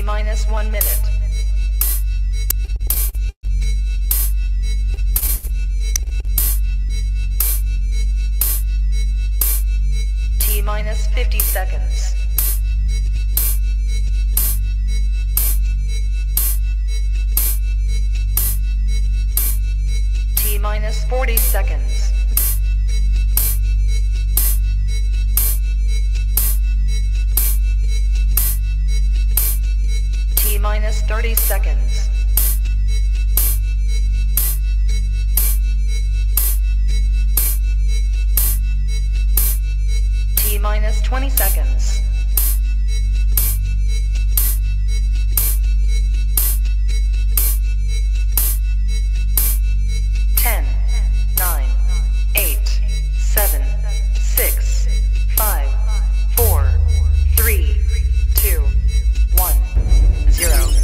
minus 1 minute. T minus 50 seconds. T minus 40 seconds. T minus 30 seconds. T minus 20 seconds. Ten, 9, 8, 7, 6, 5, 4, 3, 2, 1, 0.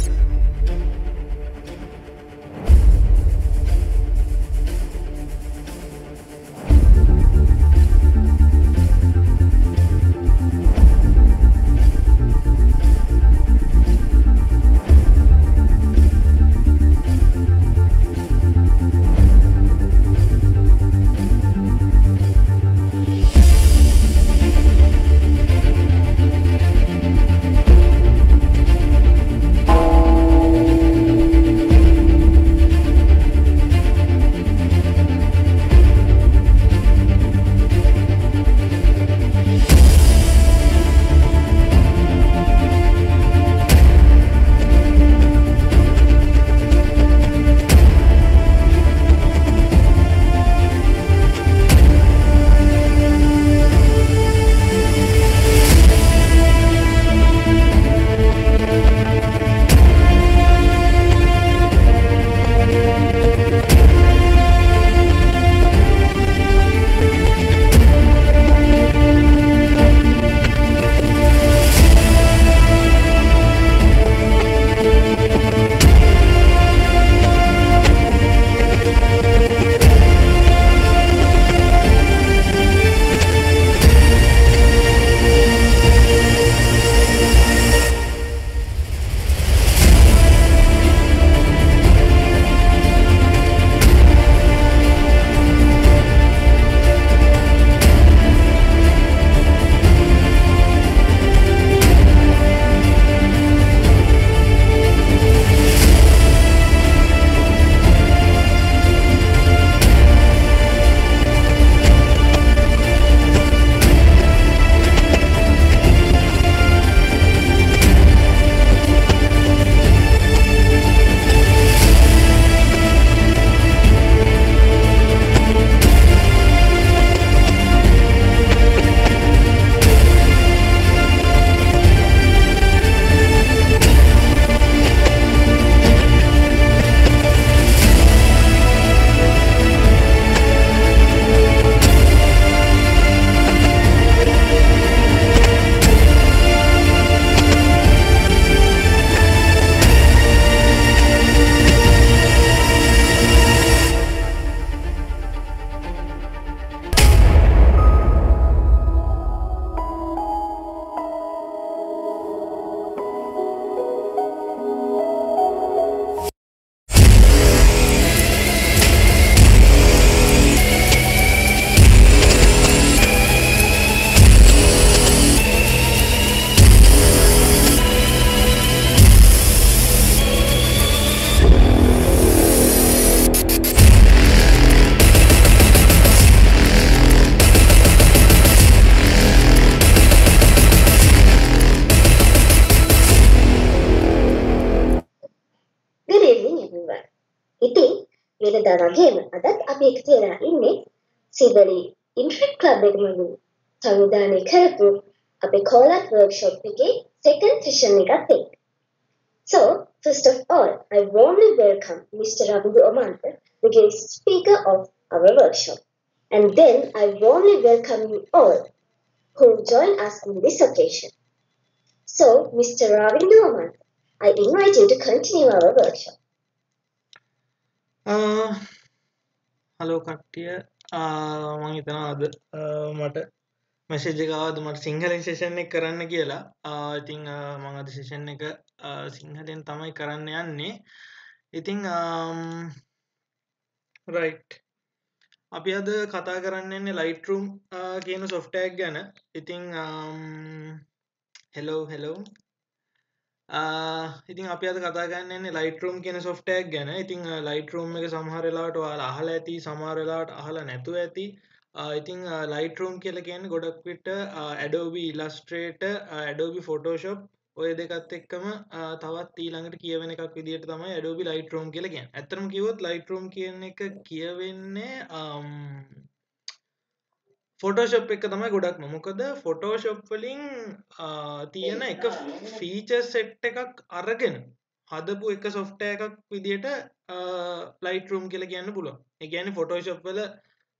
වෙනදා වගේම අදත් අපි එකතු වෙලා ඉන්නේ සිබලි ඉන්ට්‍රෙක් ක්ලබ් එක මගින් සංවිධානය කරපු අපේ කෝලත් වර්ක්ෂොප් එකේ second session එකත් එක්ක. So, first of all, I warmly welcome Mr. Ravindu Amanta, the guest speaker of our workshop. And then I warmly welcome you all who join us on this occasion. So, Mr. Ravindu Amanta, I invite you to continue our workshop. Hello කට්ටිය මං හිතනවා අද මට message එක ආවද මට සිංහලෙන් session එක කරන්න කියලා. ඉතින් මම අද සෙෂන් එක සිංහලෙන් තමයි කරන්න යන්නේ. ඉතින් රයිට්. අපි අද කතා කරන්න යන්නේ Lightroom කියන software එක ගැන. ඉතින් hello. ඉතින් අපි අද කතා කරන්න යන්නේ Lightroom කියන software එක ගැන. ඉතින් Lightroom එක සමහර වෙලාවට ඔයාලා අහලා ඇති, සමහර වෙලාවට අහලා නැතුව ඇති. ඉතින් Lightroom කියලා කියන්නේ ගොඩක් විට Adobe Illustrator, Adobe Photoshop ඔය දෙකත් එක්කම තවත් ඊළඟට කියවෙන එකක් විදිහට තමයි Adobe Lightroom කියලා කියන්නේ. ඇත්තටම කිව්වොත් Lightroom කියන එක කියවෙන්නේ ෆොටෝෂොප් එක තමයි ගොඩක්ම. මොකද ෆොටෝෂොප් වලින් තියෙන එක ෆීචර් සෙට් එකක් අරගෙන හදපු එක software එකක් විදිහට Lightroom කියලා කියන්න පුළුවන්. ඒ කියන්නේ ෆොටෝෂොප් වල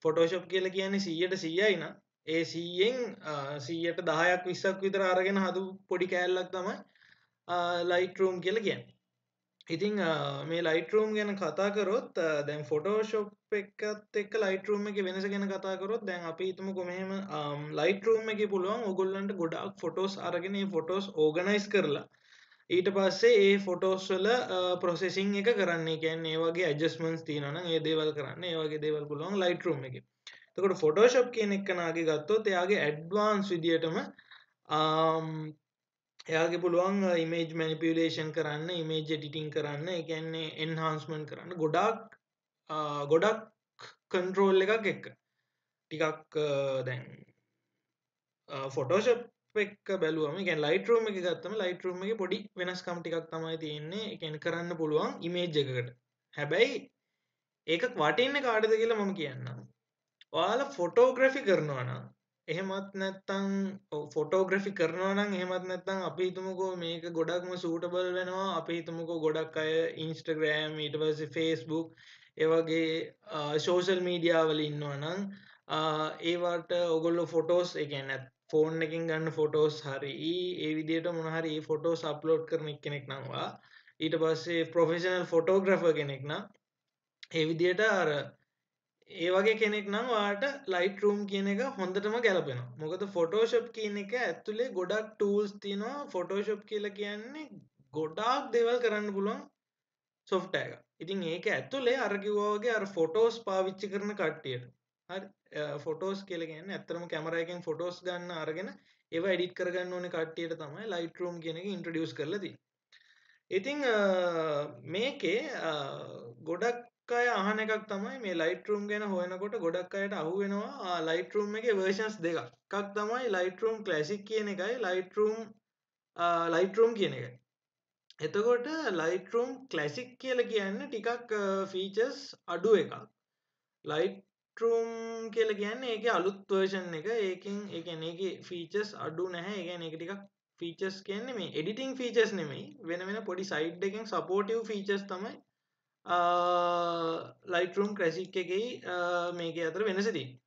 ෆොටෝෂොප් කියලා කියන්නේ 100ට 100යි නම් ඒ 100න් 100ට 10ක් 20ක් විතර අරගෙන හදපු පොඩි කෑල්ලක් තමයි Lightroom කියලා කියන්නේ. ඉතින් මේ Lightroom ගැන කතා කරොත් දැන් Photoshop එකත් එක්ක Lightroom එකේ වෙනස ගැන කතා කරොත් දැන් අපි හිතමුකෝ මෙහෙම Lightroom එකේ පුළුවන් ඕගොල්ලන්ට ගොඩාක් ෆොටෝස් අරගෙන මේ ෆොටෝස් ඕගනයිස් කරලා ඊට පස්සේ ඒ ෆොටෝස් වල ප්‍රොසෙසිං එක කරන්න. ඒ කියන්නේ ඒ වගේ ඇඩ්ජස්ට්මන්ට්ස් තියෙනවා නම් ඒ දේවල් කරන්න. ඒ වගේ දේවල් පුළුවන් Lightroom එකේ. එතකොට Photoshop කියන එක නාගේ ගත්තොත් එයාගේ ඇඩ්වාන්ස් විදියටම එයාගේ පුළුවන් ඉමේජ් මැනිපියුලේෂන් කරන්න, ඉමේජ් එඩිටිං කරන්න, ඒ කියන්නේ එන්හාන්ස්මන්ට් කරන්න ගොඩක් කන්ට්‍රෝල් එකක් එක්ක. ටිකක් දැන් Photoshop එක බැලුවම, ඒ කියන්නේ Lightroom එක ගත්තම Lightroom එකේ පොඩි වෙනස්කම් ටිකක් තමයි තියෙන්නේ. ඒ කියන්නේ කරන්න පුළුවන් ඉමේජ් එකකට. හැබැයි ඒක වටින්නේ කාටද කියලා මම කියන්නම්. ඔයාලා ෆොටෝග්‍රැෆි කරනවා නම් එහෙමත් නැත්නම් ෆොටෝග්‍රැෆි කරනවා නම් එහෙමත් නැත්නම් අපි හිතමුකෝ මේක ගොඩක්ම සූටබල් වෙනවා. අපි හිතමුකෝ ගොඩක් අය Instagram ඊට පස්සේ Facebook ඒ වගේ සෝෂල් මීඩියා වල ඉන්නවා නම් ඒවට ඔයගොල්ලෝ ෆොටෝස් ඒ කියන්නේ ෆෝන් එකකින් ගන්න ෆොටෝස් හරි ඒ විදිහට මොන හරි ඒ ෆොටෝස් අප්ලෝඩ් කරන කෙනෙක් නම් ඊට පස්සේ ප්‍රොෆෙෂනල් ෆොටෝග්‍රැෆර් කෙනෙක් නම් ඒ විදිහට අර ඒ වගේ කෙනෙක් නම් ඔයාට Lightroom කියන එක හොඳටම ගැලපෙනවා. මොකද Photoshop කියන එක ඇතුලේ ගොඩක් tools තියෙනවා. Photoshop කියලා කියන්නේ ගොඩාක් දේවල් කරන්න පුළුවන් software එකක්. ඉතින් ඒක ඇතුලේ අර කිව්වා වගේ අර photos පාවිච්චි කරන කට්ටියට. හරි. photos කියලා කියන්නේ ඇත්තටම කැමරා එකෙන් photos ගන්න අරගෙන ඒවා edit කරගන්න ඕනේ කට්ටියට තමයි Lightroom කියන එක introduce කරලා තියෙන්නේ. ඉතින් මේකේ ගොඩක් අය අහන එකක් තමයි මේ Lightroom ගැන හොයනකොට ගොඩක් අයට අහුවෙනවා Lightroom එකේ versions දෙකක්. එකක් තමයි Lightroom Classic කියන එකයි Lightroom කියන එකයි. එතකොට Lightroom Classic කියලා කියන්නේ ටිකක් features අඩු එකක්. Lightroom කියලා කියන්නේ ඒකේ අලුත් version එක. ඒකෙන් ඒ කියන්නේ ඒකේ features අඩු නැහැ. ඒ කියන්නේ ඒක ටිකක් features කියන්නේ මේ editing features නෙමෙයි. වෙන පොඩි side එකෙන් supportive features තමයි Lightroom Classic එකේ මේකේ අතර වෙනස තියෙන්නේ.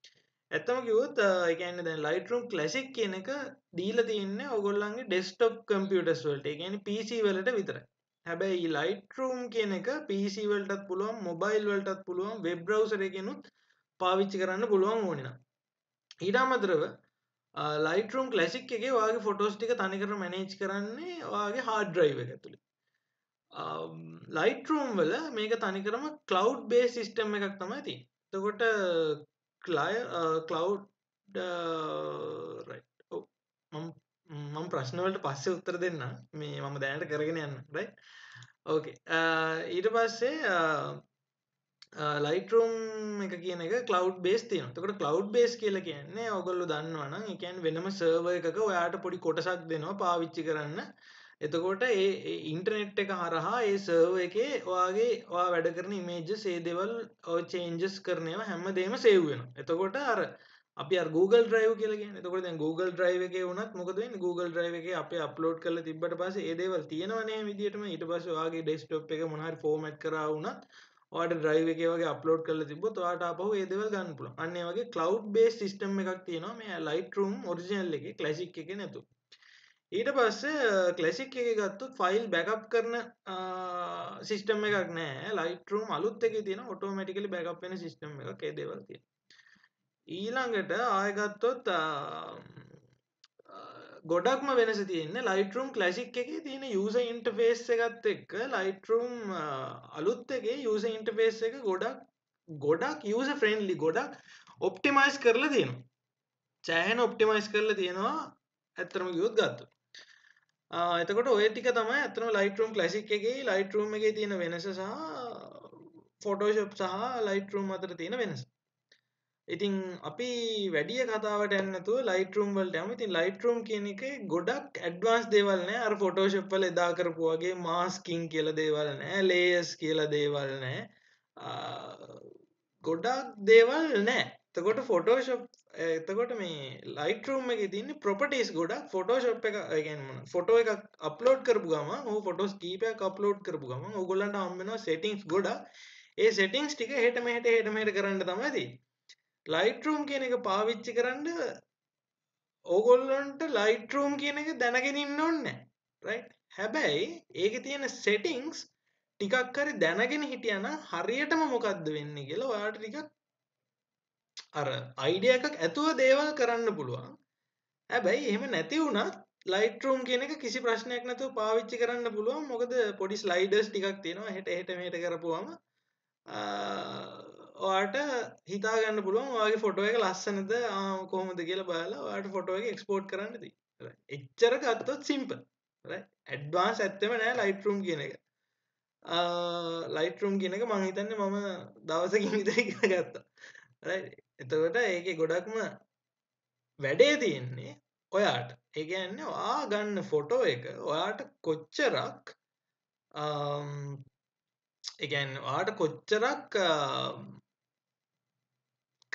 ඇත්තම කිව්වොත් ඒ කියන්නේ දැන් Lightroom Classic කියන එක දීලා තියෙන්නේ ඔයගොල්ලන්ගේ desktop computers වලට. ඒ කියන්නේ PC වලට විතරයි. හැබැයි Lightroom කියන එක PC වලටත් පුළුවන්, mobile වලටත් පුළුවන්, web browser එකකිනුත් පාවිච්චි කරන්න පුළුවන් ඕනේ නම්. ඊට අමතරව Lightroom Classic එකේ ඔයාගේ photos ටික තනිකර manage කරන්නේ ඔයාගේ hard drive එක ඇතුලේ. Lightroom වල මේක තනිකරම cloud based system එකක් තමයි තියෙන්නේ. එතකොට cloud right. මම ප්‍රශ්න වලට පස්සේ උත්තර දෙන්න. මේ මම දැනට කරගෙන යන්න. right. okay. ඊට පස්සේ Lightroom එක කියන එක cloud based තියෙනවා. එතකොට cloud based කියලා කියන්නේ ඔයගොල්ලෝ දන්නවා නම් ඒ කියන්නේ වෙනම server එකක ඔයාට පොඩි කොටසක් දෙනවා පාවිච්චි කරන්න. එතකොට ඒ ඉන්ටර්නෙට් එක හරහා ඒ සර්වර් එකේ ඔයාගේ ඔයා වැඩ කරන ඉමේජස් ඒ දේවල් ඔය චේන්ජස් කරන ඒවා හැමදේම සේව් වෙනවා. එතකොට අර අපි අර Google Drive කියලා කියන්නේ. එතකොට දැන් Google Drive එකේ වුණත් මොකද වෙන්නේ? Google Drive එකේ අපි අප්ලෝඩ් කරලා තිබ්බට පස්සේ ඒ දේවල් තියෙනවනේ විදියටම. ඊට පස්සේ ඔයාගේ ඩෙස්ක්ටොප් එක මොන හරි ෆෝමැට් කරා වුණත් ඔයාට drive එකේ වගේ අප්ලෝඩ් කරලා තිබ්බොත් ඔයාට ආපහු ඒ දේවල් ගන්න පුළුවන්. අන්න ඒ වගේ cloud based system එකක් තියෙනවා මේ Lightroom original එකේ classic එකේ නැතුව. ඊට පස්සේ Classic එකේ ගත්තොත් ෆයිල් බෑකප් කරන සිස්ටම් එකක් නැහැ. Lightroom අලුත් එකේ තියෙන automatically backup වෙන සිස්ටම් එකක්. ඒ දේවල් තියෙනවා. ඊළඟට ආයෙ ගත්තොත් ගොඩක්ම වෙනස තියෙන්නේ Lightroom Classic එකේ තියෙන user interface එකත් එක්ක Lightroom අලුත් එකේ user interface එක ගොඩක් user friendly ගොඩක් optimize කරලා තියෙනවා. සෑහෙන optimize කරලා තියෙනවා ඇත්තටම කිව්වොත් ගත්තොත්. එතකොට ඔය ටික තමයි ඇත්තටම Lightroom Classic එකේ Lightroom එකේ තියෙන වෙනස සහ Photoshop සහ Lightroom අතර තියෙන වෙනස. ඉතින් අපි වැඩිය කතාවට යන්නේ නැතුව Lightroom වලට යමු. ඉතින් Lightroom කියන එකේ ගොඩක් ඇඩ්වාන්ස් දේවල් නැහැ. අර Photoshop වල එදා කරපු වගේ masking කියලා දේවල් නැහැ. layers කියලා දේවල් නැහැ. ගොඩක් දේවල් නැහැ. එතකොට Photoshop එතකොට මේ Lightroom එකේ තියෙන properties ගොඩක් Photoshop එක ඒ කියන්නේ ෆොටෝ එකක් අප්ලෝඩ් කරපු ගමන් ඔය ෆොටෝස් කීපයක් අප්ලෝඩ් කරපු ගමන් ඕගොල්ලන්ට හම්බ වෙනවා settings ගොඩක්. ඒ settings ටික හෙට මෙහෙට කරන්න තමයි තියෙන්නේ. Lightroom කියන එක පාවිච්චි කරන්න ඕගොල්ලන්ට Lightroom කියන එක දැනගෙන ඉන්න ඕනේ නැහැ. right? හැබැයි ඒකේ තියෙන settings ටිකක් හරි දැනගෙන හිටියනම් හරියටම මොකද්ද වෙන්නේ කියලා ඔයාලට ටිකක් අර idea එකක් ඇතුව දේවල් කරන්න පුළුවන්. හැබැයි එහෙම නැති වුණත් Lightroom කියන එක කිසි ප්‍රශ්නයක් නැතුව පාවිච්චි කරන්න පුළුවන්. මොකද පොඩි sliders ටිකක් තියෙනවා. හෙට මෙහෙට කරපුවම ඔයාට හිතා ගන්න පුළුවන් ඔයාගේ ෆොටෝ එක ලස්සනද කොහොමද කියලා බලලා ඔයාට ෆොටෝ එක එක්ස්පෝර්ට් කරන්න තියෙනවා. එච්චර ගත්තොත් සිම්පල්. right? ඇඩ්වාන්ස් ඇත්තෙම නෑ Lightroom කියන එක. Lightroom කියන එක මම හිතන්නේ මම දවසකින් විතර ඉගෙන ගත්තා. right? එතකොට ඒකේ ගොඩක්ම වැඩේ තියෙන්නේ ඔයාට. ඒ කියන්නේ ඔයා ගන්න ෆොටෝ එක ඔයාට කොච්චරක් ඒ කියන්නේ ඔයාට කොච්චරක්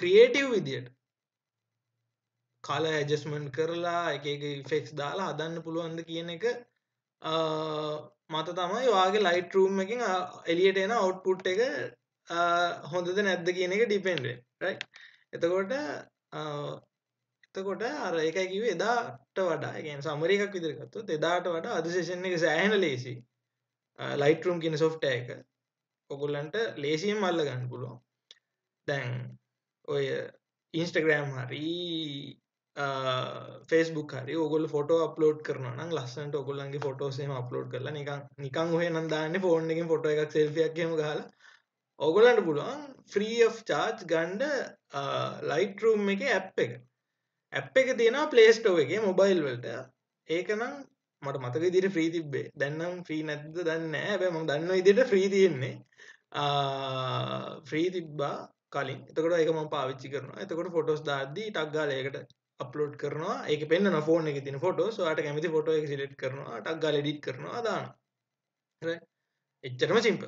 ක්‍රියේටිව් විදියට කලර් ඇඩ්ජස්ට්මන්ට් කරලා එක ඉෆෙක්ට්ස් දාලා හදන්න පුළුවන්ද කියන එක මත තමයි ඔයාගේ Lightroom එකෙන් එළියට එන අවුට්පුට් එක හොඳද නැද්ද කියන එක ඩිපෙන්ඩ් වෙන්නේ. right? එතකොට අර ඒකයි කිව්වේ එදාට වඩා ඒ කියන්නේ සමරි එකක් විදිහට ගත්තොත් එදාට වඩා අද සෙෂන් එක සෑහෙන ලේසි. Lightroom කියන software එක ඔයගොල්ලන්ට ලේසියෙන් අල්ල ගන්න පුළුවන්. දැන් ඔය Instagram හරි Facebook හරි ඔයගොල්ලෝ ෆොටෝ අප්ලෝඩ් කරනවා නම් ලස්සනට ඔයගොල්ලන්ගේ ෆොටෝස් එහෙම අප්ලෝඩ් කරලා නිකන් ඔහෙ නම් දාන්නේ ෆෝන් එකෙන් ෆොටෝ එකක් සෙල්ෆි එකක් එහෙම ගහලා ඔයගොල්ලන්ට පුළුවන් free of charge ගන්න Lightroom එකේ app එක. app එක තියෙනවා Play Store එකේ mobile වලට. ඒක නම් මට මතක විදිහට free තිබ්බේ. දැන් නම් free නැද්ද දන්නේ නැහැ. හැබැයි මම දන්න විදිහට free තියෙන්නේ. free තිබ්බා කලින්. එතකොට ඒක මම පාවිච්චි කරනවා. එතකොට ෆොටෝස් දාද්දී ටක් ගාලා ඒකට අප්ලෝඩ් කරනවා. ඒකේ පෙන්නනවා ෆෝන් එකේ තියෙන ෆොටෝස්. ඔයාලට කැමති ෆොටෝ එක සිලෙක්ට් කරනවා. ටක් ගාලා එඩිට් කරනවා දානවා. right? එච්චරම සිම්පල්.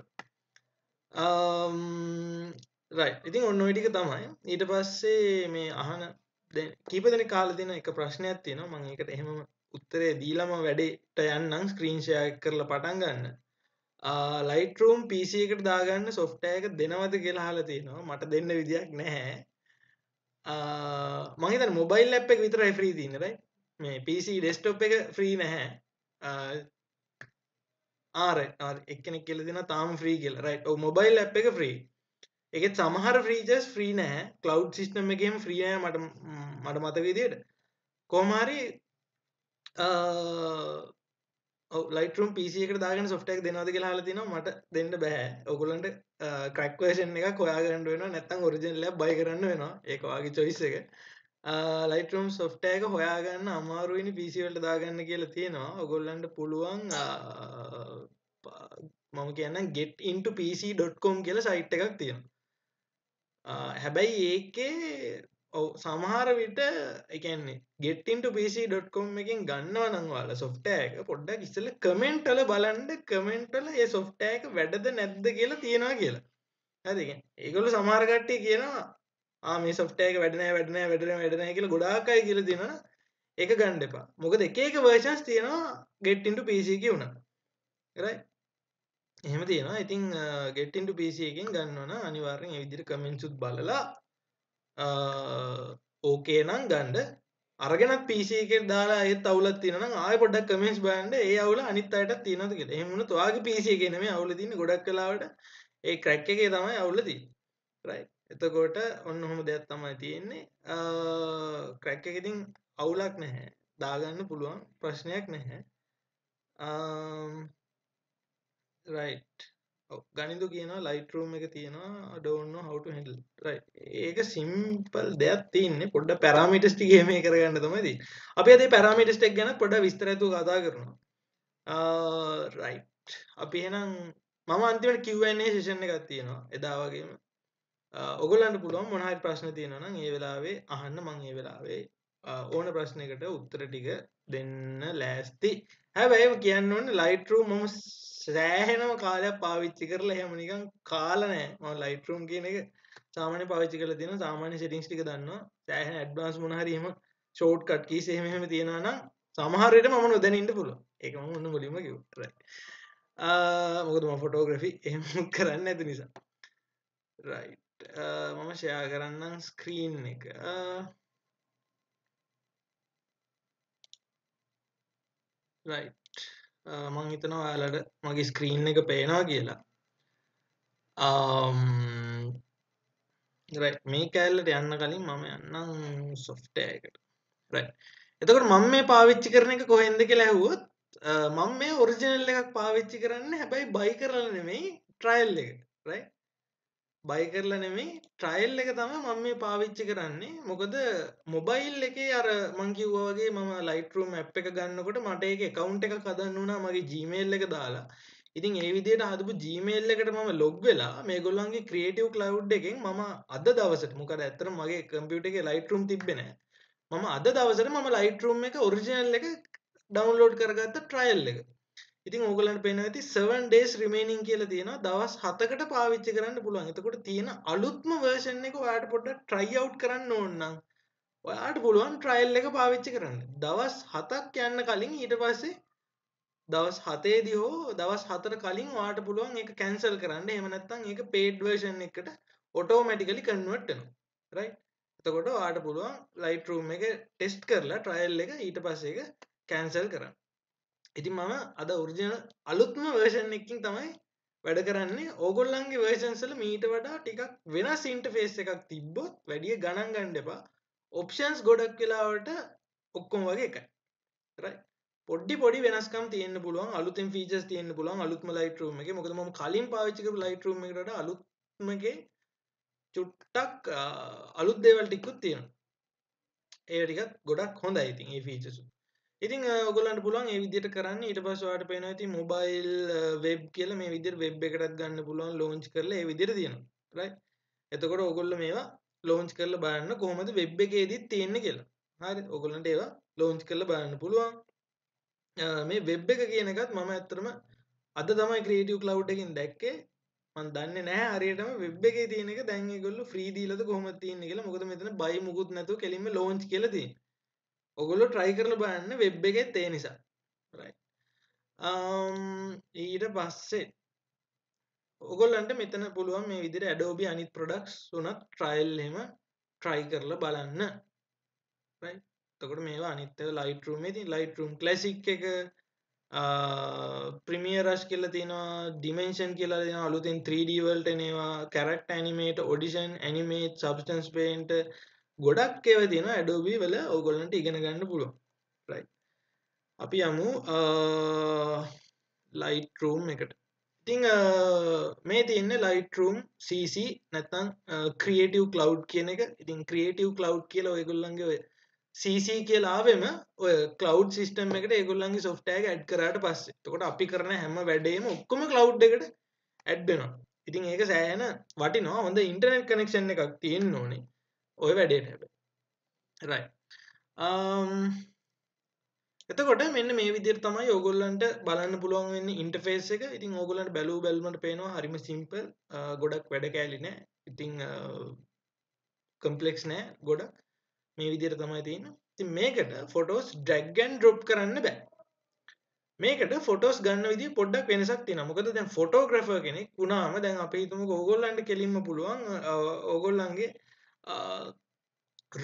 right. ඉතින් ඔන්න ඔය ටික තමයි. ඊට පස්සේ මේ අහන දැන් කීප දෙනෙක් කාලා තියෙන එක ප්‍රශ්නයක් තියෙනවා. මම ඒකට එහෙමම උත්තරේ දීලාම වැඩේට යන්නම් ස්ක්‍රීන් ෂෙයා කරලා පටන් ගන්න. Lightroom PC එකට දාගන්න software එක දෙනවද කියලා අහලා තියෙනවා. මට දෙන්න විදියක් නැහැ. මම හිතන්නේ mobile app එක විතරයි free තියෙන්නේ right? මේ PC desktop එක free නැහැ. right. එක්කෙනෙක් කියලා දෙනවා තාම free කියලා. right. ඔව් mobile app එක free. ඒකෙත් සමහර features free නැහැ. cloud system එකේම free නැහැ මට මතක විදියට. කොහොම හරි Lightroom PC එකට දාගෙන software එක දෙනවද කියලා අහලා තිනවා මට දෙන්න බෑ. ඔයගොල්ලන්ට crack version එකක් හොයාගන්න වෙනවා නැත්නම් original එකක් buy කරන්න වෙනවා. ඒක ඔයාගේ choice එක. Lightroom software එක හොයාගන්න අමාරුයිනේ PC වලට දාගන්න කියලා තියෙනවා. ඔයගොල්ලන්ට පුළුවන් මම කියන්නම් getintopc.com කියලා site එකක් තියෙනවා. හැබැයි ඒකේ සමහර විට ඒ කියන්නේ getintopc.com එකෙන් ගන්නවා නම් ඔයාලා software එක පොඩ්ඩක් ඉස්සෙල්ලා comment වල බලන්න comment වල ඒ software එක වැඩද නැද්ද කියලා තියෙනවා කියලා. හරිද? ඒ කියන්නේ ඒගොල්ලෝ සමහර කට්ටිය කියනවා මේ software එක වැඩ නැහැ කියලා ගොඩාක් අය කියලා දෙනවා. ඒක ගන්න එපා. මොකද එක versions තියෙනවා getintopc එකේ උනා. right? එහෙම තියෙනවා. ඉතින් getintopc එකෙන් ගන්නවා නම් අනිවාර්යෙන් මේ විදිහට comments උත් බලලා ඕකේ නම් ගන්න. අරගෙනත් PC එකට දාලා ඒත් අවුලක් තියෙනවා නම් ආයෙ පොඩ්ඩක් කමෙන්ට්ස් බලන්න ඒ අවුල අනිත් අයටත් තියෙනවද කියලා. එහෙම වුණොත් ඔයාගේ PC එකේ නෙමෙයි අවුල තියෙන්නේ. ගොඩක් වෙලාවට ඒ ක්‍රැක් එකේ තමයි අවුල තියෙන්නේ. right? එතකොට ඔන්න ඔහොම දෙයක් තමයි තියෙන්නේ. ක්‍රැක් එක ඉතින් අවුලක් නැහැ. දාගන්න පුළුවන් ප්‍රශ්නයක් නැහැ. right. ගනිදු කියනවා Lightroom එක තියෙනවා I don't know how to handle. right. ඒක simple දෙයක් තියෙන්නේ. පොඩ්ඩක් parameters ටික මේ කරගන්න තමයි තියෙන්නේ. අපි අද parameters ටික ගැන පොඩ්ඩක් විස්තරයතුව කතා කරනවා. right. අපි එහෙනම් මම අන්තිමට Q&A session එකක් තියෙනවා එදා වගේම. ඔයගොල්ලන්ට පුළුවන් මොන හරි ප්‍රශ්න තියෙනවා නම් ඒ වෙලාවේ අහන්න. මම ඒ වෙලාවේ ඕන ප්‍රශ්නයකට උත්තර ටික දෙන්න ලෑස්ති. හැබැයි කියන්න ඕනේ Lightroom මම සෑහෙනම කාලයක් පාවිච්චි කරලා එහෙම නිකන් කාලා නැහැ. මම Lightroom කියන එක සාමාන්‍ය පාවිච්චි කරලා තියෙනවා. සාමාන්‍ය settings ටික දන්නවා. සෑහෙන advanced මොන හරි එහෙම shortcut keys එහෙම තියෙනවා නම් සමහර විට මම නොදැන ඉන්න පුළුවන්. ඒක මම මුලින්ම කිව්වා. right. මොකද මම photography එහෙම කරන්නේ නැති නිසා. right. මම ෂෙයා කරන්නම් ස්ක්‍රීන් එක. right. මම හිතනවා ඔයාලට මගේ ස්ක්‍රීන් එක පේනවා කියලා. right. මේ කැලලට යන්න කලින් මම යන්නම් software එකට. right. එතකොට මම මේ පාවිච්චි කරන එක කොහෙන්ද කියලා ඇහුවොත් මම මේ ඔරිජිනල් එකක් පාවිච්චි කරන්නේ හැබැයි බයි කරලා නෙමෙයි ට්‍රයල් එක. right. බයි කරලා නෙමෙයි ට්‍රයල් එක තමයි මම මේ පාවිච්චි කරන්නේ. මොකද මොබයිල් එකේ අර මං කිව්වා වගේ මම Lightroom app එක ගන්නකොට මට ඒකේ account එකක් හදන්න වුණා මගේ Gmail එක දාලා. ඉතින් ඒ විදිහට හදපු Gmail එකට මම log වෙලා මේගොල්ලන්ගේ Creative Cloud එකෙන් මම අද දවසට මොකද ඇත්තටම මගේ කම්පියුටර් එකේ Lightroom තිබ්බේ නැහැ. මම අද දවසට මම Lightroom එක ඔරිජිනල් එක ඩවුන්ලෝඩ් කරගත්ත ට්‍රයල් එක. ඉතින් ඕගොල්ලන්ට පේනවා ඇති 7 days remaining කියලා තියෙනවා. දවස් 7කට පාවිච්චි කරන්න පුළුවන්. එතකොට තියෙන අලුත්ම version එක ඔයාලට පොඩ්ඩක් try out කරන්න ඕන නම් ඔයාලට පුළුවන් trial එක පාවිච්චි කරන්න. දවස් 7ක් යන්න කලින් ඊට පස්සේ දවස් 7 දී හෝ දවස් 4ට කලින් ඔයාලට පුළුවන් ඒක cancel කරන්න. එහෙම නැත්නම් ඒක paid version එකට automatically convert වෙනවා. right. එතකොට ඔයාලට පුළුවන් Lightroom එක test කරලා trial එක ඊට පස්සේ ඒක cancel කරන්න. ඉතින් මම අද ඔරිජිනල් අලුත්ම version එකකින් තමයි වැඩ කරන්නේ. ඕගොල්ලන්ගේ versions වල මීට වඩා ටිකක් වෙනස් interface එකක් තිබ්බොත් වැඩි ගණන් ගන්න එපා. options ගොඩක් වෙලාවට ඔක්කොම වගේ එකයි. right. පොඩි වෙනස්කම් තියෙන්න පුළුවන්. අලුතෙන් features තියෙන්න පුළුවන් අලුත්ම Lightroom එකේ. මොකද මම කලින් පාවිච්චි කරපු Lightroom එකට වඩා අලුත්ම එකේ චුට්ටක් අලුත් දේවල් ටිකකුත් තියෙනවා. ඒ ටිකත් ගොඩක් හොඳයි ඉතින් මේ features. ඉතින් ඔයගොල්ලන්ට පුළුවන් මේ විදිහට කරන්න. ඊට පස්සේ ඔයාලට පේනවා ඉතින් මොබයිල් වෙබ් කියලා මේ විදිහට වෙබ් එකටත් ගන්න පුළුවන් ලොන්ච් කරලා ඒ විදිහට තියෙනවා. right. එතකොට ඔයගොල්ලෝ මේවා ලොන්ච් කරලා බලන්න කොහොමද වෙබ් එකේදීත් තියෙන්නේ කියලා. හරිද? ඔයගොල්ලන්ට ඒවා ලොන්ච් කරලා බලන්න පුළුවන්. මේ වෙබ් එක කියන එකත් මම ඇත්තටම අද තමයි Creative Cloud එකෙන් දැක්කේ. මම දන්නේ නැහැ හරියටම වෙබ් එකේ තියෙන එක දැන් ඒගොල්ලෝ ෆ්‍රී දීලාද කොහොමද තියෙන්නේ කියලා. මොකද මෙතන බයි මුකුත් නැතුව කෙලින්ම ලොන්ච් කියලා තියෙනවා. ඔගොල්ලෝ try කරලා බලන්න වෙබ් එකෙත් ඒ නිසා. right. ඊට පස්සේ ඔගොල්ලන්ට මෙතන පුළුවන් මේ විදිහට Adobe අනිත් products උනත් trial එහෙම try කරලා බලන්න. right. එතකොට මේවා අනිත් ඒවා Lightroom එකේ Lightroom Classic එක Premiere Rush කියලා තියෙනවා, Dimension කියලා තියෙනවා, අලුතෙන් 3D වලට එනවා, Character Animator, Audition, Animate, Substance Paint ගොඩක් ඒවා තියෙනවා Adobe වල ඕගොල්ලන්ට ඉගෙන ගන්න පුළුවන්. right. අපි යමු Lightroom එකට. ඉතින් මේ තියෙන්නේ Lightroom CC නැත්නම් Creative Cloud කියන එක. ඉතින් Creative Cloud කියලා ඔයගොල්ලන්ගේ ඔය CC කියලා ආවෙම ඔය cloud system එකට ඒගොල්ලන්ගේ software එක add කරාට පස්සේ එතකොට අපි කරන හැම වැඩේම ඔක්කොම cloud එකට add වෙනවා. ඉතින් ඒක සෑහෙන වටිනවා. හොඳ internet connection එකක් තියෙන්න ඕනේ ඔය වැඩේට හැබැයි. right. එතකොට මෙන්න මේ විදිහට තමයි ඕගොල්ලන්ට බලන්න පුළුවන් වෙන්නේ ඉන්ටර්ෆේස් එක. ඉතින් ඕගොල්ලන්ට බැලුවමට පේනවා හරිම සිම්පල්. ගොඩක් වැඩ කැලි නෑ. ඉතින් කම්ප්ලෙක්ස් නෑ ගොඩක්. මේ විදිහට තමයි තියෙන්නේ. ඉතින් මේකට ෆොටෝස් drag and drop කරන්න බෑ. මේකට ෆොටෝස් ගන්න විදිහ පොඩ්ඩක් වෙනසක් තියෙනවා. මොකද දැන් ෆොටෝග්‍රැෆර් කෙනෙක් වුණාම දැන් අපි හිතමුකෝ ඕගොල්ලන්ට කෙලින්ම පුළුවන් ඕගොල්ලන්ගේ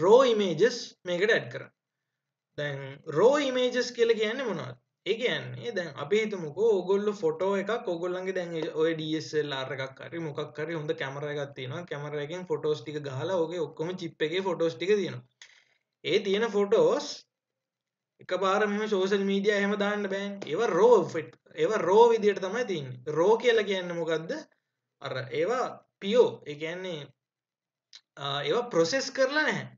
raw images මේකට add කරන්න. දැන් raw images කියලා කියන්නේ මොනවද? ඒ කියන්නේ දැන් අපි හිතමුකෝ ඕගොල්ලෝ ෆොටෝ එකක් ඕගොල්ලන්ගේ දැන් ඔය DSLR එකක් හරි මොකක් හරි හොඳ කැමරා එකක් තියෙනවා. කැමරා එකෙන් ෆොටෝස් ටික ගහලා ඕකේ ඔක්කොම චිප් එකේ ෆොටෝස් ටික තියෙනවා. ඒ තියෙන ෆොටෝස් එකපාර මෙහෙම සෝෂල් මීඩියා එහෙම දාන්න බෑනේ. ඒවා රෝ විදියට තමයි තියෙන්නේ. රෝ කියලා කියන්නේ මොකද්ද? අර ඒවා පියෝ. ඒ කියන්නේ ඒවා ප්‍රොසෙස් කරලා නැහැ.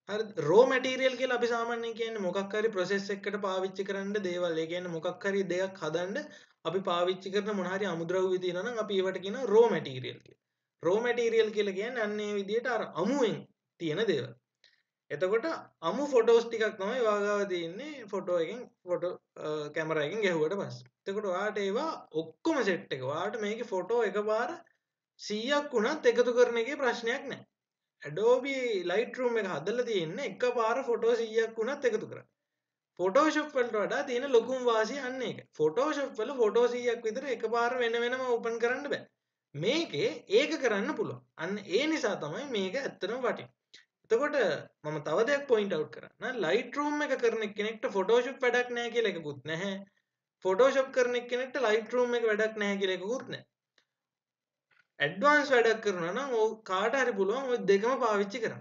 හරි රෝ මැටීරියල් කියලා අපි සාමාන්‍යයෙන් කියන්නේ මොකක් හරි ප්‍රොසෙස් එකකට පාවිච්චි කරන්න දේවල්. ඒ කියන්නේ මොකක් හරි දෙයක් හදන්න අපි පාවිච්චි කරන මොන හරි අමුද්‍රව්‍ය තියෙනවා නම් අපි ඒවට කියනවා රෝ මැටීරියල් කියලා. රෝ මැටීරියල් කියලා කියන්නේ අන්න ඒ විදිහට අර අමුවෙන් තියෙන දේවල්. එතකොට අමු ෆොටෝස් ටිකක් තමයි ඔයාගාව තියෙන්නේ ෆොටෝ එකෙන් ෆොටෝ කැමරා එකෙන් ගැහුවට පස්සේ. එතකොට ඔයාට ඒවා ඔක්කොම සෙට් එක. ඔයාට මේකේ ෆොටෝ එකපාර 100ක් වුණත් එකතු කරන එකේ ප්‍රශ්නයක් නැහැ. Adobe Lightroom එක හදලා තියෙන්නේ එකපාර ෆොටෝ 100ක් වුණත් එකතු කරන්න. Photoshop වලට වඩා තියෙන ලොකුම වාසිය අන්න ඒක. Photoshop වල ෆොටෝ 100ක් විතර එකපාර වෙන වෙනම ඕපන් කරන්න බෑ. මේකේ ඒක කරන්න පුළුවන්. අන්න ඒ නිසා තමයි මේක ඇත්තටම වටින්නේ. එතකොට මම තව දෙයක් පොයින්ට් අවුට් කරන්න. Lightroom එක කරන කෙනෙක්ට Photoshop වැඩක් නැහැ කියලා එකකුත් නැහැ. Photoshop කරන කෙනෙක්ට Lightroom එක වැඩක් නැහැ කියලා එකකුත් නැහැ. ඇඩ්වාන්ස් වැඩක් කරනවා නම් ඔය කාට හරි පුළුවන් ඔය දෙකම පාවිච්චි කරන්න.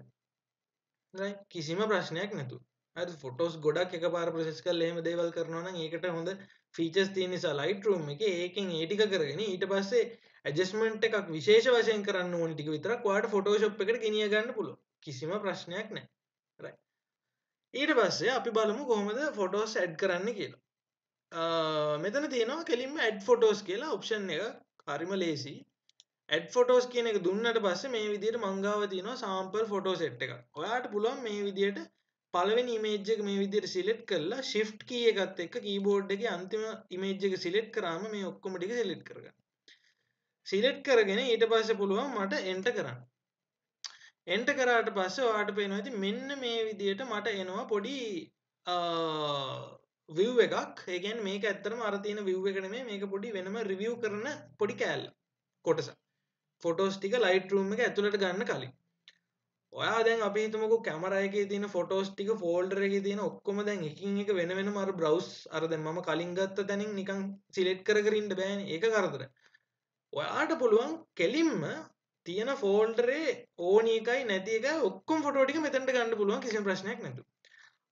right කිසිම ප්‍රශ්නයක් නැතුව. හරි ෆොටෝස් ගොඩක් එකපාර ප්‍රොසෙස් කරලා එහෙම දේවල් කරනවා නම් ඒකට හොඳ ෆීචර්ස් තියෙන නිසා Lightroom එකේ ඒකෙන් ඒ ටික කරගෙන ඊට පස්සේ ඇඩ්ජස්ට්මන්ට් එකක් විශේෂ වශයෙන් කරන්න ඕනි ටික විතරක් ඔයාලට Photoshop එකට ගෙනිය ගන්න පුළුවන්. කිසිම ප්‍රශ්නයක් නැහැ. right ඊට පස්සේ අපි බලමු කොහොමද ෆොටෝස් ඇඩ් කරන්න කියලා. මෙතන තියෙනවා කෙලින්ම ඇඩ් ෆොටෝස් කියලා ඔප්ෂන් එක. හරිම ලේසි. ඇඩ් ෆොටෝස් කියන එක දුන්නට පස්සේ මේ විදිහට මං ගාව තියෙනවා සාම්පල් ෆොටෝ සෙට් එකක්. ඔයාලට පුළුවන් මේ විදිහට පළවෙනි ඉමේජ් එක මේ විදිහට සිලෙක්ට් කරලා shift key එකත් එක්ක keyboard එකේ අන්තිම ඉමේජ් එක සිලෙක්ට් කරාම මේ ඔක්කොම ටික සිලෙක්ට් කරගන්න. සිලෙක්ට් කරගෙන ඊට පස්සේ පුළුවන් මට enter කරන්න. enter කරාට පස්සේ ඔයාලට පේනවා ඉතින් මෙන්න මේ විදිහට මට එනවා පොඩි view එකක්. ඒ කියන්නේ මේක ඇත්තටම අර තියෙන view එක නෙමෙයි මේක පොඩි වෙනම review කරන පොඩි කෑල්ල කොටසක්. ෆොටෝස් ටික Lightroom එක ඇතුළට ගන්න කලින් ඔයා දැන් අපි හිතමුකෝ කැමරා එකේ තියෙන ෆොටෝස් ටික ෆෝල්ඩර් එකේ තියෙන ඔක්කොම දැන් එකින් එක වෙන වෙනම අර බ්‍රවුස් අර දැන් මම කලින් ගත්ත තැනින් නිකන් සිලෙක්ට් කර කර ඉන්න බෑනේ ඒක කරදරයි. ඔයාට පුළුවන් කෙලින්ම තියෙන ෆෝල්ඩරේ ඕනි එකයි නැති එකයි ඔක්කොම ෆොටෝ ටික මෙතනට ගන්න පුළුවන් කිසිම ප්‍රශ්නයක් නැතුව.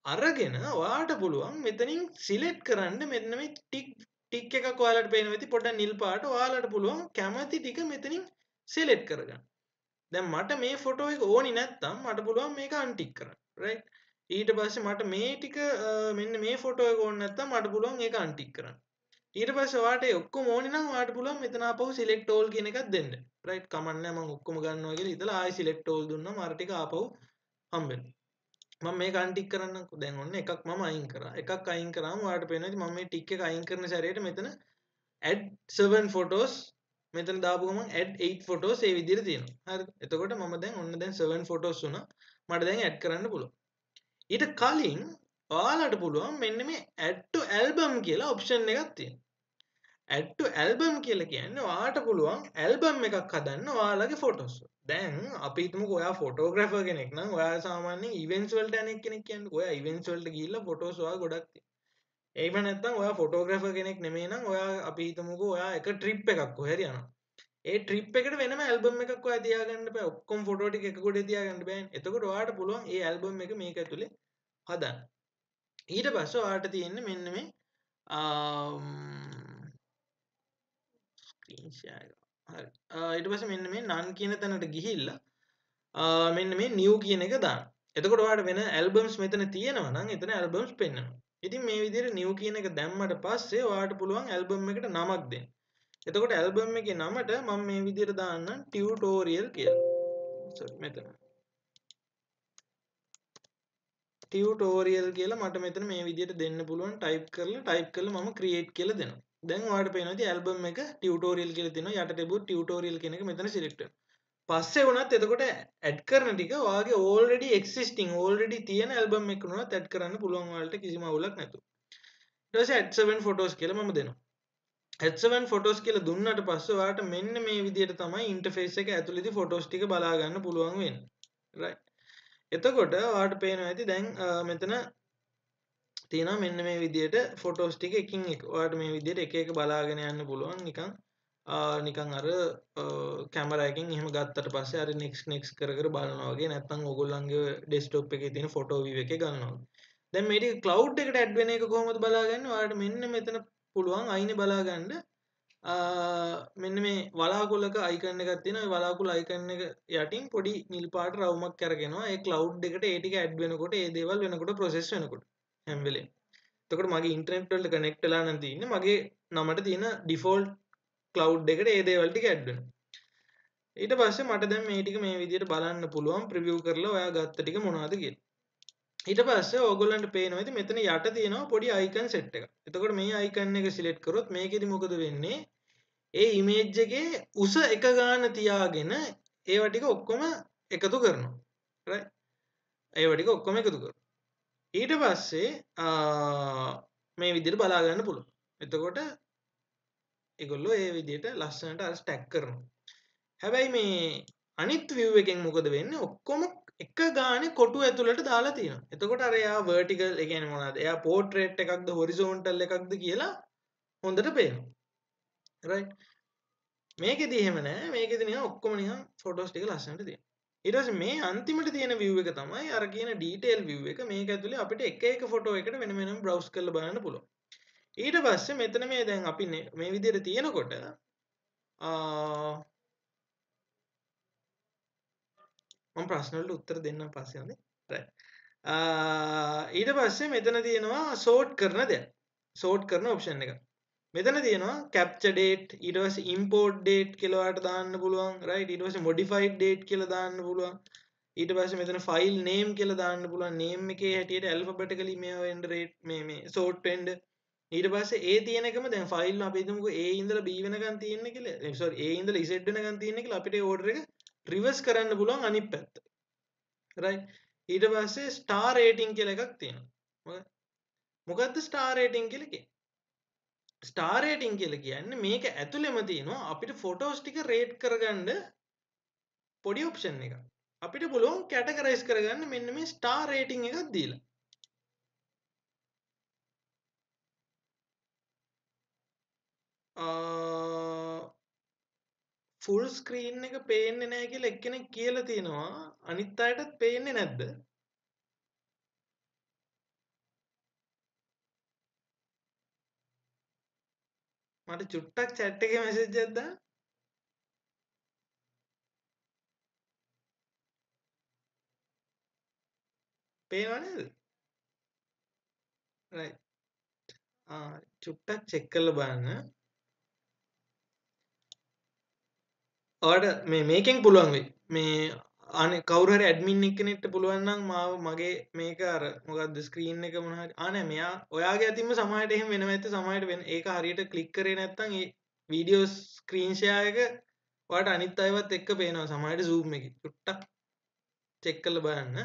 අරගෙන ඔයාට පුළුවන් මෙතනින් සිලෙක්ට් කරන්න මෙන්න මේ ටික් එකක් ඔයාලට පේනවා ඇති පොඩ්ඩක් නිල් පාට ඔයාලට පුළුවන් කැමති ටික මෙතනින් සිලෙක්ට් කරගන්න. දැන් මට මේ ෆොටෝ එක ඕනි නැත්තම් මට පුළුවන් මේක අන්ටික් කරන්න. right ඊට පස්සේ මට මේ ටික මෙන්න මේ ෆොටෝ එක ඕනි නැත්තම් මට පුළුවන් ඒක අන්ටික් කරන්න. ඊට පස්සේ ඔයාට ඒ ඔක්කොම ඕනි නම් ඔයාට පුළුවන් මෙතන ආපහු select all කියන එකක් දෙන්න. right කමක් නැහැ මම ඔක්කොම ගන්නවා කියලා ඉතලා ආයෙ select all දුන්නාම අර ටික ආපහු හම්බෙනවා. මම මේක අන්ටික් කරන්නම්කෝ. දැන් ඔන්න එකක් මම අයින් කරා. එකක් අයින් කරාම ඔයාලට පේනවා ඉතින් මම මේ ටික් එක අයින් කරන සැරේට මෙතන add 7 photos මෙතන දාපු ගමන් add 8 photos ඒ විදිහට තියෙනවා. හරිද? එතකොට මම දැන් ඔන්න දැන් 7 photos වුණා. මට දැන් add කරන්න පුළුවන්. ඊට කලින් ඔයාලට පුළුවන් මෙන්න මේ add to album කියලා option එකක් තියෙනවා. add to album කියලා කියන්නේ ඔයාට පුළුවන් album එකක් හදන්න ඔයාලගේ photos. දැන් අපි හිතමුකෝ ඔයා photographer කෙනෙක් නම් ඔයා සාමාන්‍යයෙන් events වලට යන කෙනෙක් කියන්නේ. ඔයා events වලට ගිහිල්ලා photos ඔයා ගොඩක් තියෙනවා. එහෙම නැත්නම් ඔයා photographer කෙනෙක් නෙමෙයි නම් ඔයා අපි හිතමුකෝ ඔයා එක trip එකක් කොහේ හරි යනවා. ඒ trip එකට වෙනම album එකක් ඔයා තියාගන්න බෑ. ඔක්කොම photo ටික එක ගොඩේ තියාගන්න බෑනේ. එතකොට ඔයාට පුළුවන් ඒ album එක මේක ඇතුලේ හදන්න. ඊට පස්සේ ඔයාට තියෙන්නේ මෙන්න මේ screen share එක. හරි. ඊට පස්සේ මෙන්න මේ none කියන තැනට ගිහිල්ලා මෙන්න මේ new කියන එක දාන්න. එතකොට ඔයාට වෙන albums මෙතන තියෙනවා නම් එතන albums පෙන්වනවා. ඉතින් මේ විදිහට new කියන එක දැම්මට පස්සේ ඔයාට පුළුවන් album එකට නමක් දෙන්න. එතකොට album එකේ නමට මම මේ විදිහට දාන්නම් tutorial කියලා. sorry මෙතන. tutorial කියලා මට මෙතන මේ විදිහට දෙන්න පුළුවන් type කරලා මම create කියලා දෙනවා. දැන් ඔයාලට පේනවා ඉතින් album එක tutorial කියලා දෙනවා. යටට තිබුණු tutorial කියන එක මෙතන select වෙනවා. පස්සේ වුණත් එතකොට add කරන ටික ඔයාගේ already තියෙන album එක උනත් add කරන්න පුළුවන් ඔයාලට කිසිම අවුලක් නැතුව. ඊට පස්සේ add 7 photos කියලා මම දෙනවා. add 7 photos කියලා දුන්නාට පස්සේ ඔයාලට මෙන්න මේ විදිහට තමයි interface එක ඇතුළේදී photos ටික බලා ගන්න පුළුවන් වෙන්නේ. right එතකොට ඔයාලට පේනවා ඇති දැන් මෙතන තියෙනවා මෙන්න මේ විදිහට ෆොටෝස් ටික එකින් එක. ඔයාලට මේ විදිහට එක එක බලාගෙන යන්න පුළුවන් නිකන් අර කැමරා එකෙන් එහෙම ගත්තට පස්සේ අර නෙක්ස්ට් කර කර බලනවා වගේ නැත්නම් ඕගොල්ලන්ගේ ඩෙස්ක්ටොප් එකේ තියෙන ෆොටෝ view එකේ ගන්නවා. දැන් මේ ටික ක්ලවුඩ් එකට ඇඩ් වෙන එක කොහොමද බලාගන්නේ? ඔයාලට මෙන්න මෙතන පුළුවන් අයිනේ බලාගන්න. මෙන්න මේ වලාකුළක අයිකන් එකක් තියෙනවා. ඒ වලාකුළ අයිකන් එක යටින් පොඩි නිල් පාට රවුමක් කරගෙනවා. ඒ ක්ලවුඩ් එකට ඒ ටික ඇඩ් වෙනකොට ඒ දේවල් වෙනකොට ප්‍රොසෙස් වෙනකොට හැම වෙලේම. එතකොට මගේ ඉන්ටර්නෙට් වලට කනෙක්ට් වෙලා නම් තියෙන්නේ මගේ නමට තියෙන ඩිෆෝල්ට් ක්ලවුඩ් එකට ඒ දේවල් ටික ඇඩ් වෙනවා. ඊට පස්සේ මට දැන් මේ ටික මේ විදිහට බලන්න පුළුවන් ප්‍රිවිව් කරලා ඔයා ගත්ත ටික මොනවද කියලා. ඊට පස්සේ ඕගොල්ලන්ට පේනවා ඉතින් මෙතන යට තියෙනවා පොඩි අයිකන් සෙට් එකක්. එතකොට මේ අයිකන් එක සිලෙක්ට් කරොත් මේකෙදි මොකද වෙන්නේ? ඒ ඉමේජ් එකේ උස එක ගාන තියාගෙන ඒව ටික ඔක්කොම එකතු කරනවා. right? ඒව ටික ඔක්කොම එකතු කරනවා. ඊට පස්සේ මේ විදිහට බලා ගන්න පුළුවන්. එතකොට ඒගොල්ලෝ ඒ විදිහට ලස්සනට අර ස්ටැක් කරනවා. හැබැයි මේ අනිත් view එකෙන් මොකද වෙන්නේ? ඔක්කොම එක ගානේ කොටු ඇතුළට දාලා තියෙනවා. එතකොට අර එයා vertical ඒ කියන්නේ මොනවද? එයා portrait එකක්ද horizontal එකක්ද කියලා හොඳට පේනවා. right? මේකෙදි එහෙම නෑ. මේකෙදි නිකන් ඔක්කොම නිකන් photos ටික ලස්සනට තියෙනවා. ඊට පස්සේ මේ අන්තිමට තියෙන view එක තමයි අර කියන detail view එක. මේක ඇතුලේ අපිට එක එක photo එකට වෙන වෙනම browse කරලා බලන්න පුළුවන්. ඊට පස්සේ මෙතන මේ දැන් අපි මේ විදිහට තියෙනකොට මම ප්‍රශ්න වලට උත්තර දෙන්නම් පස්සේ හරි. right. ඊට පස්සේ මෙතන තියෙනවා sort කරන දෙයක්. sort කරන option එක. මෙතන තියෙනවා capture date ඊට පස්සේ import date කියලා ඔයාලට දාන්න පුළුවන්. right. ඊට පස්සේ modified date කියලා දාන්න පුළුවන්. ඊට පස්සේ මෙතන file name කියලා දාන්න පුළුවන්. name එකේ හැටියට alphabetically මේවා වෙන්න rate මේ sort වෙන්න. ඊට පස්සේ A තියෙන එකම දැන් ෆයිල් අපි හිතමුකෝ A ඉඳලා B වෙනකන් තියෙන්නේ කියලා. sorry A ඉඳලා Z වෙනකන් තියෙන්නේ කියලා අපිට ඒ order එක රිවර්ස් කරන්න පුළුවන් අනිත් පැත්ත. right. ඊට පස්සේ star rating කියලා එකක් තියෙනවා. මොකද්ද star rating කියලා කියන්නේ? star rating කියලා කියන්නේ මේක ඇතුළෙම තියෙනවා අපිට photos ටික rate කරගන්න පොඩි option එකක්. අපිට පුළුවන් categorize කරගන්න මෙන්න මේ star rating එකක් දීලා. ෆුල් ස්ක්‍රීන් එක පේන්නේ නැහැ කියලා එක්කෙනෙක් කියලා තියෙනවා. අනිත් අයටත් පේන්නේ නැද්ද? මට චුට්ටක් chat එකේ message එකක් දාන්න. පේනව නේද? right. චුට්ටක් check කරලා බලන්න. ඔයාලට මේකෙන් පුළුවන් වෙයි. මේ අනේ කවුරු හරි ඇඩ්මින් එක්කෙනෙක්ට පුළුවන් නම් මාව මගේ මේක අර මොකද්ද ස්ක්‍රීන් එක මොන හරි නෑ මෙයා ඔයාගේ අතින්ම සමහරට එහෙම වෙනවා ඇත්ත සමහරට වෙන ඒක හරියට ක්ලික් කරේ නැත්නම් ඒ වීඩියෝ ස්ක්‍රීන් ෂෙයාර් එක ඔයාලට අනිත් අයවත් එක්ක පේනවා සමහරට zoom එකේ චුට්ටක් චෙක් කරලා බලන්න.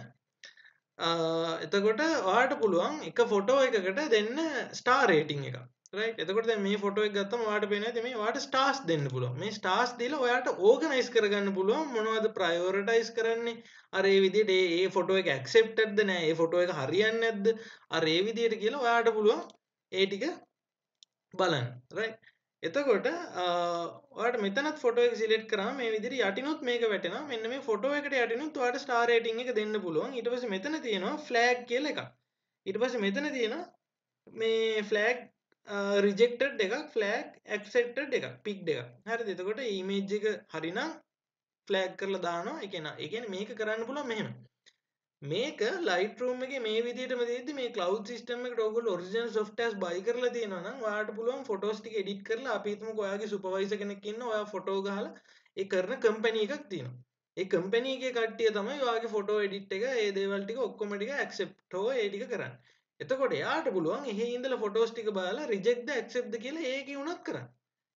එතකොට ඔයාලට පුළුවන් එක ෆොටෝ එකකට දෙන්න ස්ටාර් රේටින් එකක්. right. එතකොට දැන් මේ ෆොටෝ එක ගත්තම ඔයාලට පේනවා ඉතින් මේ ඔයාලට ස්ටාර්ස් දෙන්න පුළුවන්. මේ ස්ටාර්ස් දීලා ඔයාලට ඕගනයිස් කරගන්න පුළුවන් මොනවද ප්‍රයොරිටයිස් කරන්නේ. අර ඒ විදිහට ඒ ෆොටෝ එක ඇක්සෙප්ටඩ්ද නෑ. ඒ ෆොටෝ එක හරියන්නේ නැද්ද? අර ඒ විදිහට කියලා ඔයාලට පුළුවන් ඒ ටික බලන්න. right. එතකොට ඔයාලට මෙතනත් ෆොටෝ එක සිලෙක්ට් කරාම මේ විදිහට යටිනුත් මේක වැටෙනවා. මෙන්න මේ ෆොටෝ එකට යටිනුත් ඔයාලට ස්ටාර් රේටින් එක දෙන්න පුළුවන්. ඊට පස්සේ මෙතන තියෙනවා ෆ්ලැග් කියලා එකක්. ඊට පස්සේ මෙතන තියෙනවා මේ ෆ්ලැග් රිජෙක්ටඩ් එකක් ෆ්ලැග් ඇක්සෙප්ටඩ් එකක් පික්ඩ් එකක්. හරිද? එතකොට ඉමේජ් එක හරිනම් ෆ්ලැග් කරලා දානවා. ඒ කියන්නේ මේක කරන්න පුළුවන් මෙහෙම. මේක Lightroom එකේ මේ විදිහටම දෙද්දි මේ cloud system එකට ඔයගොල්ලෝ original softwares buy කරලා තියෙනවා නම් ඔයාලට පුළුවන් photos ටික edit කරලා අපි හිතමුකෝ ඔයාගේ supervisor කෙනෙක් ඉන්නවා ඔයා photo ගහලා ඒ කරන company එකක් තියෙනවා. ඒ company එකේ කට්ටිය තමයි ඔයාගේ photo edit එක ඒ දේවල් ටික ඔක්කොම ටික accept හෝ ඒ ටික කරන්නේ. එතකොට එයාට පුළුවන් එහි ඉඳලා photos ටික බලලා reject ද accept ද කියලා ඒකේ උනත් කරන්න.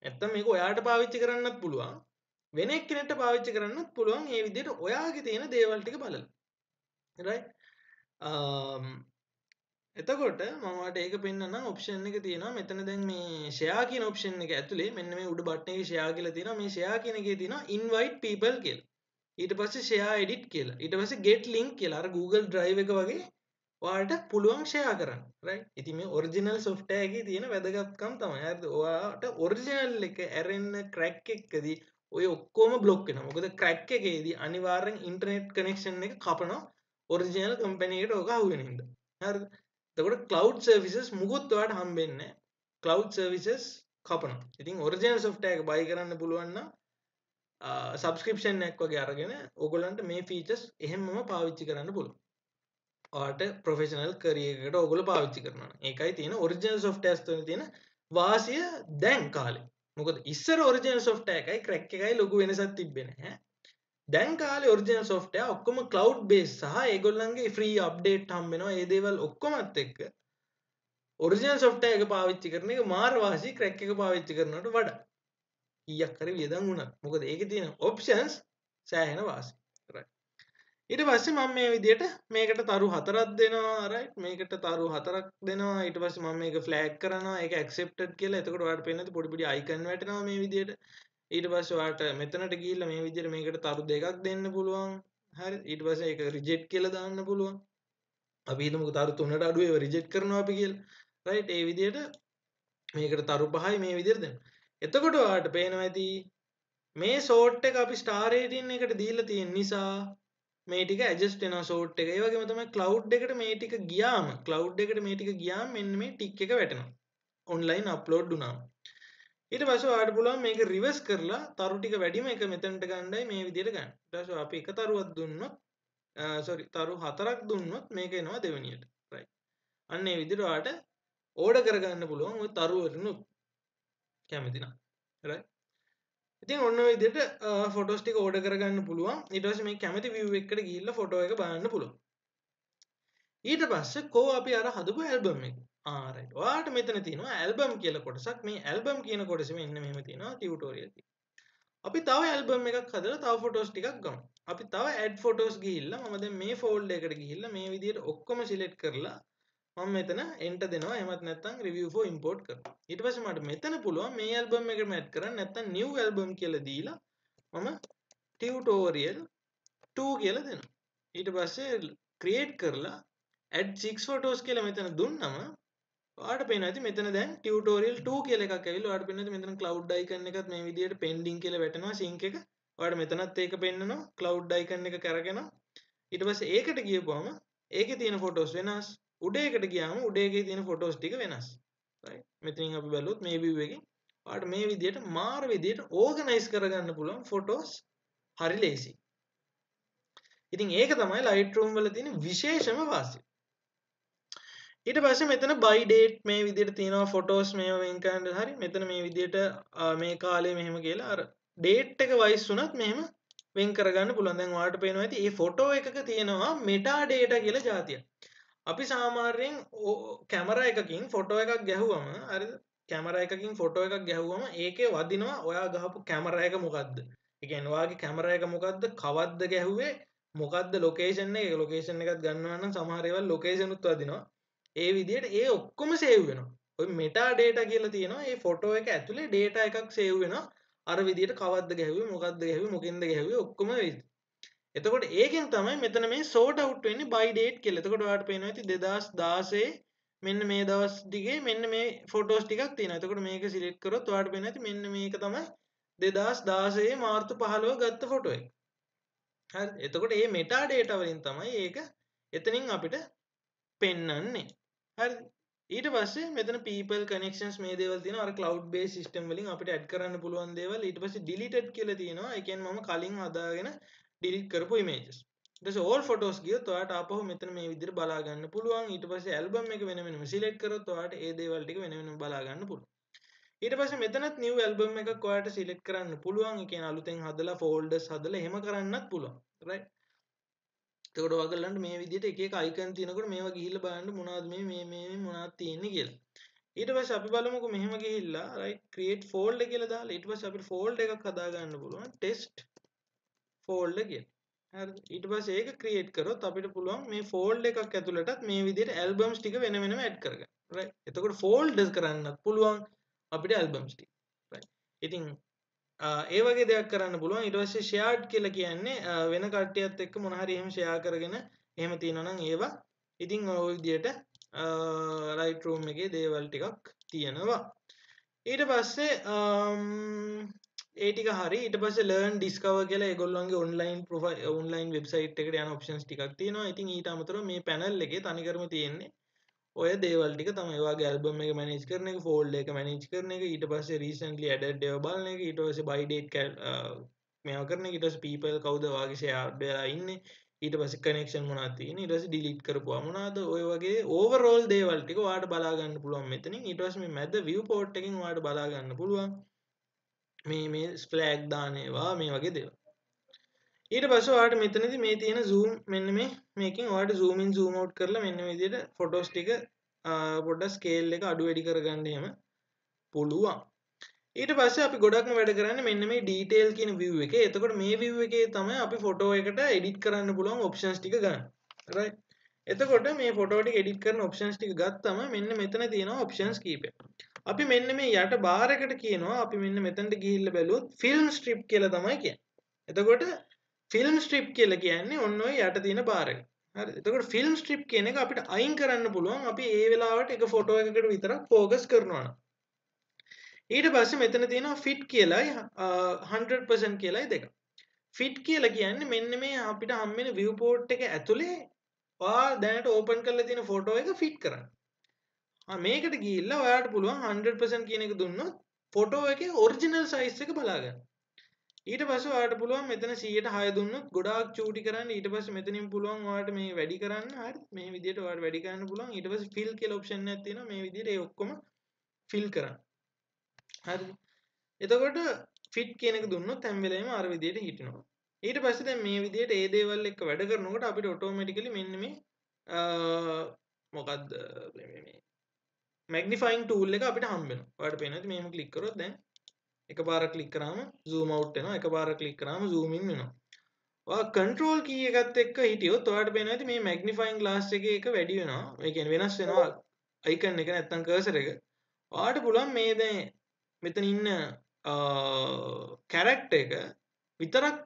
නැත්තම් මේක ඔයාට පාවිච්චි කරන්නත් පුළුවන්. වෙන එක්කෙනෙක්ට පාවිච්චි කරන්නත් පුළුවන්. මේ විදිහට ඔයාගේ තියෙන දේවල් ටික බලලා. right. එතකොට මම ඔයාලට ඒක පෙන්නන්නම් ඔප්ෂන් එක තියෙනවා මෙතන දැන් මේ share කියන ඔප්ෂන් එක ඇතුලේ මෙන්න මේ උඩ බටන් එකේ share කියලා තියෙනවා මේ share කියන එකේ තියෙනවා invite people කියලා ඊට පස්සේ share edit කියලා ඊට පස්සේ get link කියලා අර Google Drive එක වගේ ඔයාලට පුළුවන් ෂෙයා කරන්න රයිට්. ඉතින් මේ ඔරිජිනල් software එකේ තියෙන වැදගත්කම තමයි. හරිද? ඔයාලට ඔරිජිනල් එක ඇරෙන්න crack එකකදී ඔය ඔක්කොම බ්ලොක් වෙනවා. මොකද crack එකේදී අනිවාර්යෙන් ඉන්ටර්නෙට් කනෙක්ෂන් එක කපනවා ඔරිජිනල් කම්පැනි එකට ඔක අහු වෙන හින්දා. හරිද? එතකොට cloud services මුකුත් ඔයාලට හම්බෙන්නේ නැහැ. cloud services කපනවා. ඉතින් ඔරිජිනල් software එක buy කරන්න පුළුවන් නම් සබස්ක්‍රිප්ෂන් එකක් වගේ අරගෙන ඕගොල්ලන්ට මේ ෆීචර්ස් එහෙමම පාවිච්චි කරන්න පුළුවන්. ඔයාලට ප්‍රොෆෙෂනල් කැරියර් එකකට ඕගොල්ලෝ පාවිච්චි කරනවා. ඒකයි තියෙන ඔරිජිනල් softwares වල තියෙන වාසිය දැන් කාලේ. මොකද ඉස්සර ඔරිජිනල් software එකයි crack එකයි ලොකු වෙනසක් තිබ්බේ නැහැ. දැන් කාලේ ඔරිජිනල් software ඔක්කොම cloud based සහ ඒගොල්ලන්ගේ free update හම්බ වෙනවා. ඒ දේවල් ඔක්කොමත් එක්ක ඔරිජිනල් software එක පාවිච්චි කරන එක මාර වාසි crack එක පාවිච්චි කරනවට වඩා. කීයක් හරි වියදම් වුණත්. මොකද ඒකේ තියෙන options සෑහෙන වාසි. right. ඊට පස්සේ මම මේ විදිහට මේකට තරු 4ක් දෙනවා right මේකට තරු 4ක් දෙනවා ඊට පස්සේ මම මේක ෆ්ලැග් කරනවා ඒක accepted කියලා එතකොට ඔයාලට පේන්නේ පොඩි පොඩි icon වැටෙනවා මේ විදිහට ඊට පස්සේ ඔයාලට මෙතනට ගිහිල්ලා මේ විදිහට මේකට තරු 2ක් දෙන්න පුළුවන් හරි ඊට පස්සේ ඒක reject කියලා දාන්න පුළුවන් අපි හිතමුකෝ තරු 3ට අඩු ඒව reject කරනවා අපි කියලා right ඒ විදිහට මේකට තරු 5යි මේ විදිහට දෙන්න එතකොට ඔයාලට පේනවා ඇති මේ sort එක අපි star rating එකට දීලා තියෙන නිසා මේ ටික ඇඩ්ජස්ට් වෙනවා sort එක. ඒ වගේම තමයි cloud එකට මේ ටික ගියාම cloud එකට මේ ටික ගියාම මෙන්න මේ ටික් එක වැටෙනවා. online upload වුණාම. ඊට පස්සේ ඔයාලට පුළුවන් මේක reverse කරලා තරු ටික වැඩිම එක මෙතනට ගන්නයි මේ විදිහට ගන්න. ඊට පස්සේ අපි එක තරුවක් දුන්නොත් තරු 4ක් දුන්නොත් මේක එනවා දෙවෙනියට. right. අන්න ඒ විදිහට ඔයාලට ඕඩර් කරගන්න පුළුවන් ওই තරු වලිනුත් කැමති නම්. right. ඉතින් ඔන්න ඔය විදිහට ෆොටෝස් ටික ඕඩර් කරගන්න පුළුවන්. ඊට පස්සේ මේ කැමති view එකකට ගිහිල්ලා ෆොටෝ එක බලන්න පුළුවන්. ඊට පස්සේ කෝ අපි අර හදපු ඇල්බම් එක. right. ඔයාලට මෙතන තියෙනවා ඇල්බම් කියලා කොටසක්. මේ ඇල්බම් කියන කොටසේ මෙන්න මෙහෙම තියෙනවා ටියුටෝරියල් එක. අපි තව ඇල්බම් එකක් හදලා තව ෆොටෝස් ටිකක් ගමු. අපි තව add photos ගිහිල්ලා මම දැන් මේ ෆෝල්ඩර් එකට ගිහිල්ලා මේ විදිහට ඔක්කොම සිලෙක්ට් කරලා මම මෙතන enter දෙනවා. එහෙමත් නැත්නම් review for import කරනවා. ඊට පස්සේ මට මෙතන පුළුවන් මේ ඇල්බම් එකටම add කරන්න නැත්නම් new album කියලා දීලා මම tutorial 2 කියලා දෙනවා. ඊට පස්සේ create කරලා add 6 photos කියලා මෙතන දුන්නම ඔයාලට පේනවා ඇති මෙතන දැන් tutorial 2 කියලා එකක් ඇවිල්ලා ඔයාලට පේනවා මෙතන cloud icon එකත් මේ විදිහට pending කියලා වැටෙනවා sync එක. ඔයාලට මෙතනත් ඒක පෙන්නනවා cloud icon එක කරගෙනවා. ඊට පස්සේ ඒකට ගියපුවම ඒකේ තියෙන photos වෙනස්. උඩ එකට ගියාම උඩ එකේ තියෙන photos ටික වෙනස්. right. මෙතනින් අපි බැලුවොත් මේ view එකෙන් ඔයාලට මේ විදිහට මාර විදිහට organize කරගන්න පුළුවන් photos හරි ලේසි. ඉතින් ඒක තමයි Lightroom වල තියෙන විශේෂම වාසිය. ඊට පස්සේ මෙතන by date මේ විදිහට තියෙනවා photos මේව වෙන් කරන්න හරි මෙතන මේ විදිහට මේ කාලේ මෙහෙම කියලා අර date එක wise උනත් මෙහෙම වෙන් කරගන්න පුළුවන්. දැන් ඔයාලට පේනවා ඇති මේ photo එකක තියෙනවා metadata කියලා જાතියක්. අපි සාමාන්‍යයෙන් කැමරා එකකින් ෆොටෝ එකක් ගැහුවම හරිද කැමරා එකකින් ෆොටෝ එකක් ගැහුවම ඒකේ වදිනවා ඔයා ගහපු කැමරා එක මොකද්ද ඒ කියන්නේ ඔයාගේ කැමරා එක මොකද්ද කවද්ද ගැහුවේ මොකද්ද ලොකේෂන් එක ලොකේෂන් එකක් ගන්නවා නම් සමහර ඒවා ලොකේෂන් උත් වදිනවා ඒ විදිහට ඒ ඔක්කොම සේව් වෙනවා ඔය මෙටා ඩේටා කියලා තියෙනවා ඒ ෆොටෝ එක ඇතුලේ ඩේටා එකක් සේව් වෙනවා අර විදිහට කවද්ද ගැහුවේ මොකද්ද ගැහුවේ මොකෙන්ද ගැහුවේ ඔක්කොම වෙයි එතකොට ඒකෙන් තමයි මෙතන මේ sort out වෙන්නේ by date කියලා. එතකොට ඔයාලට පේනවා ඇති 2016 මෙන්න මේ දවස් දිගේ මෙන්න මේ photos ටිකක් තියෙනවා. එතකොට මේක select කරොත් ඔයාලට පේනවා ඇති මෙන්න මේක තමයි 2016 මාර්තු 15 ගත්ත photo එක. හරි. එතකොට මේ metadata වලින් තමයි ඒක එතනින් අපිට පෙන්වන්නේ. හරි. ඊට පස්සේ මෙතන people connections මේ දේවල් තියෙනවා. අර cloud based system වලින් අපිට add කරන්න පුළුවන් දේවල්. ඊට පස්සේ deleted කියලා තියෙනවා. ඒ කියන්නේ මම කලින් හදාගෙන delete කරපු images. ඊට පස්සේ all photos ගියොත් ඔයාලට ආපහු මෙතන මේ විදිහට බලා ගන්න පුළුවන්. ඊට පස්සේ album එක වෙන වෙනම select කරොත් ඔයාලට ඒ දේවල් ටික වෙන වෙනම බලා ගන්න පුළුවන්. ඊට පස්සේ මෙතනත් new album එකක් ඔයාලට select කරන්න පුළුවන්. ඒ කියන්නේ අලුතෙන් හදලා folders හදලා එහෙම කරන්නත් පුළුවන්. right. එතකොට ඔයගලන්ට මේ විදිහට එක එක icon තියෙනකොට මේවා ගිහිල්ලා බලන්න මොනවද මේ මොනවද තියෙන්නේ කියලා. ඊට පස්සේ අපි බලමුකෝ මෙහෙම ගිහිල්ලා right create folder කියලා දාලා ඊට පස්සේ අපිට folder එකක් හදා ගන්න පුළුවන් test folder කියලා. හරිද? ඊට පස්සේ ඒක create කරොත් අපිට පුළුවන් මේ folder එකක් ඇතුළටත් මේ විදිහට albums ටික වෙන වෙනම add කරගන්න. right. එතකොට folders කරන්නත් පුළුවන් අපිට albums ටික. right. ඉතින් ඒ වගේ දෙයක් කරන්න පුළුවන්. ඊට පස්සේ shared කියලා කියන්නේ වෙන කට්ටියත් එක්ක මොන හරි එහෙම share කරගෙන එහෙම තියෙනවා නම් ඒවා ඉතින් ඔය විදියට Lightroom එකේ දේවල් ටිකක් තියෙනවා. ඊට පස්සේ ඒ ටික හරි. ඊට පස්සේ learn discover කියලා ඒගොල්ලන්ගේ online profile online website එකට යන options ටිකක් තියෙනවා. ඉතින් ඊට අමතරව මේ panel එකේ තනිකරම තියෙන්නේ ඔය දේවල් ටික තමයි. ඒ වගේ album එක manage කරන එක, folder එක manage කරන එක, ඊට පස්සේ recently added ඒවා බලන එක, ඊට පස්සේ by date මේවා කරන එක, ඊට පස්සේ people කවුද වාගේ share වෙලා ඉන්නේ, ඊට පස්සේ connection මොනවද තියෙන්නේ, ඊට පස්සේ delete කරපුවා මොනවද, ඔය වගේ overall දේවල් ටික ඔයාලට බලා ගන්න පුළුවන් මෙතනින්. ඊට පස්සේ මේ මැද viewport එකකින් ඔයාලට බලා ගන්න පුළුවන් මේ flag දාන ඒවා මේ වගේ දේවල්. ඊට පස්සේ ඔයාලට මෙතනදී මේ තියෙන zoom මෙන්න මේකෙන් ඔයාලට zoom in zoom out කරලා මෙන්න මේ විදිහට photos ටික පොඩ්ඩක් scale එක අඩු වැඩි කරගන්න එහෙම පුළුවන්. ඊට පස්සේ අපි ගොඩක්ම වැඩ කරන්නේ මෙන්න මේ detail කියන view එකේ. එතකොට මේ view එකේ තමයි අපි photo එකට edit කරන්න පුළුවන් options ටික ගන්න. right. එතකොට මේ photo ටික edit කරන options ටික ගත්තම මෙන්න මෙතන තියෙනවා options කීපයක්. අපි මෙන්න මේ යට bar එකට කියනවා අපි මෙන්න මෙතනට ගිහිල්ලා බැලුවොත් film strip කියලා තමයි කියන්නේ. එතකොට film strip කියලා කියන්නේ ඔන්න ඔය යට තියෙන bar එක. හරි. එතකොට film strip කියන එක අපිට අයින් කරන්න පුළුවන් අපි ඒ වෙලාවට එක photo එකකට විතරක් focus කරනවා නම්. ඊට පස්සේ මෙතන තියෙනවා fit කියලායි 100% කියලායි දෙක. fit කියලා කියන්නේ මෙන්න මේ අපිට හම්බෙන viewport එක ඇතුලේ ඔයා දැනට open කරලා තියෙන photo එක fit කරන්න. මේකට ගිහිල්ලා ඔයාලට පුළුවන් 100% කියන එක දුන්නොත් photo එකේ original size එක බලා ගන්න. ඊට පස්සේ ඔයාලට පුළුවන් මෙතන 100% දුන්නොත් ගොඩාක් චූටි කරන්න. ඊට පස්සේ මෙතනින් පුළුවන් ඔයාලට මේ වැඩි කරන්න. හරි. මේ විදිහට ඔයාලට වැඩි කරන්න පුළුවන්. ඊට පස්සේ fill කියලා option එකක් තියෙනවා. මේ විදිහට ඒ ඔක්කොම fill කරන්න. හරි. එතකොට fit කියන එක දුන්නොත් හැම වෙලේම අර විදිහට හිටිනවා. ඊට පස්සේ දැන් මේ විදිහට ඒ දේවල් එක්ක වැඩ කරනකොට අපිට automatically මෙන්න මේ මොකද්ද මේ magnifying tool එක අපිට හම්බ වෙනවා. ඔයාලට පේනවාද මේම ක්ලික් කරොත් දැන් එකපාරක් ක්ලික් කරාම zoom out වෙනවා. එකපාරක් ක්ලික් කරාම zoom in වෙනවා. ඔයා control key එකත් එක්ක හිටියොත් ඔයාලට පේනවාද මේ magnifying glass එකේ එක වැඩි වෙනවා. ඒ කියන්නේ වෙනස් වෙනවා icon එක නැත්තම් cursor එක. ඔයාලට පුළුවන් මේ දැන් මෙතන ඉන්න character එක විතරක්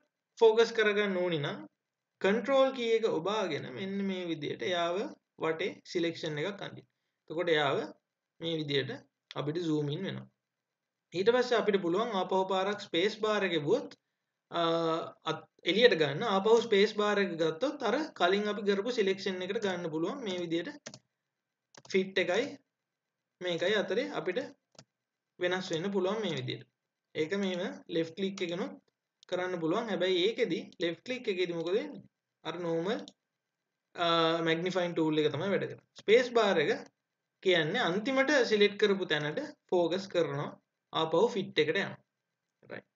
focus කරගන්න ඕනි නම් control key එක ඔබාගෙන මෙන්න මේ විදිහට යාව වටේ selection එකක් අඳින්න. එතකොට යාව මේ විදිහට අපිට zoom in වෙනවා. ඊට පස්සේ අපිට පුළුවන් ආපහු පාරක් space bar එක ගෙවුවොත් එළියට ගන්න. ආපහු space bar එක ගත්තොත් අර කලින් අපි කරපු selection එකට ගන්න පුළුවන්. මේ විදිහට fit එකයි මේකයි අතරේ අපිට වෙනස් වෙන්න පුළුවන් මේ විදිහට. ඒක මෙහෙම left click එකනොත් කරන්න පුළුවන්. හැබැයි ඒකෙදි left click එකේදී මොකද වෙන්නේ? අර normal magnifying tool එක තමයි වැඩ කරන්නේ. space bar එක කියන්නේ අන්තිමට select කරපු තැනට focus කරනවා. ආපහු fit එකට යනවා. right.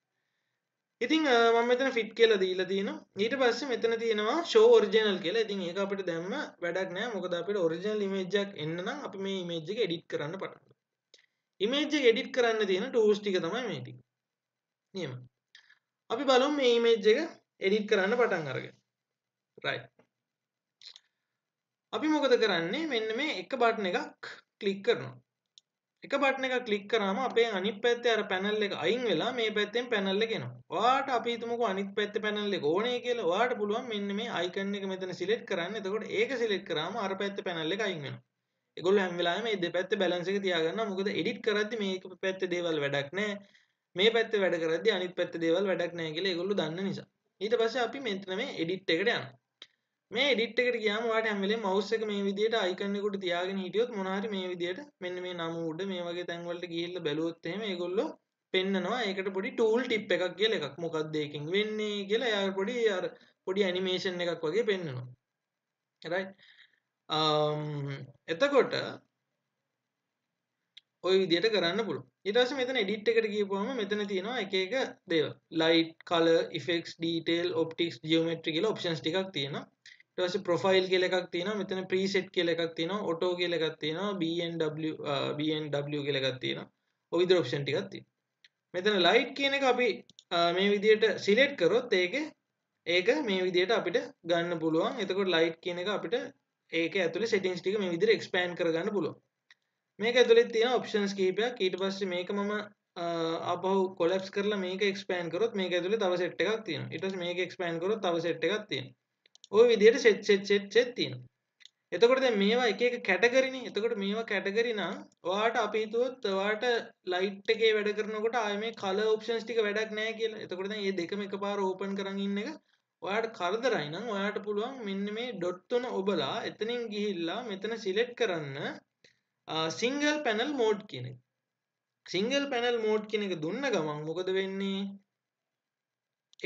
ඉතින් මම මෙතන fit කියලා දීලා තියෙනවා. ඊට පස්සේ මෙතන තියෙනවා show original කියලා. ඉතින් ඒක අපිට දැම්ම වැඩක් නෑ. මොකද අපිට original image එකක් එන්න නම් අපි මේ image එක edit කරන්න පටන් ගන්නවා. image එක edit කරන්න තියෙන tools ටික තමයි මේ ටික. නියම. අපි බලමු මේ image එක edit කරන්න පටන් අරගෙන. right. අපි මොකද කරන්නේ? මෙන්න මේ එක බටන් එකක් ක්ලික් කරනවා. එක බටන් එකක් ක්ලික් කරාම අපේ අනිත් පැත්තේ අර පැනල් එක අයින් වෙලා මේ පැත්තෙන් පැනල් එක එනවා. ඔයාට අපි හිතමුකෝ අනිත් පැත්තේ පැනල් එක ඕනේ කියලා. ඔයාට පුළුවන් මෙන්න මේ icon එක මෙතන select කරන්න. එතකොට ඒක select කරාම අර පැත්තේ පැනල් එක අයින් වෙනවා. ඒගොල්ලෝ හැම වෙලාවෙම මේ දෙපැත්තේ balance එක තියාගන්නවා. මොකද edit කරද්දි මේක පැත්තේ දේවල් වැඩක් නැහැ. මේ පැත්තේ වැඩ කරද්දි අනිත් පැත්තේ දේවල් වැඩක් නැහැ කියලා ඒගොල්ලෝ දන්න නිසා. ඊට පස්සේ අපි මෙතන මේ edit එකට යනවා. මේ edit එකට ගියාම ඔයාලට හැම වෙලේම mouse එක මේ විදිහට icon එකට තියාගෙන හිටියොත් මොනවා හරි මේ විදිහට මෙන්න මේ නම උඩ මේ වගේ තැන් වලට ගිහිල්ලා බැලුවොත් එහෙම ඒගොල්ලෝ පෙන්නනවා. ඒකට පොඩි tool tip එකක් කියලා එකක් මොකක්ද ඒකෙන් වෙන්නේ කියලා එයාලා පොඩි animation එකක් වගේ පෙන්නනවා. right. එතකොට ඔය විදිහට කරන්න පුළුවන්. ඊට පස්සේ මෙතන edit එකට ගියපුවම මෙතන තියෙනවා එක එක දේවල්. light, color, effects, detail, optics, geometry කියලා options ටිකක් තියෙනවා. ඊට පස්සේ profile කියලා එකක් තියෙනවා. මෙතන preset කියලා එකක් තියෙනවා. auto කියලා එකක් තියෙනවා. BNW කියලා එකක් තියෙනවා. ඔය විදිහට option ටිකක් තියෙනවා. මෙතන light කියන එක අපි මේ විදිහට select කරොත් ඒක මේ විදිහට අපිට ගන්න පුළුවන්. එතකොට light කියන එක අපිට ඒක ඇතුලේ settings ටික මේ විදිහට expand කරගන්න පුළුවන්. මේක ඇතුලේ තියෙන options කීපයක්. ඊට පස්සේ මේක මම ආපහු collapse කරලා මේක expand කරොත් මේක ඇතුලේ තව set එකක් තියෙනවා. ඊට පස්සේ මේක expand කරොත් තව set එකක් තියෙනවා. ওই විදිහට set තියෙනවා. එතකොට දැන් මේවා එක එක කැටගරි නේ. එතකොට මේවා කැටගරි නම් ඔයාට අපි හිතුවොත් ඔයාට ලයිට් එකේ වැඩ කරනකොට ආයේ මේ කලර් ඔප්ෂන්ස් ටික වැඩක් නැහැ කියලා. එතකොට දැන් මේ දෙකම එකපාර ඕපන් කරන් ඉන්න එක ඔයාට කරදරයි නම් ඔයාට පුළුවන් මෙන්න මේ ඩොට් තුන ඔබලා එතනින් ගිහිල්ලා මෙතන සිලෙක්ට් කරන්න සිංගල් පැනල් මෝඩ් කියන එක. සිංගල් පැනල් මෝඩ් කියන එක දුන්න ගමන් මොකද වෙන්නේ?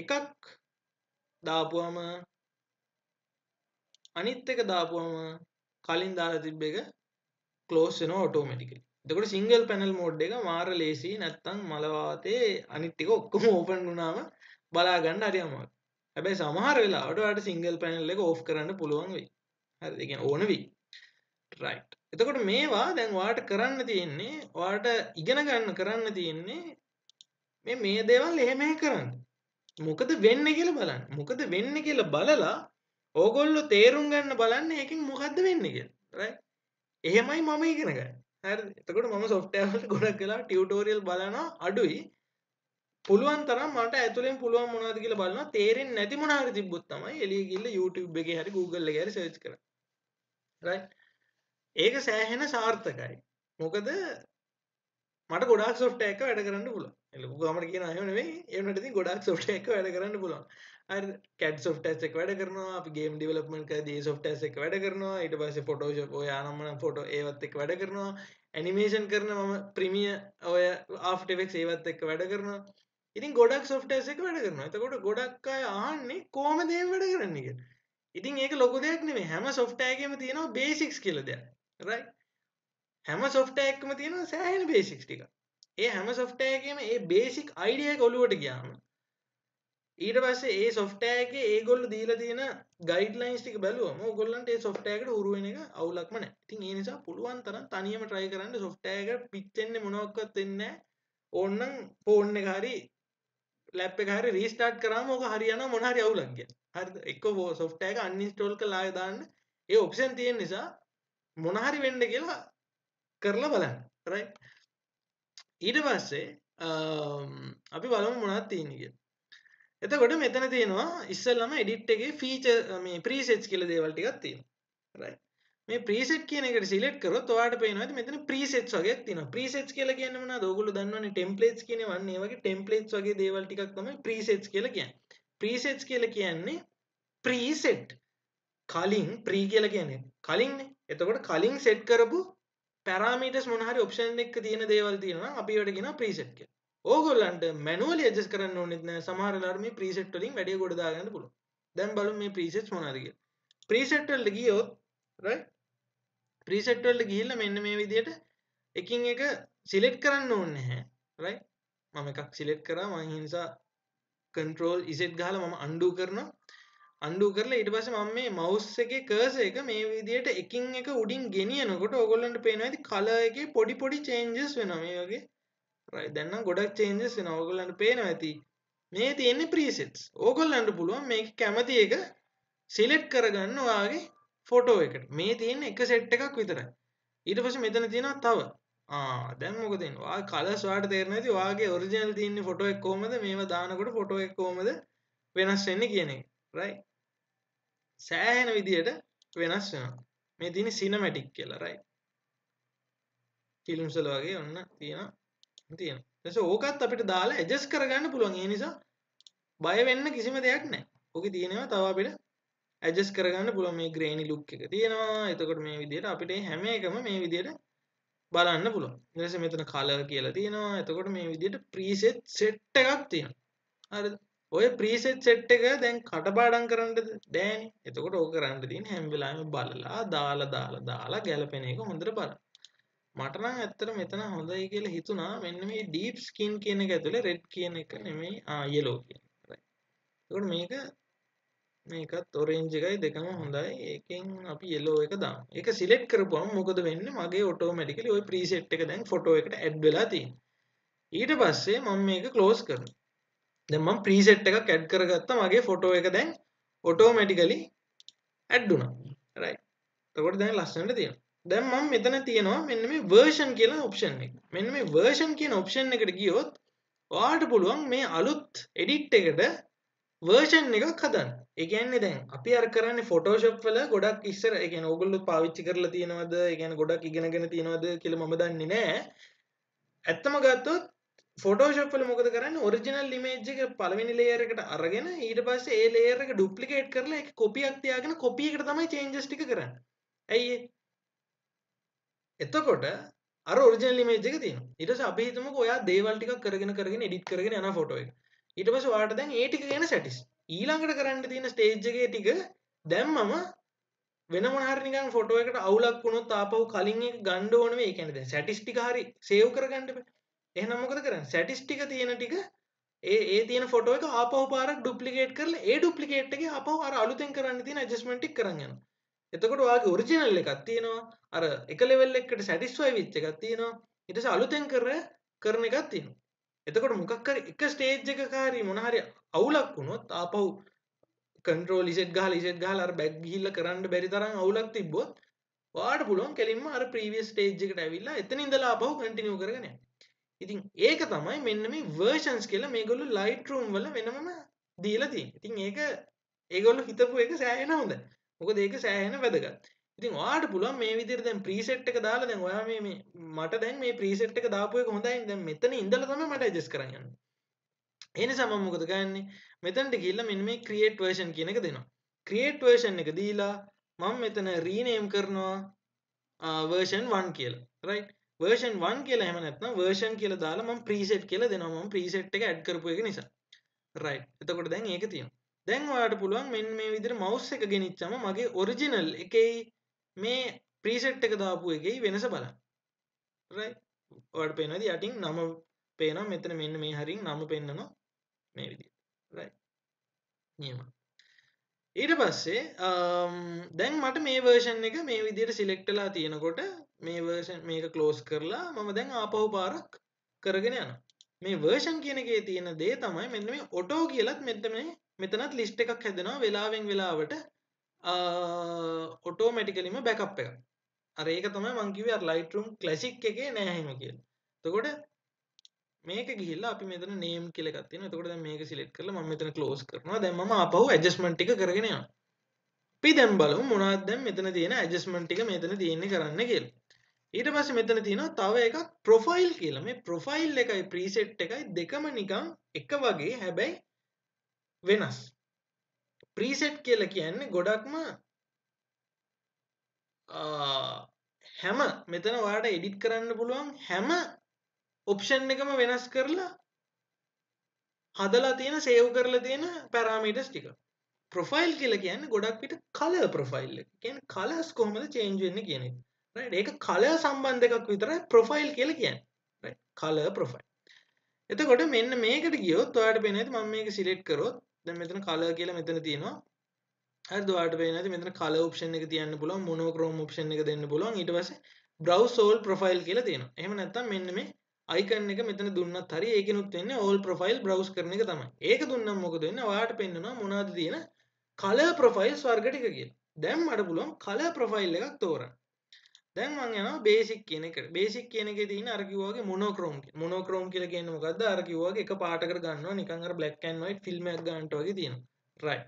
එකක් දාපුවම අනිත් එක දාපුවම කලින් දාලා තිබ්බ එක ක්ලෝස් වෙනවා ඔටෝමැටිකලි. එතකොට සිංගල් පැනල් මෝඩ් එක මාර ලේසි. නැත්තම් මලවාතේ අනිත් ටික ඔක්කොම ඕපන් වුණාම බලා ගන්න හරි අමාරුයි. හැබැයි සමහර වෙලාවට ඔයාලට සිංගල් පැනල් එක ඕෆ් කරන්න පුළුවන් වෙයි. හරිද? ඒ කියන්නේ ඕන වෙයි. රයිට්. එතකොට මේවා දැන් ඔයාලට කරන්න තියෙන්නේ ඔයාලට ඉගෙන ගන්න කරන්න තියෙන්නේ මේ දේවල් එහෙම කරන්න. මොකද වෙන්නේ කියලා බලන්න. මොකද වෙන්නේ කියලා බලලා ඕගොල්ලෝ තේරුම් ගන්න බලන්න ඒකෙන් මොකද්ද වෙන්නේ කියලා. රයිට්. එහෙමයි මම ඉගෙන ගන්නේ. හරිද? එතකොට මම software වලට ගොඩක් වෙලා ටියුටෝරියල් බලනවා අඩුයි. පුළුවන් තරම් මට ඇතුලෙන් පුළුවන් මොනවද කියලා බලනවා. තේරෙන්නේ නැති මොනවා හරි තිබ්බොත් තමයි එළිය ගිහලා YouTube එකේ හරි Google එකේ හරි සර්ච් කරන්නේ. රයිට්. ඒක සෑහෙන සාර්ථකයි. මොකද මට ගොඩාක් software එක වැඩ කරන්න පුළුවන්. ලොකු ගාමට කියන අය නෙවෙයි. ඒ වුණාට ඉතින් ගොඩාක් software එක වැඩ කරන්න පුළුවන්. හරිද? CAD softwares එක වැඩ කරනවා. අපි game development කරද්දී ඒ softwares එක වැඩ කරනවා. ඊට පස්සේ Photoshop ඔය ආනම්මන photo ඒවත් එක්ක වැඩ කරනවා. animation කරන මම Premiere ඔය After Effects ඒවත් එක්ක වැඩ කරනවා. ඉතින් ගොඩක් softwares එක වැඩ කරනවා. එතකොට ගොඩක් අය අහන්නේ කොහොමද මේ වැඩ කරන්නේ කියලා. ඉතින් ඒක ලොකු දෙයක් නෙමෙයි. හැම software එකෙම තියෙනවා basics කියලා දෙයක්. right? හැම software එකකම තියෙනවා සෑහෙන basics ටික. ඒ හැම software එකේම ඒ basic idea එක ඔලුවට ගියාම ඊට පස්සේ ඒ software එකේ ඒගොල්ලෝ දීලා තියෙන guidelines ටික බැලුවම ඕගොල්ලන්ට ඒ software එකට උරු වෙන එක අවුලක්ම නැහැ. ඉතින් ඒ නිසා පුළුවන් තරම් තනියම try කරන්න software එකට පිච්චෙන්නේ මොනවත්වත් වෙන්නේ නැහැ. ඕනනම් phone එක හරි lap එක හරි restart කරාම ඕක හරියනවා මොන හරි අවුලක් ගියා. හරිද? එක්ක software එක uninstall කරලා ආයෙ දාන්න ඒ option තියෙන නිසා මොන හරි වෙන්න කියලා කරලා බලන්න. right? ඊට පස්සේ අපි බලමු මොනවද තියෙන්නේ කියලා. එතකොට මෙතන තියෙනවා ඉස්සෙල්ලාම edit එකේ feature මේ presets කියලා දේවල් ටිකක් තියෙනවා. right? මේ preset කියන එකට select කරොත් ඔයාලට පේනවා ඇති මෙතන presets වගේක් තියෙනවා. presets කියලා කියන්නේ මොනවද? ඔයගොල්ලෝ දන්නවනේ templates කියන්නේ වන්නේ වගේ templates වගේ දේවල් ටිකක් තමයි presets කියලා කියන්නේ. presets කියලා කියන්නේ preset. කලින් pre කියලා කියන්නේ කලින්නේ. එතකොට කලින් set කරපු parameters මොන හරි option එකක තියෙන දේවල් තියෙනවා නම් අපි ඒවට කියනවා preset කියලා. ඕගොල්ලන්ට manually adjust කරන්න ඕනෙත් නෑ. සමහර වෙලාවට මේ preset වලින් වැඩි කොට දාගන්න පුළුවන්. දැන් බලමු මේ presets මොනවද කියලා. preset වලට ගියොත් right preset වලට ගිහිල්ලා මෙන්න මේ විදිහට එකින් එක select කරන්න ඕනේ නැහැ. right මම එකක් select කරා මම ඒ නිසා control z ගහලා මම undo කරනවා. undo කරලා ඊට පස්සේ මම මේ mouse එකේ cursor එක මේ විදිහට එකින් එක උඩින් ගෙනියනකොට ඕගොල්ලන්ට පේනවා ඇති color එකේ පොඩි පොඩි changes වෙනවා මේ වගේ. right දැන් නම් ගොඩක් changes වෙනවා. ඕගොල්ලන්ට පේනවා ඇති මේ තියෙන්නේ presets. ඕගොල්ලන්ට පුළුවන් මේක කැමති එක select කරගන්න ඔයාගේ photo එකට. මේ තියෙන්නේ එක set එකක් විතරයි. ඊට පස්සේ මෙතන තියෙනවා තව. දැන් මොකද වෙන්නේ? ඔයාගේ colors ඔයාලට තේරෙන්නේ නැති ඔයාගේ original තියෙන photo එක කොහමද මේව දානකොට photo එක කොහමද වෙනස් වෙන්නේ කියන එක. right සෑහෙන විදියට වෙනස් වෙනවා. මේ තියෙන්නේ cinematic කියලා right. ෆිල්ම්ස් වල වගේ ඔන්න තියෙනවා. ඊට ඕකත් අපිට දාලා ඇඩ්ජස්ට් කරගන්න පුළුවන්. ඒ නිසා බය වෙන්න කිසිම දෙයක් නැහැ. ඕකේ තියෙනවා තව අපිට ඇඩ්ජස්ට් කරගන්න පුළුවන් මේ grainy look එක තියෙනවා. එතකොට මේ විදියට අපිට හැම එකම මේ විදියට බලන්න පුළුවන්. ඊට පස්සේ මෙතන color කියලා තියෙනවා. එතකොට මේ විදියට preset set එකක් තියෙනවා. හරිද? ඔය preset set එක දැන් කටපාඩම් කරන්නද බෑනේ. එතකොට ඕක කරන්න තියෙන හැම වෙලාවෙම බලලා දාලා ගැලපෙන එක හොඳට බලන්න. මට නම් ඇත්තට මෙතන හොඳයි කියලා හිතුණා. මෙන්න මේ deep skin කියන එක ඇතුලේ red කියන එක නෙමෙයි yellow කියන එක. right. එතකොට මේකත් orange එකයි දෙකම හොඳයි. ඒකෙන් අපි yellow එක දාමු. ඒක select කරපුවම මොකද වෙන්නේ? මගේ automatically ওই preset එක දැන් photo එකට add වෙලා තියෙනවා. ඊට පස්සේ මම මේක close කරනවා. දැන් මම preset එකක් add කරගත්තා. මගේ photo එක දැන් automatically add වුණා. right. එතකොට දැන් ලස්සනට තියෙනවා. දැන් මම මෙතන තියෙනවා මෙන්න මේ version කියලා option එක. මෙන්න මේ version කියන option එකට ගියොත් ඔයාලට පුළුවන් මේ අලුත් edit එකට version එකක් හදන්න. ඒ කියන්නේ දැන් අපි අර කරන්නේ Photoshop වල ගොඩක් ඉස්සර ඒ කියන්නේ ඕගොල්ලෝ පාවිච්චි කරලා තියෙනවද? ඒ කියන්නේ ගොඩක් ඉගෙනගෙන තියෙනවද කියලා මම දන්නේ නැහැ. ඇත්තම ගත්තොත් Photoshop වල මොකද කරන්නේ? ඔරිජිනල් ඉමේජ් එක පළවෙනි ලේයර් එකට අරගෙන ඊට පස්සේ ඒ ලේයර් එක ඩුප්ලිකේට් කරලා ඒක කොපියක් තියාගෙන කොපි එකට තමයි චේන්ජස් ටික කරන්නේ. ඇයි ඒ? එතකොට අර ඔරිජිනල් ඉමේජ් එක තියෙනවා. ඊට පස්සේ අපි හිතමුකෝ ඔයා දේවල් ටිකක් කරගෙන එඩිට් කරගෙන යන ෆොටෝ එක. ඊට පස්සේ ඔයාලට දැන් ඒ ටික ගැන සැටිස්. ඊළඟට කරන්න තියෙන ස්ටේජ් එකේ ටික දැම්මම වෙන මොන හරි නිකන් ෆොටෝ එකට අවුලක් වුණොත් ආපහු කලින් එක ගන්න ඕනේ මේ. ඒ කියන්නේ දැන් සැටිස් ටික හරි සේව් කරගන්න බෑ. එහෙනම් මොකද කරන්නේ? සැටිස් ටික තියෙන ටික ඒ තියෙන ෆොටෝ එක ආපහු පාරක් ඩුප්ලිකේට් කරලා ඒ ඩුප්ලිකේට් එකේ ආපහු අර අලුතෙන් කරන්න තියෙන ඇඩ්ජස්ට්මන්ට් ටික කරන් යනවා. එතකොට ඔයාගේ ඔරිජිනල් එකක් තියෙනවා. අර එක ලෙවල් එකකට සැටිස්ෆයි වෙච්ච එකක් තියෙනවා. ඊට පස්සේ අලුතෙන් කරන එකක් තියෙනවා. එතකොට මොකක් හරි එක ස්ටේජ් එකක හරි මොන හරි අවුලක් වුණොත් ආපහු control Z ගහලා අර බැක් ගිහිල්ලා කරන්න බැරි තරම් අවුලක් තිබ්බොත් ඔයාලට පුළුවන් කෙලින්ම අර previous stage එකට ඇවිල්ලා එතන ඉඳලා ආපහු continue කරගෙන යන්න. ඉතින් ඒක තමයි මෙන්න මේ versions කියලා මේගොල්ලෝ Lightroom වල වෙනමම දීලා තියෙන්නේ. ඉතින් ඒක ඒගොල්ලෝ හිතපු එක සෑහෙන හොඳයි. මොකද ඒක සෑහෙන වැදගත්. ඉතින් ඔයාලට පුළුවන් මේ විදිහට දැන් preset එක දාලා දැන් ඔයා මේ මට දැන් මේ preset එක දාපු එක හොඳයි. දැන් මෙතන ඉඳලා තමයි මට adjust කරන්න යන්නේ. ඒ නිසා මම මොකද කරන්නේ? මෙතනට ගිහිල්ලා මෙන්න මේ create version කියන එක දෙනවා. create version එක දීලා මම මෙතන rename කරනවා version 1 කියලා. right? version 1 කියලා එහෙම නැත්නම් version කියලා දාලා මම preset කියලා දෙනවා. මම preset එක add කරපු එක නිසා. right. එතකොට දැන් ඒක තියෙනවා. දැන් ඔයාලට පුළුවන් මෙන්න මේ විදිහට mouse එක ගෙනිච්චම මගේ original එකේ මේ preset එක දාපු එකේ වෙනස බලන්න. right. ඔයාලට පේනවාද යටින් නම පේනවා මෙතන මෙන්න මේ හරින් නම පෙන්නනවා මේ විදිහට. right. නියම. ඊට පස්සේ දැන් මට මේ version එක මේ විදිහට select වෙලා තියෙනකොට මේ version මේක close කරලා මම දැන් ආපහු පාරක් කරගෙන යනවා. මේ version කියන එකේ තියෙන දේ තමයි මෙන්න මේ auto කියලත් මෙතනත් list එකක් හැදෙනවා වෙලාවෙන් වෙලාවට automaticallyම backup එකක්. අර ඒක තමයි මම කිව්වේ අර Lightroom Classic එකේ නෑ එහෙම කියලා. එතකොට මේක ගිහිල්ලා අපි මෙතන name කියලා එකක් තියෙනවා. එතකොට දැන් මේක select කරලා මම මෙතන close කරනවා. දැන් මම ආපහු adjustment ටික කරගෙන යනවා. අපි දැන් බලමු මොනවද දැන් මෙතන තියෙන adjustment ටික මෙතන තියෙන්නේ කරන්න කියලා. ඊට පස්සේ මෙතන තියෙනවා තව එකක් profile කියලා. මේ profile එකයි preset එකයි දෙකම නිකන් එක වගේ හැබැයි වෙනස්. preset කියලා කියන්නේ ගොඩක්ම හැම මෙතන ඔයාලට edit කරන්න පුළුවන් හැම ඔප්ෂන් එකම වෙනස් කරලා හදලා තියෙන සේව් කරලා තියෙන පැරාමීටර්ස් ටික. ප්‍රොෆයිල් කියලා කියන්නේ ගොඩක් විට කලර් ප්‍රොෆයිල් එක. කියන්නේ කලර්ස් කොහොමද චේන්ජ් වෙන්නේ කියන එක. right. ඒක කලර් සම්බන්ධ එකක් විතරයි ප්‍රොෆයිල් කියලා කියන්නේ. right. Colour profile. එතකොට මෙන්න මේකට ගියොත් ඔයාලට පේන්නේ මම මේක සිලෙක්ට් කරොත් දැන් මෙතන කලර් කියලා මෙතන තියෙනවා. හරිද? ඔයාලට පේන්නේ මෙතන කලර් ඔප්ෂන් එක තියන්න පුළුවන් මොනෝක්‍රෝම් ඔප්ෂන් එක දෙන්න පුළුවන්. ඊට පස්සේ browse all profile කියලා තියෙනවා. එහෙම නැත්නම් මෙන්න මේ icon එක මෙතන දුන්නත් හරි ඒකෙනුත් වෙන්නේ all profile browse කරන එක තමයි. ඒක දුන්නම් මොකද වෙන්නේ? ඔයාලට පෙන්නනවා මොනවද තියෙන color profiles වර්ග ටික කියලා. දැන් මට පුළුවන් color profile එකක් තෝරන්න. දැන් මම යනවා basic කියන එකට. basic කියන එකේ තියෙන අර කිව්වා වගේ monochrome. monochrome කියලා කියන්නේ මොකද්ද? අර කිව්වා වගේ එක පාටකට ගන්නවා නිකන් අර black and white film එකක් ගන්නට වගේ තියෙනවා. right.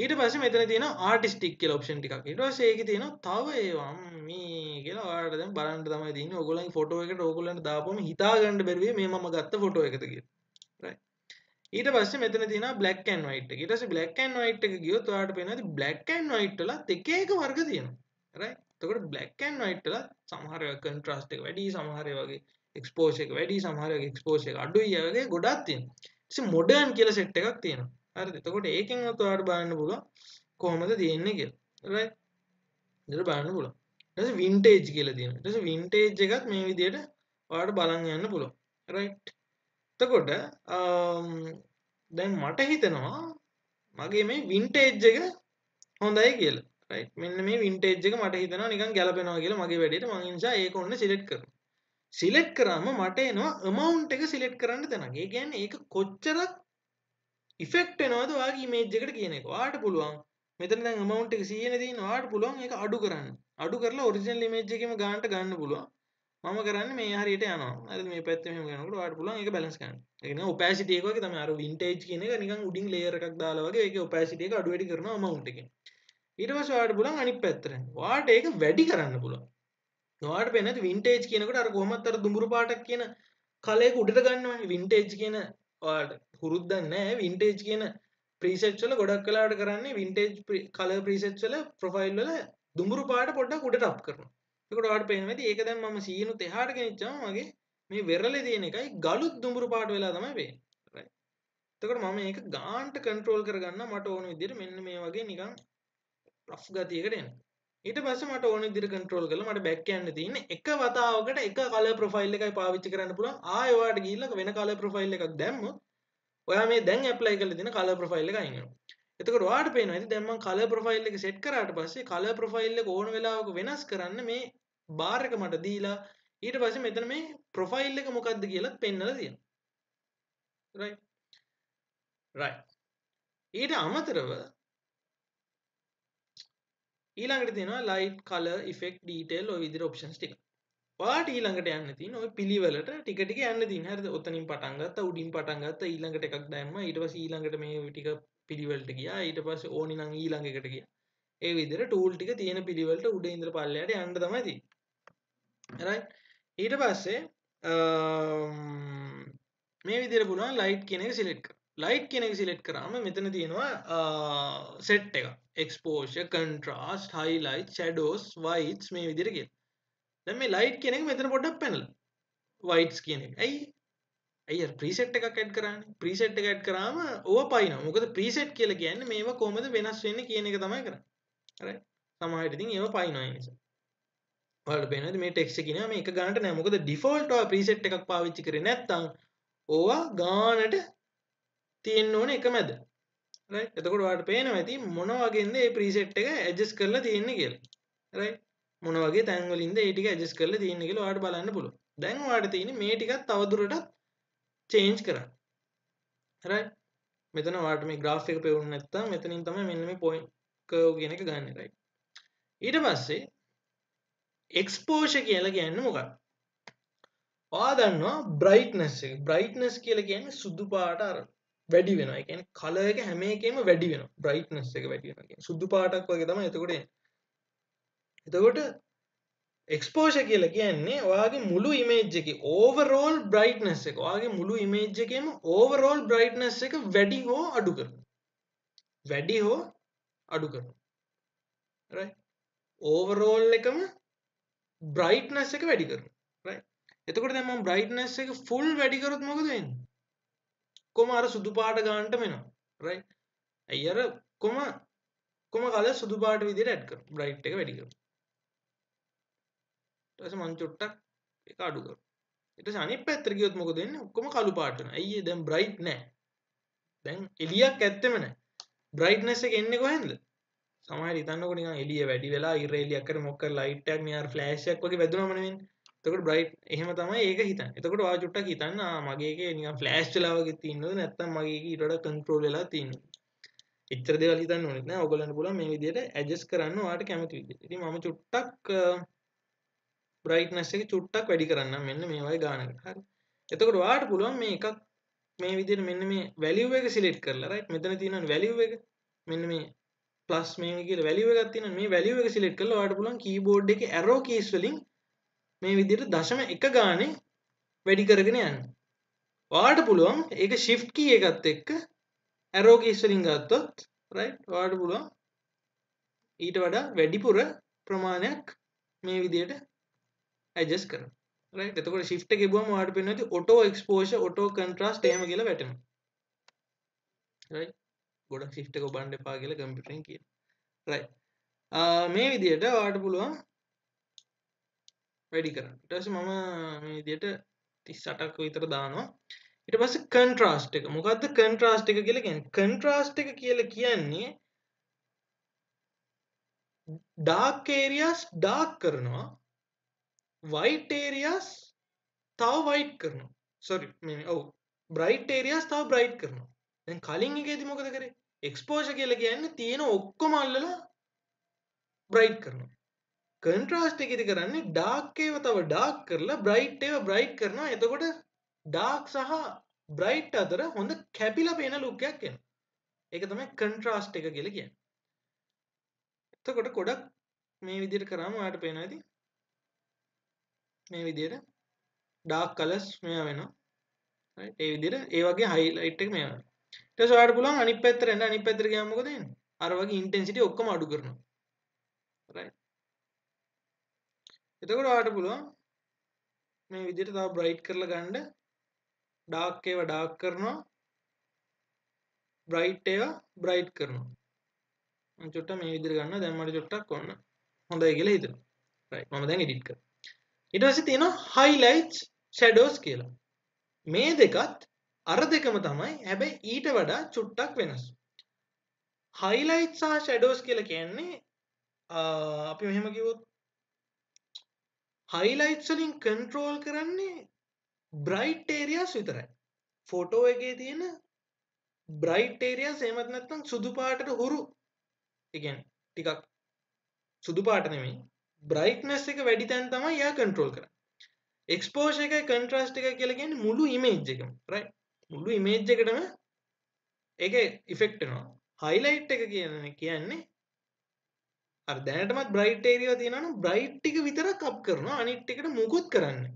ඊට පස්සේ මෙතන තියෙනවා artistic කියලා option ටිකක්. ඊට පස්සේ ඒකේ තියෙනවා තව ඒවා මේ කියලා ඔයාලට දැන් බලන්න තමයි තියෙන්නේ. ඕගොල්ලන්ගේ ෆොටෝ එකට ඕගොල්ලන්ට දාපුවම හිතා ගන්න බැරි වෙයි මේ මම ගත්ත ෆොටෝ එකද කියලා. right. ඊට පස්සේ මෙතන තියෙනවා black and white එක. ඊට පස්සේ black and white එක ගියොත් ඔයාලට පේනවා black and white වලත් එක එක වර්ග තියෙනවා. right. එතකොට black and white වල සමහර ඒවා contrast එක වැඩි, සමහර ඒවා වගේ exposure එක වැඩි, සමහර ඒවා exposure එක අඩුයි වගේ ගොඩක් තියෙනවා. ඊට modern කියලා set එකක් තියෙනවා. හරිද? එතකොට ඒකෙන්වත් ඔයාලට බලන්න පුළුවන් කොහොමද තියෙන්නේ කියලා. right. ඉතින් බලන්න පුළුවන්. ඊට පස්සේ vintage කියලා තියෙනවා. ඊට පස්සේ vintage එකත් මේ විදිහට ඔයාලට බලන් යන්න පුළුවන්. right. එතකොට දැන් මට හිතෙනවා මගේ මේ vintage එක හොඳයි කියලා. right. මෙන්න මේ vintage එක මට හිතෙනවා නිකන් ගැලපෙනවා කියලා මගේ වැඩේට. මම ඒ නිසා ඒක ඔන්න select කරනවා. select කරාම මට එනවා amount එක select කරන්න තැනක්. ඒ කියන්නේ ඒක කොච්චරක් effect වෙනවද ඔයාගේ image එකට කියන එක. ඔයාලට පුළුවන් මෙතන දැන් amount එක 100 නේ තියෙනවා. ඔයාලට පුළුවන් ඒක අඩු කරන්න. අඩු කරලා original image එකේම ගන්නට ගන්න පුළුවන්. මම කරන්නේ මේ හරියට යනවා. හරිද? මේ පැත්තේ මෙහෙම යනකොට ඔයාලට පුළුවන් ඒක බැලන්ස් කරන්න. ඒක නිකන් opacity එක වගේ තමයි. අර vintage කියන එක නිකන් උඩින් layer එකක් දාලා වගේ ඒකේ opacity එක අඩු වැඩි කරනවා amount එකෙන්. ඊට පස්සේ ඔයාලට පුළුවන් අනිත් පැත්තට යන්න. ඔයාලට ඒක වැඩි කරන්න පුළුවන්. ඔයාලට පේන්නේ නැති vintage කියනකොට අර කොහොමත් අර දුඹුරු පාටක් කියන කලයක උඩට ගන්නවනේ. vintage කියන ඔයාලට හුරුද්දක් නැහැ. vintage කියන presets වල ගොඩක් වෙලාවට කරන්නේ vintage color presets වල profile වල දුඹුරු පාට පොඩ්ඩක් උඩට අප් කරනවා. එතකොට ඔයාලට පේනවා ඇති ඒක දැන් මම සීනුත් එහාට ගෙනිච්චාම මගේ මේ වෙරළේ තියෙන එකයි ගලුත් දුඹුරු පාට වෙලා තමයි වෙන්නේ. right. එතකොට මම මේක ගාන්ට කන්ට්‍රෝල් කරගන්න මට ඕන විදිහට මෙන්න මේ වගේ නිකන් රෆ් ගතියකට එන්න. ඊට පස්සේ මට ඕන විදිහට කන්ට්‍රෝල් කරලා මට බෑක් යන්න තියෙන්නේ එක වතාවකට එක කලර් ප්‍රොෆයිල් එකයි පාවිච්චි කරන්න පුළුවන්. ආයෙ ඔයාලට ගිහිල්ලා වෙන කලර් ප්‍රොෆයිල් එකක් දැම්මොත් ඔයා මේ දැන් ඇප්ලයි කරලා තියෙන කලර් ප්‍රොෆයිල් එක අයින් වෙනවා. එතකොට ඔයාලට පේනවා ඇති දැන් මම කලර් ප්‍රොෆයිල් එක සෙට් කරාට පස්සේ කලර් ප්‍රොෆයිල් එක ඕන වෙලාවක වෙනස් කරන්න මේ බාර් එක මට දීලා ඊට පස්සේ මෙතන මේ ප්‍රොෆයිල් එක මොකක්ද කියලා පෙන්නලා තියෙනවා. right. ඊට අමතරව ඊළඟට තියෙනවා light color effect detail ඔය විදිහට options ටික. ඔයාලට ඊළඟට යන්න තියෙන ඔය පිළිවෙලට ටික ටික යන්න තියෙන. හරිද? ඔතනින් පටන් ගත්තා, උඩින් පටන් ගත්තා, ඊළඟට එකක් දැම්මා, ඊට පස්සේ ඊළඟට මේ ටික පිළිවෙලට ගියා, ඊට පස්සේ ඕනි නම් ඊළඟ එකට ගියා. ඒ විදිහට tool ටික තියෙන පිළිවෙලට උඩ ඉඳලා පල්ලෙහාට යන්න තමයි තියෙන්නේ. right. ඊට පස්සේ මේ විදිහට පුළුවන් light කියන එක select කරන්න. light කියන එක select කරාම මෙතන තියෙනවා set එක. exposure, contrast, highlight, shadows, whites මේ විදිහට කියලා. දැන් මේ light කියන එක මෙතන පොඩ්ඩක් පැනලා. whites කියන එක. ඇයි අර preset එකක් add කරන්නේ? preset එක add කරාම ඕවා පයින්නවා. මොකද preset කියලා කියන්නේ මේවා කොහොමද වෙනස් වෙන්නේ කියන එක තමයි කරන්නේ. right. සමහරවිට ඉතින් ඒවා පයින්නවා ඒ නිසා. ඔයාලට පේනවාද මේ ටෙක්ස්ට් එකේ නෑ මේක ගන්නට නෑ. මොකද default ඔයා preset එකක් පාවිච්චි කරේ නැත්නම් ඕවා ගානට තියෙන්න ඕනේ එක මැද. right. එතකොට ඔයාලට පේනවා ඇති මොන වගේන්ද මේ preset එක adjust කරලා තියෙන්නේ කියලා. right. මොන වගේ තැන් වලින්ද ඒ ටික adjust කරලා තියෙන්නේ කියලා ඔයාලට බලන්න පුළුවන්. දැන් ඔයාලට තියෙන්නේ මේ ටිකත් තවදුරටත් change කරන්න. right. මෙතන ඔයාලට මේ graph එක පෙවුනේ නැත්නම් මෙතනින් තමයි මෙන්න මේ point curve කියන එක ගන්න. right. ඊට පස්සේ exposure කියලා කියන්නේ මොකක්ද? ඔයා දන්නවා brightness එක. brightness කියලා කියන්නේ සුදු පාට අර වැඩි වෙනවා. ඒ කියන්නේ color එක හැම එකෙම වැඩි වෙනවා. brightness එක වැඩි වෙනවා කියන්නේ සුදු පාටක් වගේ තමයි එතකොට එන්නේ. එතකොට exposure කියලා කියන්නේ ඔයාගේ මුළු image එකේ overall brightness එක. ඔයාගේ මුළු image එකේම overall brightness එක වැඩි හෝ අඩු කරනවා. වැඩි හෝ අඩු කරනවා. right. overall එකම brightness එක වැඩි කරනවා. right. එතකොට දැන් මම brightness එක full වැඩි කරොත් මොකද වෙන්නේ? කොහම අර සුදු පාට ගන්නට වෙනවා. right. අය අර කොහම කලර් සුදු පාට විදිහට add කරනවා. bright එක වැඩි කරනවා. ඊට පස්සේ මම චුට්ටක් ඒක අඩු කරනවා. ඊට පස්සේ අනිත් පැත්තට ගියොත් මොකද වෙන්නේ? ඔක්කොම කළු පාට වෙනවා. අයියේ දැන් bright නැහැ. දැන් එළියක් ඇත්තෙම නැහැ. brightness එක එන්නේ කොහෙන්ද? සමහර හිතන්නකො නිකන් එළිය වැඩි වෙලා ඉර එළියක් කර මොකක් කර ලයිට් එකක් නිකන් ෆ්ලෑෂ් එකක් වගේ වැදුනම නෙවෙන්නේ. එතකොට බ්‍රයිට් එහෙම තමයි ඒක හිතන්නේ. එතකොට ඔයා චුට්ටක් හිතන්න මගේ එකේ නිකන් ෆ්ලෑෂ් වෙලා වගේ තියෙනවද නැත්නම් මගේ එකේ ඊට වඩා කන්ට්‍රෝල් වෙලා තියෙනවද? එච්චර දේවල් හිතන්න ඕනෙත් නෑ. ඔයගොල්ලන්ට පුළුවන් මේ විදිහට ඇඩ්ජස්ට් කරන්න ඔයාලට කැමති විදිහට. ඉතින් මම චුට්ටක් බ්‍රයිට්නස් එක චුට්ටක් වැඩි කරන්නම් මෙන්න මේ වගේ ගානකට. හරි. එතකොට ඔයාලට පුළුවන් මේ එකක් මේ විදිහට මෙන්න මේ වැලියු එක සිලෙක්ට් කරලා right මෙතන තියෙනවා වැලියු එක මෙන්න මේ ප්ලස් මේ කියලා වැලියු එකක් තියෙනවා මේ වැලියු එක සිලෙක්ට් කරලා ඔයාලට පුළුවන් කීබෝඩ් එකේ arrow keys වලින් මේ විදිහට දශම 1 ගානේ වැඩි කරගෙන යන්න. ඔයාලට පුළුවන් ඒක shift key එකත් එක්ක arrow keys වලින් ගත්තොත් right ඔයාලට පුළුවන් ඊට වඩා වැඩිපුර ප්‍රමාණයක් මේ විදිහට adjust කරන්න. right එතකොට shift එක ගිහුවම ඔයාලට පේනවා ඇති auto exposure auto contrast එහෙම කියලා වැටෙනවා. right ගොඩක් shift එක ඔබන්න එපා කියලා කම්පියුටරෙන් කියනවා. right මේ විදිහට ඔයාලට පුළුවන් වැඩි කරන්න. ඊට පස්සේ මම මේ විදිහට 38ක් විතර දානවා. ඊට පස්සේ contrast එක. මොකද්ද contrast එක කියලා කියන්නේ? contrast එක කියලා කියන්නේ dark areas dark කරනවා. white areas තව white කරනවා. sorry මේ ඔව් bright areas තව bright කරනවා. දැන් කලින් එකේදී මොකද කරේ? exposure කියලා කියන්නේ තියෙන ඔක්කොම අල්ලලා bright කරනවා. කන්ට්‍රාස්ට් එකේදී කරන්නේ ඩාර්ක් ඒව තව ඩාර්ක් කරලා බ්‍රයිට් ඒව බ්‍රයිට් කරනවා. එතකොට ඩාර්ක් සහ බ්‍රයිට් අතර හොඳ කැපිලා පේන ලුක් එකක් එනවා. ඒක තමයි කන්ට්‍රාස්ට් එක කියලා කියන්නේ. එතකොට ගොඩක් මේ විදිහට කරාම ඔයාලට පේනවා ඉතින් මේ විදිහට ඩාර්ක් කලර්ස් මෙයා වෙනවා. රයිට් ඒ විදිහට ඒ වගේ හයිලයිට් එක මෙයා වෙනවා. ඊට පස්සේ ඔයාලට පුළුවන් අනිත් පැත්තට එන්න. අනිත් පැත්තට ගියාම මොකද වෙන්නේ? අර වගේ ඉන්ටෙන්සිටි ඔක්කොම අඩු කරනවා. රයිට්. එතකොට ඔයාලට පුළුවන් මේ විදිහට තව බ්‍රයිට් කරලා ගන්න. ඩාර්ක් ඒවා ඩාර්ක් කරනවා. බ්‍රයිට් ඒවා බ්‍රයිට් කරනවා. මම චුට්ටක් මේ විදිහට ගන්නවා. දැන් මට චුට්ටක් ඔන්න හොඳයි කියලා හිතෙනවා. රයිට් මම දැන් එඩිට් කරනවා. ඊට පස්සේ තියෙනවා highlights shadows කියලා. මේ දෙකත් අර දෙකම තමයි. හැබැයි ඊට වඩා චුට්ටක් වෙනස්. highlights සහ shadows කියලා කියන්නේ අපි මෙහෙම කිව්වොත් highlights වලින් control කරන්නේ bright areas විතරයි. ෆොටෝ එකේ තියෙන bright areas එහෙමත් නැත්නම් සුදු පාටට හුරු ඒ කියන්නේ ටිකක් සුදු පාට නෙමෙයි brightness එක වැඩි තැන් තමයි යා control කරන්නේ. exposure එකයි contrast එකයි කියලා කියන්නේ මුළු image එකම right මුළු image එකටම ඒකේ effect වෙනවා. highlight එක කියන්නේ අර දැනටමත් bright area තියෙනවා නම් bright ටික විතරක් up කරනවා අනිත් ටිකට මුකුත් කරන්නේ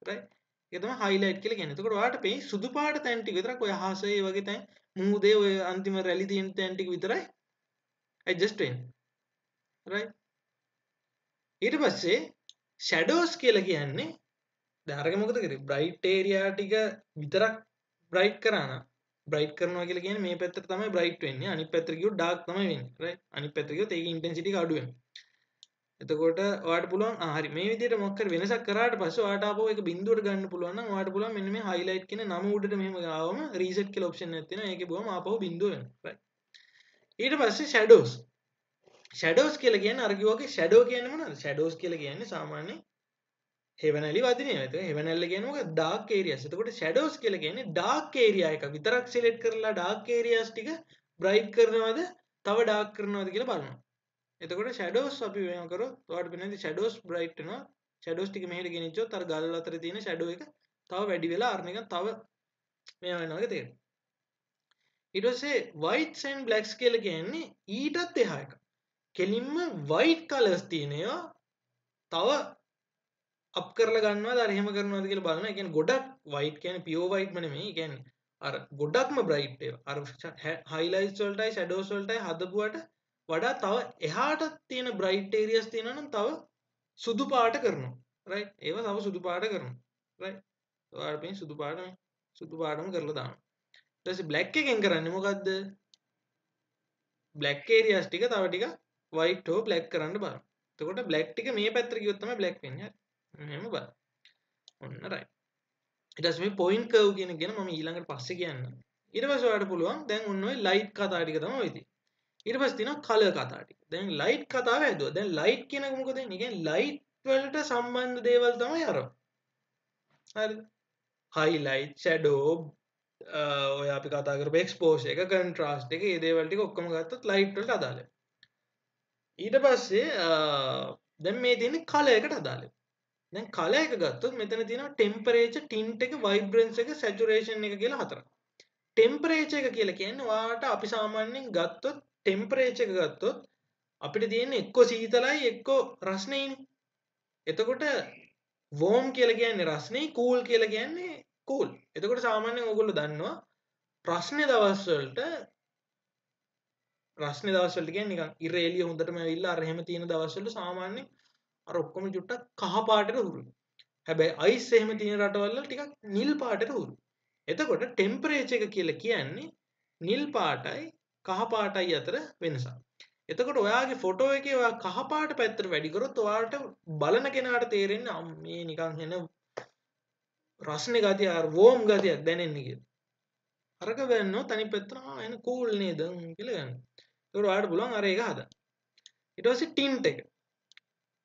right ඒක තමයි highlight කියලා කියන්නේ. එතකොට ඔයාලට පේන්නේ සුදු පාට තැන් ටික විතරක් ඔය අහසේ වගේ තැන් මුහුදේ ඔය අන්තිම රැලි තියෙන තැන් ටික විතරයි adjust වෙන්නේ right ඊට පස්සේ shadows කියලා කියන්නේ දැන් අරගෙන මොකද කරේ bright area ටික විතරක් bright කරා නම් bright කරනවා කියලා කියන්නේ මේ පැත්තට තමයි bright වෙන්නේ අනිත් පැත්තට ගියොත් dark තමයි වෙන්නේ right අනිත් පැත්තට ගියොත් ඒකේ intensity එක අඩු වෙනවා. එතකොට ඔයාලට පුළුවන් හරි මේ විදිහට මොකක් හරි වෙනසක් කරාට පස්සේ ඔයාලට ආපහු ඒක බිඳුවට ගන්න පුළුවන් නම් ඔයාලට පුළුවන් මෙන්න මේ highlight කියන නම උඩට මෙහෙම ආවම reset කියලා option එකක් තියෙනවා. ඒකේ බුවම ආපහු බිඳුව වෙනවා right. ඊට පස්සේ shadows කියලා කියන්නේ අර කිව්වා වගේ shadow කියන්නේ මොනවද? shadows කියලා කියන්නේ සාමාන්‍යයෙන් හෙවණැලි වදිනේ. ඒක හෙවණැල්ල කියන්නේ මොකද? dark areas. එතකොට shadows කියලා කියන්නේ dark area එක විතරක් select කරලා dark areas ටික bright කරනවද, තව dark කරනවද කියලා බලනවා. එතකොට shadows අපි මෙහෙම කරොත් ඔයාලට පේනවා shadows bright වෙනවා. shadows ටික මෙහෙට ගෙනිච්චොත් අර ගල් අතර තියෙන shadow එක තව වැඩි වෙලා අර නිකන් තව මෙයා වෙනවා වගේ තේරෙනවා. ඊට පස්සේ whites and blacks කියලා කියන්නේ ඊටත් එහා එක. කෙලින්ම white colors තියෙන ඒවා තව අප් කරලා ගන්නවද අර එහෙම කරනවද කියලා බලනවා. ඒ කියන්නේ ගොඩක් white කියන්නේ pure white ම නෙමෙයි. ඒ කියන්නේ අර ගොඩක්ම bright ඒවා. අර highlights වලටයි shadows වලටයි හදපුවට වඩා තව එහාට තියෙන bright areas තියෙනවා නම් තව සුදු පාට කරනවා. right? ඒවා තව සුදු පාට කරනවා. right? ඔයාලට මේ සුදු පාටම කරලා දානවා. ඊට පස්සේ black එකෙන් කරන්නේ මොකද්ද? black areas ටික තව ටික white හෝ black කරන්න බලන්න. එතකොට black ටික මේ පැත්තට ගියොත් තමයි black වෙන්නේ. හරි. මෙහෙම බලන්න. ඔන්න right. ඊට පස්සේ මේ point curve කියන එක ගැන මම ඊළඟට පස්සේ කියන්නම්. ඊට පස්සේ ඔයාලට පුළුවන් දැන් ඔන්න ඔය light කතා ටික තමයි ඔය තියෙන්නේ. ඊට පස්සේ තියෙනවා color කතා ටික. දැන් light කතාව ඇදුවා. දැන් light කියන එක මොකද වෙන්නේ? කියන්නේ light වලට සම්බන්ධ දේවල් තමයි අරව. හරිද? highlight, shadow, ඔය අපි කතා කරපු exposure එක, contrast එක, මේ දේවල් ටික ඔක්කොම ගත්තොත් light වලට අදාළයි. ඊට පස්සේ දැන් මේ තියෙන්නේ color එකට අදාළයි. දැන් color එක ගත්තොත් මෙතන තියෙනවා temperature, tint එක, vibrance එක, saturation එක කියලා හතරක්. temperature එක කියලා කියන්නේ ඔයාලට අපි සාමාන්‍යයෙන් ගත්තොත් temperature එක ගත්තොත් අපිට තියෙන්නේ එක්ක සීතලයි එක්ක රස්නේයිනේ. එතකොට warm කියලා කියන්නේ රස්නේ, cool කියලා කියන්නේ cool. එතකොට සාමාන්‍යයෙන් ඕගොල්ලෝ දන්නවා රස්නේ දවස් වලට කියන්නේ නිකන් ඉර එළිය හොඳටම ඇවිල්ලා අර එහෙම තියෙන දවස් වලට සාමාන්‍යයෙන් අර ඔක්කොම චුට්ටක් කහ පාටට හුරුයි. හැබැයි අයිස් එහෙම තියෙන රටවල් වල ටිකක් නිල් පාටට හුරුයි. එතකොට ටෙම්පරේචර් එක කියලා කියන්නේ නිල් පාටයි කහ පාටයි අතර වෙනසක්. එතකොට ඔයාගේ ෆොටෝ එකේ ඔයා කහ පාට පැත්තට වැඩි කරොත් ඔයාලට බලන කෙනාට තේරෙන්නේ මේ නිකන් එන රස්නේ ගතිය අර වෝම් ගතියක් දැනෙන්නේ කියලා. අරක වෙන්නොත් අනිත් පැත්තට එන කූල් නේද කියලා ගන්න. ඒකට ඔයාලට පුළුවන් අර ඒක හදන්න. ඊට පස්සේ ටින්ට් එක.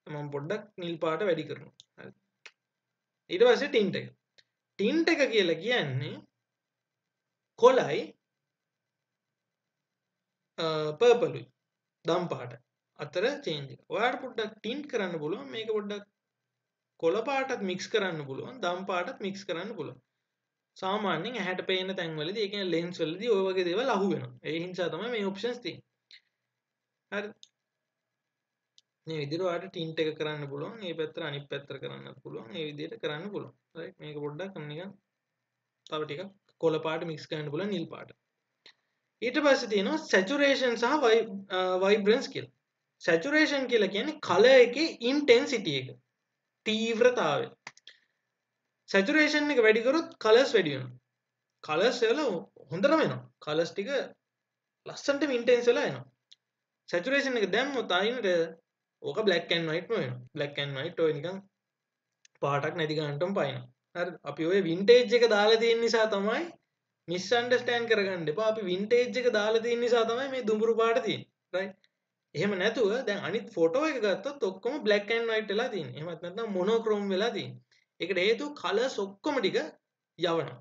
මම පොඩ්ඩක් නිල් පාට වැඩි කරනවා. හරි. ඊට පස්සේ ටින්ට් එක. ටින්ට් එක කියලා කියන්නේ කොළයි පර්පලුයි දම් පාට. අතර චේන්ජ් එක. ඔයාලට පොඩ්ඩක් ටින්ට් කරන්න පුළුවන්. මේක පොඩ්ඩක් කොළ පාටත් මික්ස් කරන්න පුළුවන්. දම් පාටත් මික්ස් කරන්න පුළුවන්. සාමාන්‍යයෙන් ඇහැට පේන තැන්වලදී ඒ කියන්නේ ලෙන්ස් වලදී ওই වගේ දේවල් අහු වෙනවා. ඒ හින්දා තමයි මේ ඔප්ෂන්ස් තියෙන්නේ. හරිද? මේ විදිහට ඔයාලට ටින්ට් එක කරන්න පුළුවන්. මේ පැත්තට අනිත් පැත්තට කරන්නත් පුළුවන්. මේ විදිහට කරන්න පුළුවන්. රයිට්. මේක පොඩ්ඩක් නිකන් තව ටිකක් කොළ පාට මික්ස් කරන්න පුළුවන් නිල් පාට. ඊට පස්සේ තියෙනවා saturation සහ vibrance කියලා. saturation කියලා කියන්නේ color එකේ intensity එක. තීව්‍රතාවය. saturation එක වැඩි කරොත් colors වැඩි වෙනවා. colors වල හොඳටම එනවා. colors ටික ලස්සනටම intense වෙලා එනවා. saturation එක දැම්මොත් ආයෙත් ඕක black and white වෙනවා. black and white ඔය නිකන් පාටක් නැති ගන්නටම පයින්නවා. හරි. අපි ඔය vintage එක දාලා තියෙන නිසා තමයි misunderstand කරගන්න එපා. අපි vintage එක දාලා තියෙන නිසා තමයි මේ දුඹුරු පාට තියෙන්නේ. right? එහෙම නැතුව දැන් අනිත් ෆොටෝ එක ගත්තොත් ඔක්කොම black and white වෙලා තියෙන්නේ. එහෙමත් නැත්නම් monochrome වෙලා තියෙන්නේ. ඒකට හේතුව colors ඔක්කොම ටික යවනවා.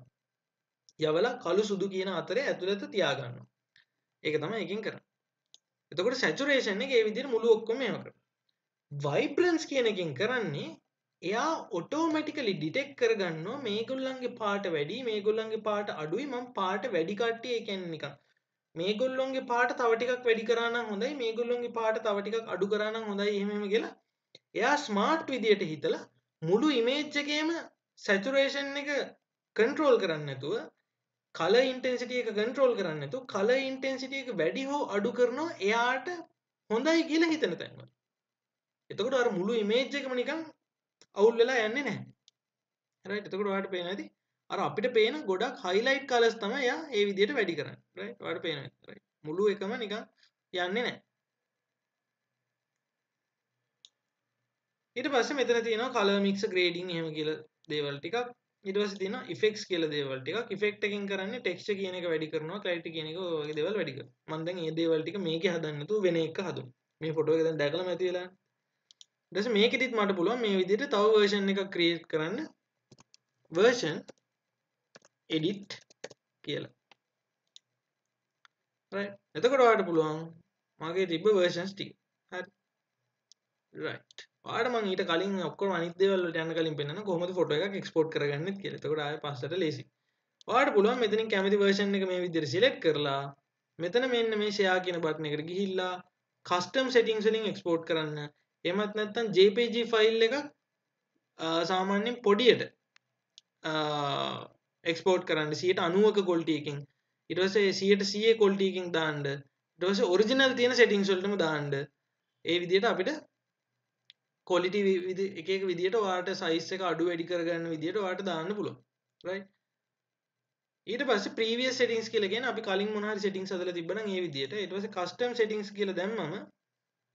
යවලා කළු සුදු කියන අතරේ ඇතුළත තියා ගන්නවා. ඒක තමයි එකකින් කරන්නේ. එතකොට saturation එක ඒ විදිහට මුළු ඔක්කොම එහෙම කරනවා. vibrance කියන එකෙන් කරන්නේ එයා automatically detect කරගන්නවා මේගොල්ලන්ගේ පාට වැඩි මේගොල්ලන්ගේ පාට අඩුයි මම පාට වැඩි කට්ටිය ඒ කියන්නේ නිකන් මේගොල්ලොන්ගේ පාට තව ටිකක් වැඩි කරා නම් හොඳයි මේගොල්ලොන්ගේ පාට තව ටිකක් අඩු කරා නම් හොඳයි එහෙම කියලා එයා ස්මාර්ට් විදියට හිතලා මුළු ඉමේජ් එකේම saturation එක control කරන්නේ නැතුව color intensity එක control කරන්නේ නැතුව color intensity එක වැඩි හෝ අඩු කරනවා එයාට හොඳයි කියලා හිතන තැන්වල. එතකොට අර මුළු ඉමේජ් එකම නිකන් අවුල් වෙලා යන්නේ නැහැ. right? එතකොට ඔයාලට පේනවා ඇති අර අපිට පේන ගොඩක් highlight colors තමයි එයා ඒ විදිහට වැඩි කරන්නේ. right? ඔයාලට පේනවා ඇති. right? මුළු එකම නිකන් යන්නේ නැහැ. ඊට පස්සේ මෙතන තියෙනවා color mix grading එහෙම කියලා දේවල් ටිකක්. ඊට පස්සේ තියෙනවා effects කියලා දේවල් ටිකක්. effect එකකින් කරන්නේ texture කියන එක වැඩි කරනවා, clarity කියන එක ඔය වගේ දේවල් වැඩි කරනවා. මම දැන් මේ දේවල් ටික මේකේ හදන්න නැතුව වෙන එක හදුවා. මේ ෆොටෝ එක දැන් දැකලාම ඇති වෙලා. ඊට පස්සේ මේකෙදිත් මට පුළුවන් මේ විදිහට තව version එකක් create කරන්න. version edit කියලා. right? එතකොට ඔයාලට පුළුවන් මගේ තිබ්බ versions ටික. හරි. right. ඔයාලට මම ඊට කලින් ඔක්කොම අනිත් දේවල් වලට යන්න කලින් පෙන්නන කොහොමද ෆොටෝ එකක් එක්ස්පෝර්ට් කරගන්නෙත් කියලා. එතකොට ආයෙ පස්සට ලේසි. ඔයාලට පුළුවන් මෙතනින් කැමති version එක මේ විදිහට select කරලා මෙතන මෙන්න මේ share කියන බටන් එකට ගිහිල්ලා custom settings වලින් export කරන්න. එහෙමත් නැත්නම් JPG file එකක් සාමාන්‍යයෙන් පොඩියට export කරන්න 90ක quality එකකින් ඊට පස්සේ 100 quality එකකින් දාන්න ඊට පස්සේ original තියෙන settings වලටම දාන්න ඒ විදිහට අපිට quality එක එක විදිහට ඔයාලට size එක අඩු වැඩි කරගන්න විදිහට ඔයාලට දාන්න පුළුවන් right ඊට පස්සේ previous settings කියලා කියන්නේ අපි කලින් මොන හරි settings හදලා තිබ්බනම් ඒ විදිහට ඊට පස්සේ custom settings කියලා දැම්මම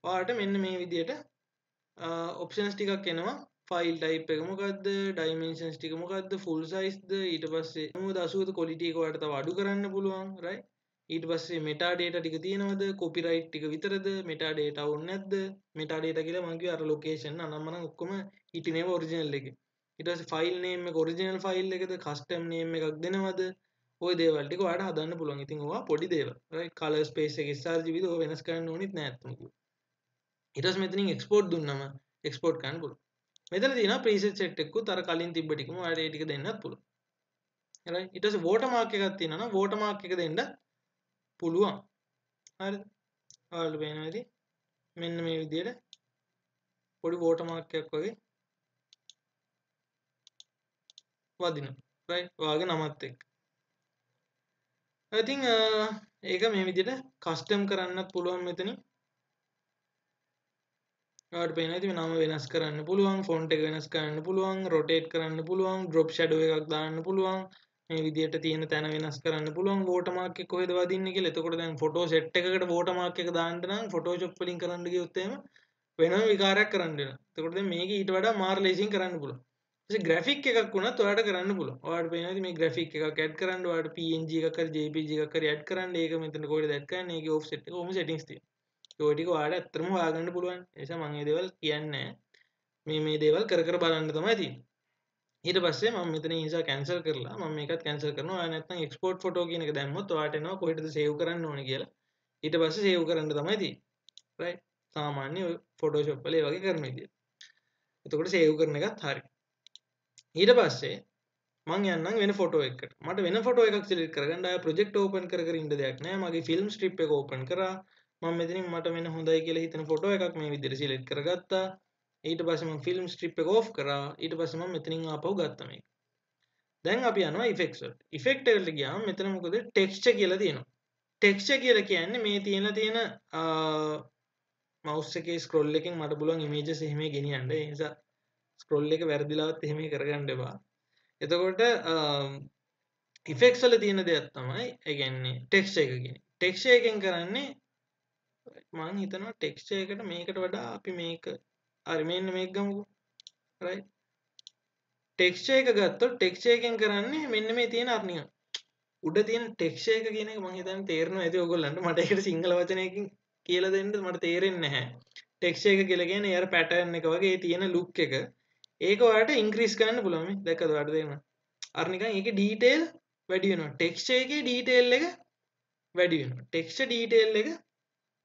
ඔයාලට මෙන්න මේ විදිහට options ටිකක් එනවා file type එක මොකද්ද dimensions ටික මොකද්ද full size ද ඊට පස්සේ 90 quality එක ඔයාලට තව අඩු කරන්න පුළුවන් right ඊට පස්සේ metadata ටික තියෙනවද copyright ටික විතරද metadata වුන් නැද්ද metadata කියලා මම කිව්වා අර location අනම්මනම් ඔක්කොම හිටිනේව original එකේ ඊට පස්සේ file name එක original file එකද custom name එකක් දෙනවද ওই දේවල් ටික ඔයාලට හදන්න පුළුවන් ඉතින් ඕවා පොඩි දේවල් right color space එක sRGB ද ඕවා වෙනස් කරන්න ඕනෙත් නෑ අත්තම කිව්වා ඊට පස්සේ මෙතනින් export දුන්නම export කරන්න පුළුවන් මෙතන තියෙනවා preset set එකකුත් අර කලින් තිබ්බ ටිකම ඔයාලට ඒ ටික දෙන්නත් පුළුවන් right ඊට පස්සේ watermark එකක් තියෙනවා නම් watermark එක දෙන්න පුළුවන් හරිද ඔයාලට පේනවා ඇති මෙන්න මේ විදිහට පොඩි watermark එකක් වගේ වදිනවා right ඔයාගේ නමත් එක්ක I think ඒක මේ විදිහට custom කරන්නත් පුළුවන් මෙතනින් ඔයාලට පේනවා ඇති නම වෙනස් කරන්න පුළුවන් font එක වෙනස් කරන්න පුළුවන් rotate කරන්න පුළුවන් drop shadow එකක් දාන්න පුළුවන් මේ විදිහට තියෙන තැන වෙනස් කරන්න පුළුවන් watermark එක කොහෙද වදින්නේ කියලා. එතකොට දැන් photo set එකකට watermark එක දාන්න නම් Photoshop වලින් කරන්න ගියොත් එහෙම වෙනම විකාරයක් කරන්න වෙනවා. එතකොට දැන් මේක ඊට වඩා මාර ලේසියෙන් කරන්න පුළුවන්. ඊට graphic එකක් වුණත් ඔයාලට කරන්න පුළුවන්. ඔයාලට පේනවා මේ graphic එකක් add කරන්න ඔයාලට PNG එකක් හරි JPG එකක් හරි add කරන්න. ඒක මෙතන කොහෙද add කරන්නේ? ඒකේ offset එක කොහොම settings තියෙනවා. ඔය ටික ඔයාලට ඇත්තටම හොයාගන්න පුළුවන්. ඒ නිසා මම මේ දේවල් කියන්නේ මේ දේවල් කර කර බලන්න තමයි තියෙන්නේ. ඊට පස්සේ මම මෙතන ඉන්සා කැන්සල් කරලා මම මේකත් කැන්සල් කරනවා. ඔයා නැත්නම් export photo කියන එක දැම්මොත් ඔයාලට එනවා කොහෙටද save කරන්න ඕනේ කියලා. ඊට පස්සේ save කරන්න තමයි තියෙන්නේ. right සාමාන්‍ය ෆොටෝෂොප් වල ඒ වගේ කරන විදියට. එතකොට සේව් කරන එකත් හරි. ඊට පස්සේ මං යන්නම් වෙන ෆොටෝ එකකට. මට වෙන ෆොටෝ එකක් සිලෙක්ට් කරගන්න ආය ප්‍රොජෙක්ට් ඕපන් කර කර ඉන්න දෙයක් නෑ. මගේ ෆිල්ම් ස්ට්‍රිප් එක ඕපන් කරා. මම මෙතනින් මට වෙන හොඳයි කියලා හිතන ෆොටෝ එකක් මේ විදිහට සිලෙක්ට් කරගත්තා. ඊට පස්සේ මම ෆිල්ම් ස්ට්‍රිප් එක ඕෆ් කරා. ඊට පස්සේ මම මෙතනින් ආපහු ගත්තා මේක. දැන් අපි යනවා ඉෆෙක්ට්ස් වලට. ඉෆෙක්ට් එකට ගියාම මෙතන මොකද ටෙක්ස්චර් කියලා තියෙනවා. ටෙක්ස්චර් කියලා කියන්නේ මේ තියෙන මවුස් එකේ ස්ක්‍රෝල් එකෙන් මට පුළුවන් ඉමේජස් එහෙම ගෙනියන්න. ඒ නිසා ස්ක්‍රෝල් එක වැරදිලාවත් එහෙම කරගන්න එපා. එතකොට ඉෆෙක්ට්ස් වල තියෙන දෙයක් තමයි ඒ කියන්නේ ටෙක්ස්චර් එක කියන්නේ. ටෙක්ස්චර් එකෙන් කරන්නේ මම හිතනවා ටෙක්ස්චර් එකට මේකට වඩා අපි මේක හරි මෙන්න මේක ගමුකෝ. රයිට්. ටෙක්ස්චර් එක ගත්තොත් ටෙක්ස්චර් එකෙන් කරන්නේ මෙන්න මේ තියෙන අර නිකන් උඩ තියෙන ටෙක්ස්චර් එක කියන එක මම හිතන්නේ තේරෙනවා ඇති ඔයගොල්ලන්ට. මට ඒකට සිංහල වචනයකින් කියලා දෙන්න මට තේරෙන්නේ නැහැ. ටෙක්ස්චර් එක කියලා කියන්නේ අර පැටර්න් එක වගේ තියෙන ලුක් එක. ඒක ඔයාලට ඉන්ක්‍රීස් කරන්න පුළුවන් මේ. දැක්කද ඔයාලට තේරෙනවා? අර නිකන් ඒකේ ඩීටේල් වැඩි වෙනවා. ටෙක්ස්චර් එකේ ඩීටේල් එක වැඩි වෙනවා. ටෙක්ස්චර් ඩීටේල් එක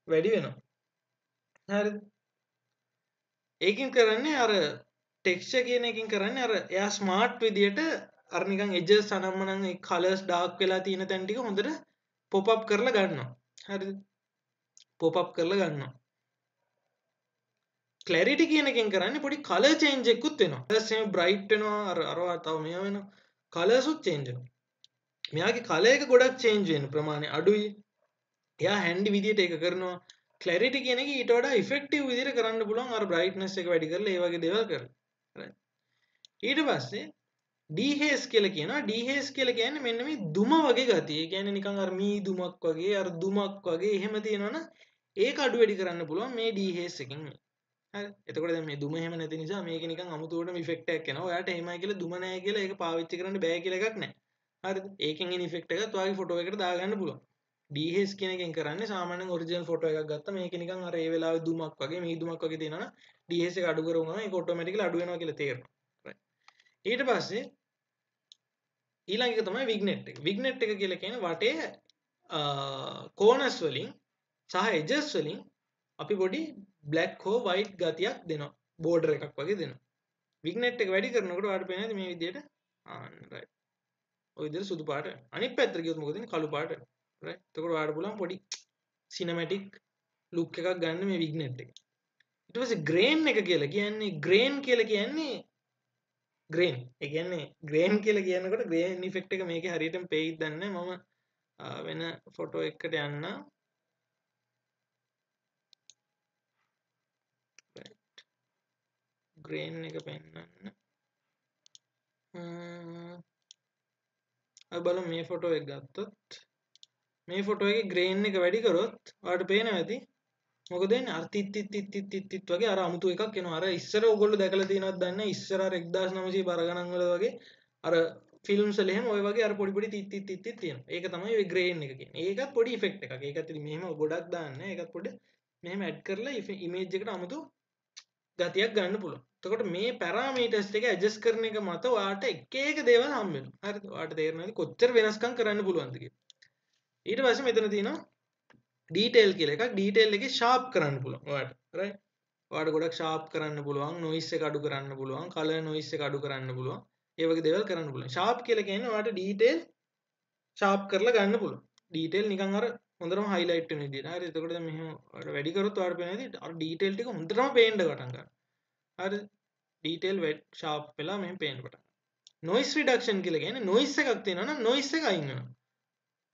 වැඩි වෙනවා. හරිද? ඒකෙන් කරන්නේ අර ටෙක්ස්චර් කියන එකකින් කරන්නේ අර එයා ස්මාර්ට් විදියට අර නිකන් එජස් අනම්මනම් ඒ කලර්ස් ඩාර්ක් වෙලා තියෙන තැන් ටික හොඳට පොප් අප් කරලා ගන්නවා. හරිද? පොප් අප් කරලා ගන්නවා. ක්ලැරිටි කියන එකෙන් කරන්නේ පොඩි කලර් චේන්ජ් එකකුත් වෙනවා. කලර්ස් එහෙම බ්‍රයිට් වෙනවා අර තව මේවා වෙනවා. කලර්ස් උත් චේන්ජ් වෙනවා. මෙයාගේ කලර් එක ගොඩක් චේන්ජ් වෙන ප්‍රමාණය අඩුයි. එයා හැන්ඩි විදියට ඒක කරනවා. ක්ලැරිටි කියන එක ඊට වඩා ඉෆෙක්ටිව් විදියට කරන්න පුළුවන් අර බ්‍රයිට්නස් එක වැඩි කරලා ඒ වගේ දේවල් කරලා. right. ඊට පස්සේ ඩීහේස් කියලා කියනවා. ඩීහේස් කියලා කියන්නේ මෙන්න මේ දුම වගේ ගතිය. ඒ කියන්නේ නිකන් අර මී දුමක් වගේ අර දුමක් වගේ එහෙම තියෙනවනම් ඒක අඩු වැඩි කරන්න පුළුවන් මේ ඩීහේස් එකෙන්. හරි. එතකොට දැන් මේ දුම එහෙම නැති නිසා මේක නිකන් අමුතුවටම ඉෆෙක්ට් එකක් එනවා. ඔයාලට එහෙමයි කියලා දුම නැහැ කියලා ඒක පාවිච්චි කරන්න බෑ කියලා එකක් නැහැ. හරිද? ඒකෙන් එන ඉෆෙක්ට් එකත් ඔයාගේ ෆොටෝ එකට දාගන්න පුළුවන්. ඩීහේස් කියන එකෙන් කරන්නේ සාමාන්‍යයෙන් ඔරිජිනල් ෆොටෝ එකක් ගත්තා මේක නිකන් අර ඒ වෙලාවේ දුමක් වගේ මේ දුමක් වගේ තියෙනවනම් ඩීහේස් එක අඩු කරවුවම ඒක ඔටෝමැටිකලි අඩු වෙනවා කියලා තේරෙනවා. right. ඊට පස්සේ ඊළඟ එක තමයි විග්නෙට් එක. විග්නෙට් එක කියලා කියන්නේ වටේ කෝනස් වලින් සහ එජස් වලින් අපි පොඩි බ්ලැක් හෝ වයිට් ගතියක් දෙනවා. බෝඩර් එකක් වගේ දෙනවා. විග්නෙට් එක වැඩි කරනකොට ඔයාලට පේනවා මේ විදිහට right. ඔය විදිහට සුදු පාට. අනිත් පැත්තට ගියොත් මොකද වෙන්නේ? කළු පාට. right. එතකොට ඔයාලට පුළුවන් පොඩි සිනමැටික් ලුක් එකක් ගන්න මේ විග්නෙට් එක. ඊට පස්සේ ග්‍රේන් එක කියලා කියන්නේ ග්‍රේන් කියලා කියන්නේ ග්‍රේන්. ඒ කියන්නේ ග්‍රේන් කියලා කියනකොට ග්‍රේන් ඉෆෙක්ට් එක මේකේ හරියටම පේයිද දන්නේ මම වෙන ෆොටෝ එකකට යන්න. ග්‍රේන් එක පෙන්නන්න. අපි බලමු මේ ෆොටෝ එක ගත්තොත් මේ ෆොටෝ එකේ ග්‍රේන් එක වැඩි කරොත් ඔයාලට පේනවා ඇති මොකද වෙන්නේ අර තිත් වගේ අර අමුතු එකක් එනවා. අර ඉස්සර ඔයගොල්ලෝ දැකලා තියෙනවද දන්නේ නැහැ. ඉස්සර අර 1900 බර ගණන් වල වගේ අර ෆිල්ම්ස් වල එහෙම ඔය වගේ අර පොඩි පොඩි තිත් තියෙනවා. ඒක තමයි ඔය ග්‍රේන් එක කියන්නේ. ඒකත් පොඩි ඉෆෙක්ට් එකක්. ඒකත් ඉතින් මෙහෙම ගොඩක් දාන්නේ. ඒකත් පොඩි මෙහෙම ඇඩ් කරලා ඉමේජ් එකට අමුතු ගතියක් ගන්න පුළුවන්. එතකොට මේ පැරාමීටර්ස් ටික ඇඩ්ජස්ට් කරන එක මත ඔයාලට එක එක දේවල් හම්බ වෙනවා. හරිද? ඔයාලට තේරෙනවද කොච්චර වෙනස්කම් කරන්න පුළුවන්ද කියලා. ඊට පස්සේ මෙතන තියෙනවා ඩීටේල් කියලා එකක්. ඩීටේල් එකේ ෂාප් කරන්න පුළුවන් ඔයාලට. right. ඔයාලට ගොඩක් ෂාප් කරන්න පුළුවන්, නොයිස් එක අඩු කරන්න පුළුවන්, කලර් නොයිස් එක අඩු කරන්න පුළුවන්. ඒ වගේ දේවල් කරන්න පුළුවන්. ෂාප් කියලා කියන්නේ ඔයාලට ඩීටේල් ෂාප් කරලා ගන්න පුළුවන්. ඩීටේල් නිකන් අර හොඳටම highlight වෙන විදියට. හරි. එතකොට දැන් මෙහෙම ඔයාලට වැඩි කරොත් ඔයාලට පේන විදිහට අර ඩීටේල් ටික හොඳටම පේන්න පටන් ගන්නවා. හරි. ඩීටේල් ෂාප් වෙලා මෙහෙම පේන්න පටන් ගන්නවා. noise reduction කියලා කියන්නේ noise එකක් තියෙනවා නම් noise එක අයින් වෙනවා.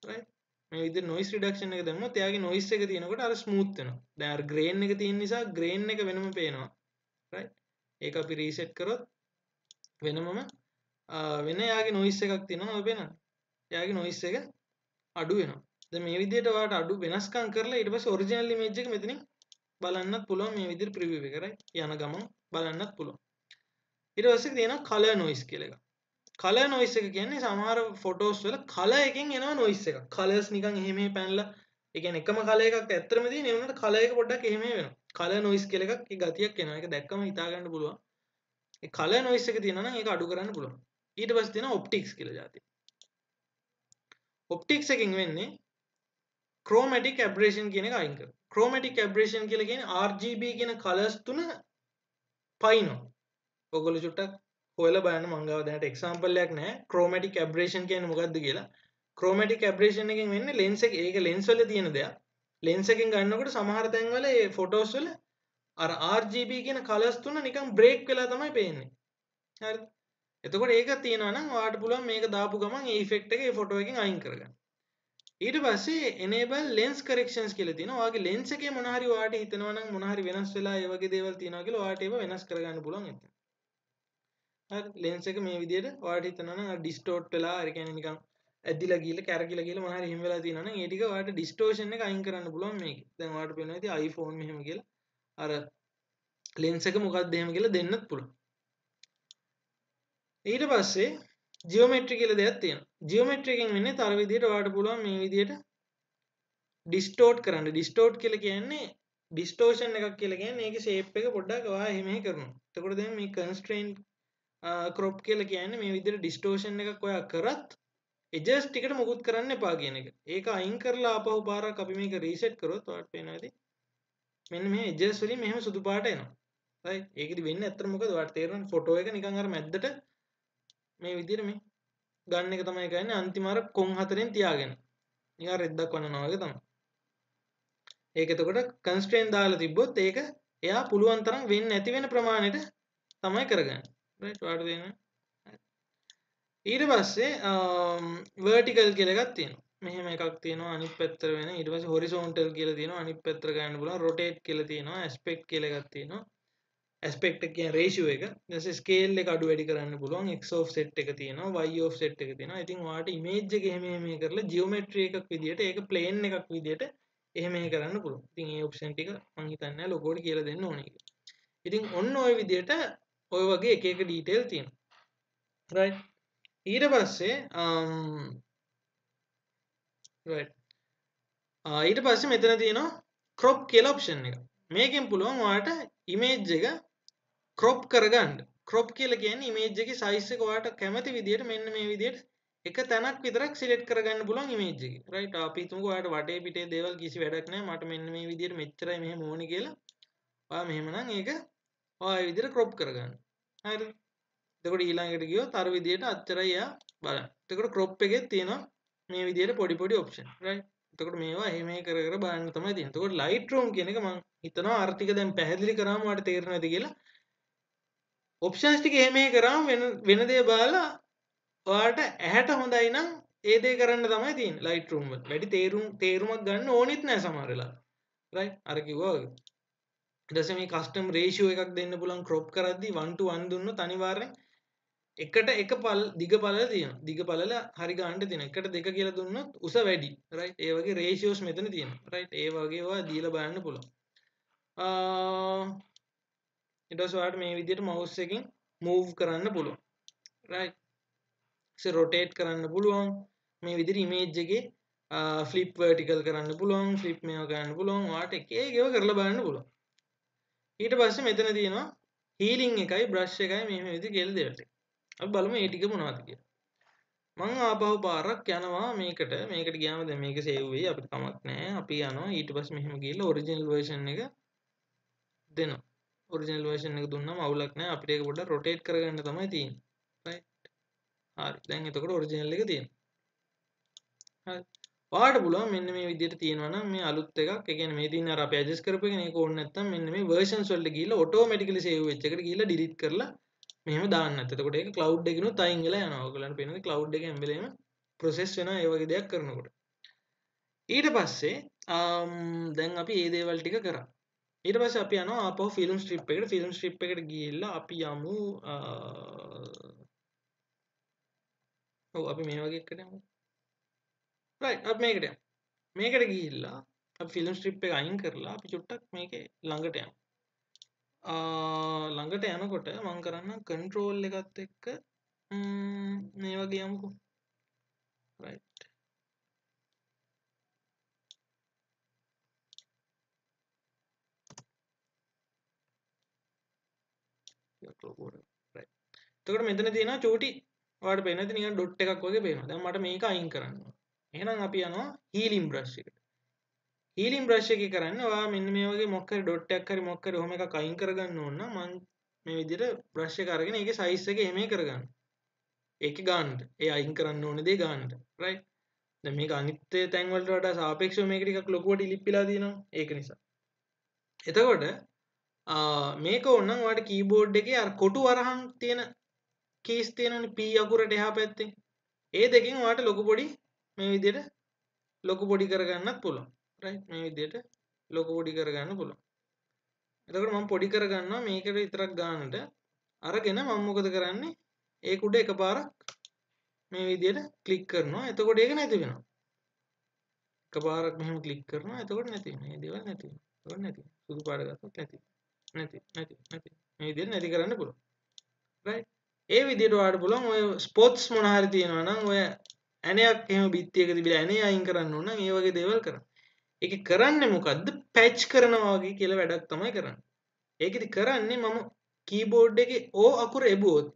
right. මේ විදිහට noise reduction එක දැම්මොත් එයාගේ noise එක තියෙනකොට අර smooth වෙනවා. දැන් අර grain එක තියෙන නිසා grain එක වෙනම පේනවා. right. ඒක අපි reset කරොත් වෙනමම වෙන එයාගේ noise එකක් තියෙනවා. ඔය පේනවද? එයාගේ noise එක අඩු වෙනවා. දැන් මේ විදිහට ඔයාලට අඩු වෙනස්කම් කරලා ඊට පස්සේ original image එක මෙතනින් බලන්නත් පුළුවන් මේ විදිහට preview එක right. යන ගමන් බලන්නත් පුළුවන්. ඊට පස්සේ තියෙනවා color noise කියලා එකක්. කලර් නොයිස් එක කියන්නේ සමහර ෆොටෝස් වල කලර් එකෙන් එනවා නොයිස් එකක්. කලර්ස් නිකන් එහෙම පැනලා ඒ කියන්නේ එකම කලර් එකක් ඇත්තටම තියෙන ඒ වුණාට කලර් එක පොඩ්ඩක් එහෙම වෙනවා. කලර් නොයිස් කියලා එකක් ඒ ගතියක් එනවා. ඒක දැක්කම හිතා ගන්න පුළුවන්. ඒ කලර් නොයිස් එක තියෙනවා නම් ඒක අඩු කරන්න පුළුවන්. ඊට පස්සේ තියෙනවා ඔප්ටික්ස් කියලා જાතිය. ඔප්ටික්ස් එකෙන් වෙන්නේ ක්‍රොමැටික් ඇබරේෂන් කියන එක අයින් කරනවා. chromatic aberration කියලා කියන්නේ RGB කියන colors තුන පයින්නවා. ඔයගොල්ලෝ චුට්ටක් හොයලා බලන්න මං ගාව දැනට example එකක් නැහැ. chromatic aberration කියන්නේ මොකක්ද කියලා. chromatic aberration එකෙන් වෙන්නේ lens එක ඒක lens වල තියෙන දෙයක්. lens එකෙන් ගන්නකොට සමහර තැන්වල ඒ photos වල අර RGB කියන colors තුන නිකන් break වෙලා තමයි පේන්නේ. හරිද? එතකොට ඒක තියෙනවා නම් ඔයාලට පුළුවන් මේක දාපු ගමන් ඒ effect එක ඒ photo එකෙන් අයින් කරගන්න. ඊට පස්සේ enable lens corrections කියලා තියෙනවා. ඔයාගේ lens එකේ මොන හරි ඔයාලට හිතෙනවා නම් මොන හරි වෙනස් වෙලා ඒ වගේ දේවල් තියෙනවා කියලා ඔයාලට ඒව වෙනස් කරගන්න පුළුවන් එතන. හරි lens එක මේ විදිහට ඔයාලට හිතනවා නම් distort වෙලා ඒ කියන්නේ නිකන් ඇදිලා ගිහලා කැරකිලා ගිහලා මොන හරි හිම වෙලා තියෙනවා නම් ඒ ටික ඔයාලට distortion එක අයින් කරන්න පුළුවන් මේකේ. දැන් ඔයාලට පේනවා ඉතින් iPhone මෙහෙම කියලා අර lens එක මොකක්ද එහෙම කියලා දෙන්නත් පුළුවන්. ඊට පස්සේ geometry කියලා දෙයක් තියෙනවා. geometry එකෙන් වෙන්නේ තර විදිහට ඔයාලට පුළුවන් මේ විදිහට distort කරන්න. distort කියලා කියන්නේ distortion එකක් කියලා කියන්නේ මේකේ shape එක පොඩ්ඩක් ඔයා එහෙම කරනවා. එතකොට දැන් මේ constraint crop කියලා කියන්නේ මේ විදිහට distortion එකක් ඔයා කරත් edges ටිකට මොකුත් කරන්න එපා කියන එක. ඒක අයින් කරලා ආපහු පාරක් අපි මේක reset කරොත් ඔයාලට පේනවා ඉතින් මෙන්න මේ edges වලින් මෙහෙම සුදු පාට එනවා. right? ඒකෙදි වෙන්නේ ඇත්තට මොකද ඔයාලට තේරෙනවා ෆොටෝ එක නිකන් අර මැද්දට මේ විදිහට මේ ගන්න එක තමයි කරන්නේ අන්තිම අර කොන් හතරෙන් තියාගෙන. නිකන් රෙද්දක් වන්නනවා වගේ තමයි. ඒක එතකොට constraint දාලා තිබ්බොත් ඒක එයා පුළුවන් තරම් වෙන්නේ නැති වෙන ප්‍රමාණයට තමයි කරගන්නේ. right? ඔයාලට තේරෙනවා? ඊට පස්සේ vertical කියලා එකක් තියෙනවා. මෙහෙම එකක් තියෙනවා අනිත් පැත්තට වෙන. ඊට පස්සේ horizontal කියලා තියෙනවා අනිත් පැත්තට ගන්න පුළුවන්. rotate කියලා තියෙනවා. aspect කියලා එකක් තියෙනවා. aspect එක කියන්නේ ratio එක. ඊට පස්සේ scale එක අඩු වැඩි කරන්න පුළුවන්. x offset එක තියෙනවා. y offset එක තියෙනවා. ඉතින් ඔයාලට image එක එහෙම එහෙම කරලා geometry එකක් විදියට ඒක plane එකක් විදියට එහෙම කරන්න පුළුවන්. ඉතින් මේ option ටික මම හිතන්නේ ලොකෝට කියලා දෙන්න ඕනේ කියලා. ඉතින් ඔන්න ඔය විදියට ඔය වගේ එක එක detail තියෙනවා. right? ඊට පස්සේ right ඊට පස්සේ මෙතන තියෙනවා crop කියලා option එක. මේකෙන් පුළුවන් ඔයාලට image එක crop කරගන්න. crop කියලා කියන්නේ image එකේ size එක ඔයාලට කැමති විදියට මෙන්න මේ විදියට එක තැනක් විතරක් select කරගන්න පුළුවන් image එකේ. right? අපි හිතමුකෝ ඔයාලට වටේ පිටේ දේවල් කිසි වැඩක් නැහැ. මට මෙන්න මේ විදියට මෙච්චරයි මෙහෙම ඕනේ කියලා. ඔයා මෙහෙම නම් ඒක ඔයා විදියට crop කරගන්න. හරිද? එතකොට ඊළඟට ගියොත් අර විදියට අච්චරයි යා බලන්න. එතකොට crop එකේ තියෙනවා මේ විදියට පොඩි පොඩි option. right? එතකොට මේවා එහෙම කර කර බලන්න තමයි තියෙන්නේ. එතකොට Lightroom කියන එක මම හිතනවා අර ටික දැන් පැහැදිලි කරාම ඔයාලට තේරෙන්නේ නැති කියලා. options ටික එහෙම කරාම වෙන දේ බලලා ඔයාලට ඇහැට හොඳයි නම් ඒ දේ කරන්න තමයි තියෙන්නේ Lightroom වල. වැඩි තේරුමක් ගන්න ඕනෙත් නැහැ සමහර වෙලාවට. right? අර කිව්වා වගේ. ඊට පස්සේ මේ custom ratio එකක් දෙන්න පුළුවන් crop කරද්දී 1:1 දුන්නොත් අනිවාර්යෙන් එකට එක දිග පළල තියෙනවා. දිග පළල හරි ගන්න තියෙනවා. එකට දෙක කියලා දුන්නොත් උස වැඩි. right? ඒ වගේ ratios මෙතන තියෙනවා. right? ඒ වගේ ඒවා දීලා බලන්න පුළුවන්. ඊට පස්සේ ඔයාලට මේ විදිහට mouse එකෙන් move කරන්න පුළුවන්. right? rotate කරන්න පුළුවන්. මේ විදිහට image එකේ flip vertical කරන්න පුළුවන්. flip මේවා කරන්න පුළුවන්. ඔයාලට එක එක ඒවා කරලා බලන්න පුළුවන්. ඊට පස්සේ මෙතන තියෙනවා healing එකයි brush එකයි මේ විදිහට කියලා දෙවල් ටික. අපි බලමු මේ ටික මොනවද කියලා. මම ආපහු පාරක් යනවා මේකට ගියාම දැන් මේක save වෙයි අපිට කමක් නැහැ. අපි යනවා ඊට පස්සේ මෙහෙම ගිහලා original version එක දෙනවා. original version එක දුන්නාම අවුලක් නැහැ. අපිට ඒක පොඩ්ඩක් rotate කරගන්න තමයි තියෙන්නේ. right? හරි. දැන් එතකොට original එක තියෙනවා. හරි. ඔයාලට පුළුවන් මෙන්න මේ විදිහට තියෙනවා නම් මේ අලුත් එකක්. ඒ කියන්නේ මේ තියෙන අර අපි adjust කරපු එක මේක ඕනේ නැත්නම් මෙන්න මේ versions වලට ගිහිල්ලා automatically save වෙච්ච එකට ගිහිල්ලා delete කරලා මෙහෙම දාන්න නැත්නම් එතකොට ඒක cloud එකකිනුත් අයින් වෙලා යනවා. ඔයගොල්ලන්ට පේනද cloud එක හැම වෙලේම process වෙනවා ඒ වගේ දෙයක් කරනකොට. ඊට පස්සේ දැන් අපි මේ දේවල් ටික කරා. ඊට පස්සේ අපි යනවා ආපහු film strip එකට. film strip එකට ගිහිල්ලා අපි යමු අපි මේ වගේ එකකට යමු. right අපි මේකට යමු. මේකට ගිහිල්ලා අපි film strip එක අයින් කරලා අපි චුට්ටක් මේකේ ළඟට යමු. ළඟට යනකොට මම කරන්න control එකත් එක්ක මේ වගේ යමුකෝ. right right එතකොට මෙතන තියෙනවා චූටි ඔයාලට පේන්නේ නැති නිකන් ඩොට් එකක් වගේ පේනවා. දැන් මට මේක අයින් කරන්න ඕන. එහෙනම් අපි යනවා healing brush එකට. හීලින් බ්‍රෂ් එකේ කරන්න ඔයා මෙන්න මේ වගේ මොකක් හරි ඩොට් එකක් හරි මොකක් හරි ඔහොම එකක් අයින් කරගන්න ඕන නම් මම මේ විදිහට බ්‍රෂ් එක අරගෙන ඒකේ සයිස් එක එමේ කරගන්න. ඒකේ ගන්නට. ඒ අයින් කරන්න ඕන දේ ගන්නට. රයිට්. දැන් මේක අනිත් තැන් වලට වඩා සාපේක්ෂව මේක ටිකක් ලොකුවට ඉලිප්පිලා තියෙනවා. ඒක නිසා. එතකොට මේක ඕනනම් ඔයාලට කීබෝඩ් එකේ අර කොටු වරහන් තියෙන කීස් තියෙනවනේ P අකුරට එහා පැත්තේ. ඒ දෙකෙන් ඔයාලට ලොකු පොඩි මේ විදිහට ලොකු පොඩි කරගන්නත් පුළුවන්. රයිට් මේ විදිහට ලොකු පොඩි කරගන්න පුළුවන්. එතකොට මම පොඩි කරගන්නවා මේකට විතරක් ගන්නට. අරගෙන මම මොකද කරන්නේ? ඒක උඩ එකපාරක් මේ විදිහට ක්ලික් කරනවා. එතකොට ඒක නැති වෙනවා. එකපාරක් මෙහෙම ක්ලික් කරනවා. එතකොට නැති වෙනවා. මේ දේවල් නැති වෙනවා. එතකොට නැති. සුදු පාට ගත්තොත් නැති. නැති. මේ විදිහට නැති කරන්න පුළුවන්. රයිට්. ඒ විදිහට ඔයාලට පුළුවන් ඔය ස්පොට්ස් මොන හරි තියෙනවා නම් ඔය ඇණයක් එහෙම බිත්තියක තිබිලා ඇණේ අයින් කරන්න ඕන නම් ඒ වගේ දේවල් කරන්න. ඒක කරන්නේ මොකද්ද? පැච් කරනවා වගේ කියලා වැඩක් තමයි කරන්නේ. ඒකෙදි කරන්නේ මම කීබෝඩ් එකේ O අකුර එබුවොත්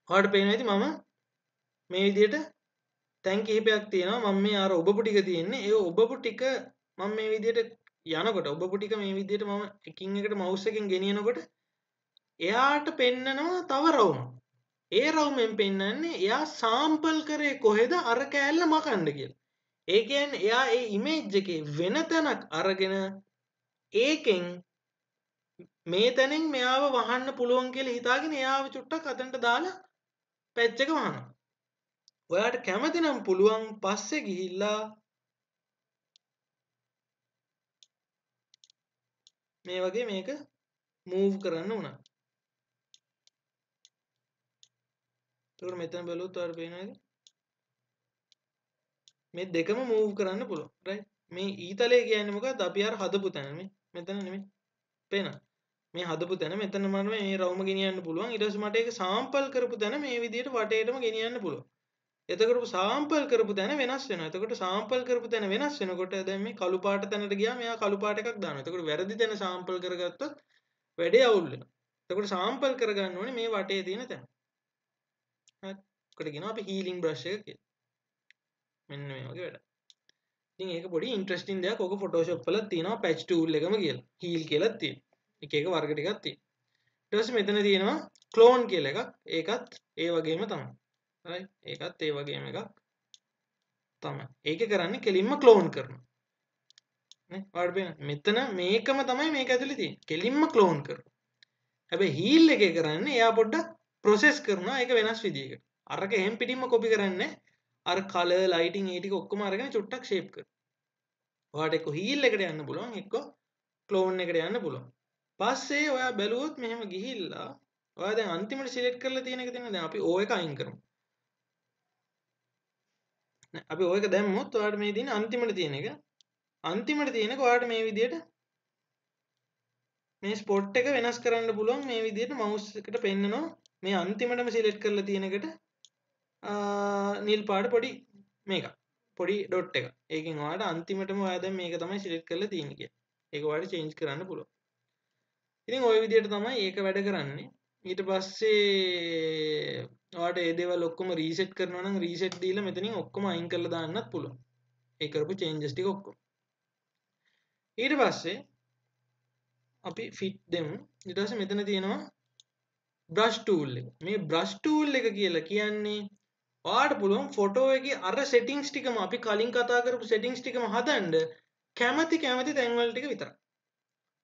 ඔයාලට පේනවා ඇති මම මේ විදිහට තැන් කිහිපයක් තියෙනවා මම මේ අර ඔබපු ටික තියෙන්නේ ඒ ඔබපු ටික මම මේ විදිහට යනකොට ඔබපු ටික මේ විදිහට මම එකින් එකට මවුස් එකෙන් ගෙනියනකොට එයාට පෙන්නනවා තව රවුමක්. ඒ රවුමෙන් පෙන්නන්නේ එයා සාම්පල් කරේ කොහෙද අර කෑල්ල මකන්න කියලා. ඒ කියන්නේ එයා ඒ ඉමේජ් එකේ වෙන තැනක් අරගෙන ඒකෙන් මේ තැනින් මෙයාව වහන්න පුළුවන් කියලා හිතාගෙන එයාව චුට්ටක් අතනට දාලා පැච් එක වහනවා. ඔයාට කැමති නම් පුළුවන් පස්සේ ගිහිල්ලා මේ වගේ මේක මූව් කරන්න උනා. එතකොට මෙතන බලුවොත් ඔයාලට පේනවද? මේ දෙකම මූව් කරන්න පුළුවන්. රයිට්. මේ ඊතලයේ කියන්නේ මොකක්ද? අපි අර හදපු තැන මේ මෙතන නෙමෙයි. පේනවද? මේ හදපු තැන මෙතන මම මේ රවුම ගෙනියන්න පුළුවන්. ඊට පස්සේ මට ඒක සාම්පල් කරපු තැන මේ විදිහට වටේටම ගෙනියන්න පුළුවන්. එතකොට සාම්පල් කරපු තැන වෙනස් වෙනවා. එතකොට සාම්පල් කරපු තැන වෙනස් වෙනකොට දැන් මේ කළු පාට තැනට ගියාම එයා කළු පාට එකක් දානවා. එතකොට වැරදි තැන සාම්පල් කරගත්තොත් වැඩේ අවුල් වෙනවා. එතකොට සාම්පල් කරගන්න ඕනේ මේ වටේ තියෙන තැන. හරි. ඔකට කියනවා අපි හීලින් බ්‍රෂ් එක කියලා. මෙන්න මේ වගේ වැඩක්. ඉතින් ඒක පොඩි ඉන්ට්‍රස්ටිං දෙයක්. ඔක Photoshop වල තියෙනවා patch tool එකම කියලා. heal කියලා තියෙනවා. එක එක වර්ග ටිකක් තියෙනවා. ඊට පස්සේ මෙතන තියෙනවා clone කියලා එකක්. ඒකත් ඒ වගේම තමයි. right. ඒකත් ඒ වගේම එකක් තමයි. ඒක කරන්නේ කෙලින්ම clone කරනවා. නේ? ඔයාලට පේන මෙතන මේකම තමයි මේක ඇතුලේ තියෙන්නේ. කෙලින්ම clone කරනවා. හැබැයි heal එකේ කරන්නේ එයා පොඩ්ඩක් process කරනවා. ඒක වෙනස් විදියකට. අරක එහෙම් පිටින්ම copy කරන්නේ අර color lighting ඒ ටික ඔක්කොම අරගෙන චුට්ටක් shape කරනවා. ඔයාලට එක්ක heal එකට යන්න පුළුවන් එක්ක clone එකට යන්න පුළුවන්. පස්සේ ඔයා බැලුවොත් මෙහෙම ගිහිල්ලා ඔයා දැන් අන්තිමට select කරලා තියෙන එක තියෙනවා. දැන් අපි O එක අයින් කරමු. අපි O එක දැම්මොත් ඔයාලට මේ තියෙන අන්තිමට තියෙන එක. අන්තිමට තියෙන එක ඔයාලට මේ විදිහට මේ ස්පොට් එක වෙනස් කරන්න පුළුවන්. මේ විදිහට mouse එකට පෙන්නනවා. මේ අන්තිමටම select කරලා තියෙන එකට නිල් පාට පොඩි මේක. පොඩි ඩොට් එක. ඒකෙන් ඔයාලට අන්තිමටම ඔයා දැන් මේක තමයි select කරලා තියෙන්නේ කියලා. ඒක ඔයාලට change කරන්න පුළුවන්. ඉතින් ওই විදිහට තමයි ඒක වැඩ කරන්නේ. ඊට පස්සේ ඔයාලට මේ දේවල් ඔක්කොම රීසෙට් කරනවා නම් රීසෙට් දීලා මෙතනින් ඔක්කොම අයින් කරලා දාන්නත් පුළුවන්. ඒ කරපු changes ටික ඔක්කොම. ඊට පස්සේ අපි fit දෙමු. ඊට පස්සේ මෙතන තියෙනවා brush tool එක. මේ brush tool එක කියලා කියන්නේ ඔයාලට පුළුවන් ෆොටෝ එකේ අර settings ටිකම අපි කලින් කතා කරපු settings ටිකම හදන්න කැමති තැන්වල ටික විතරයි.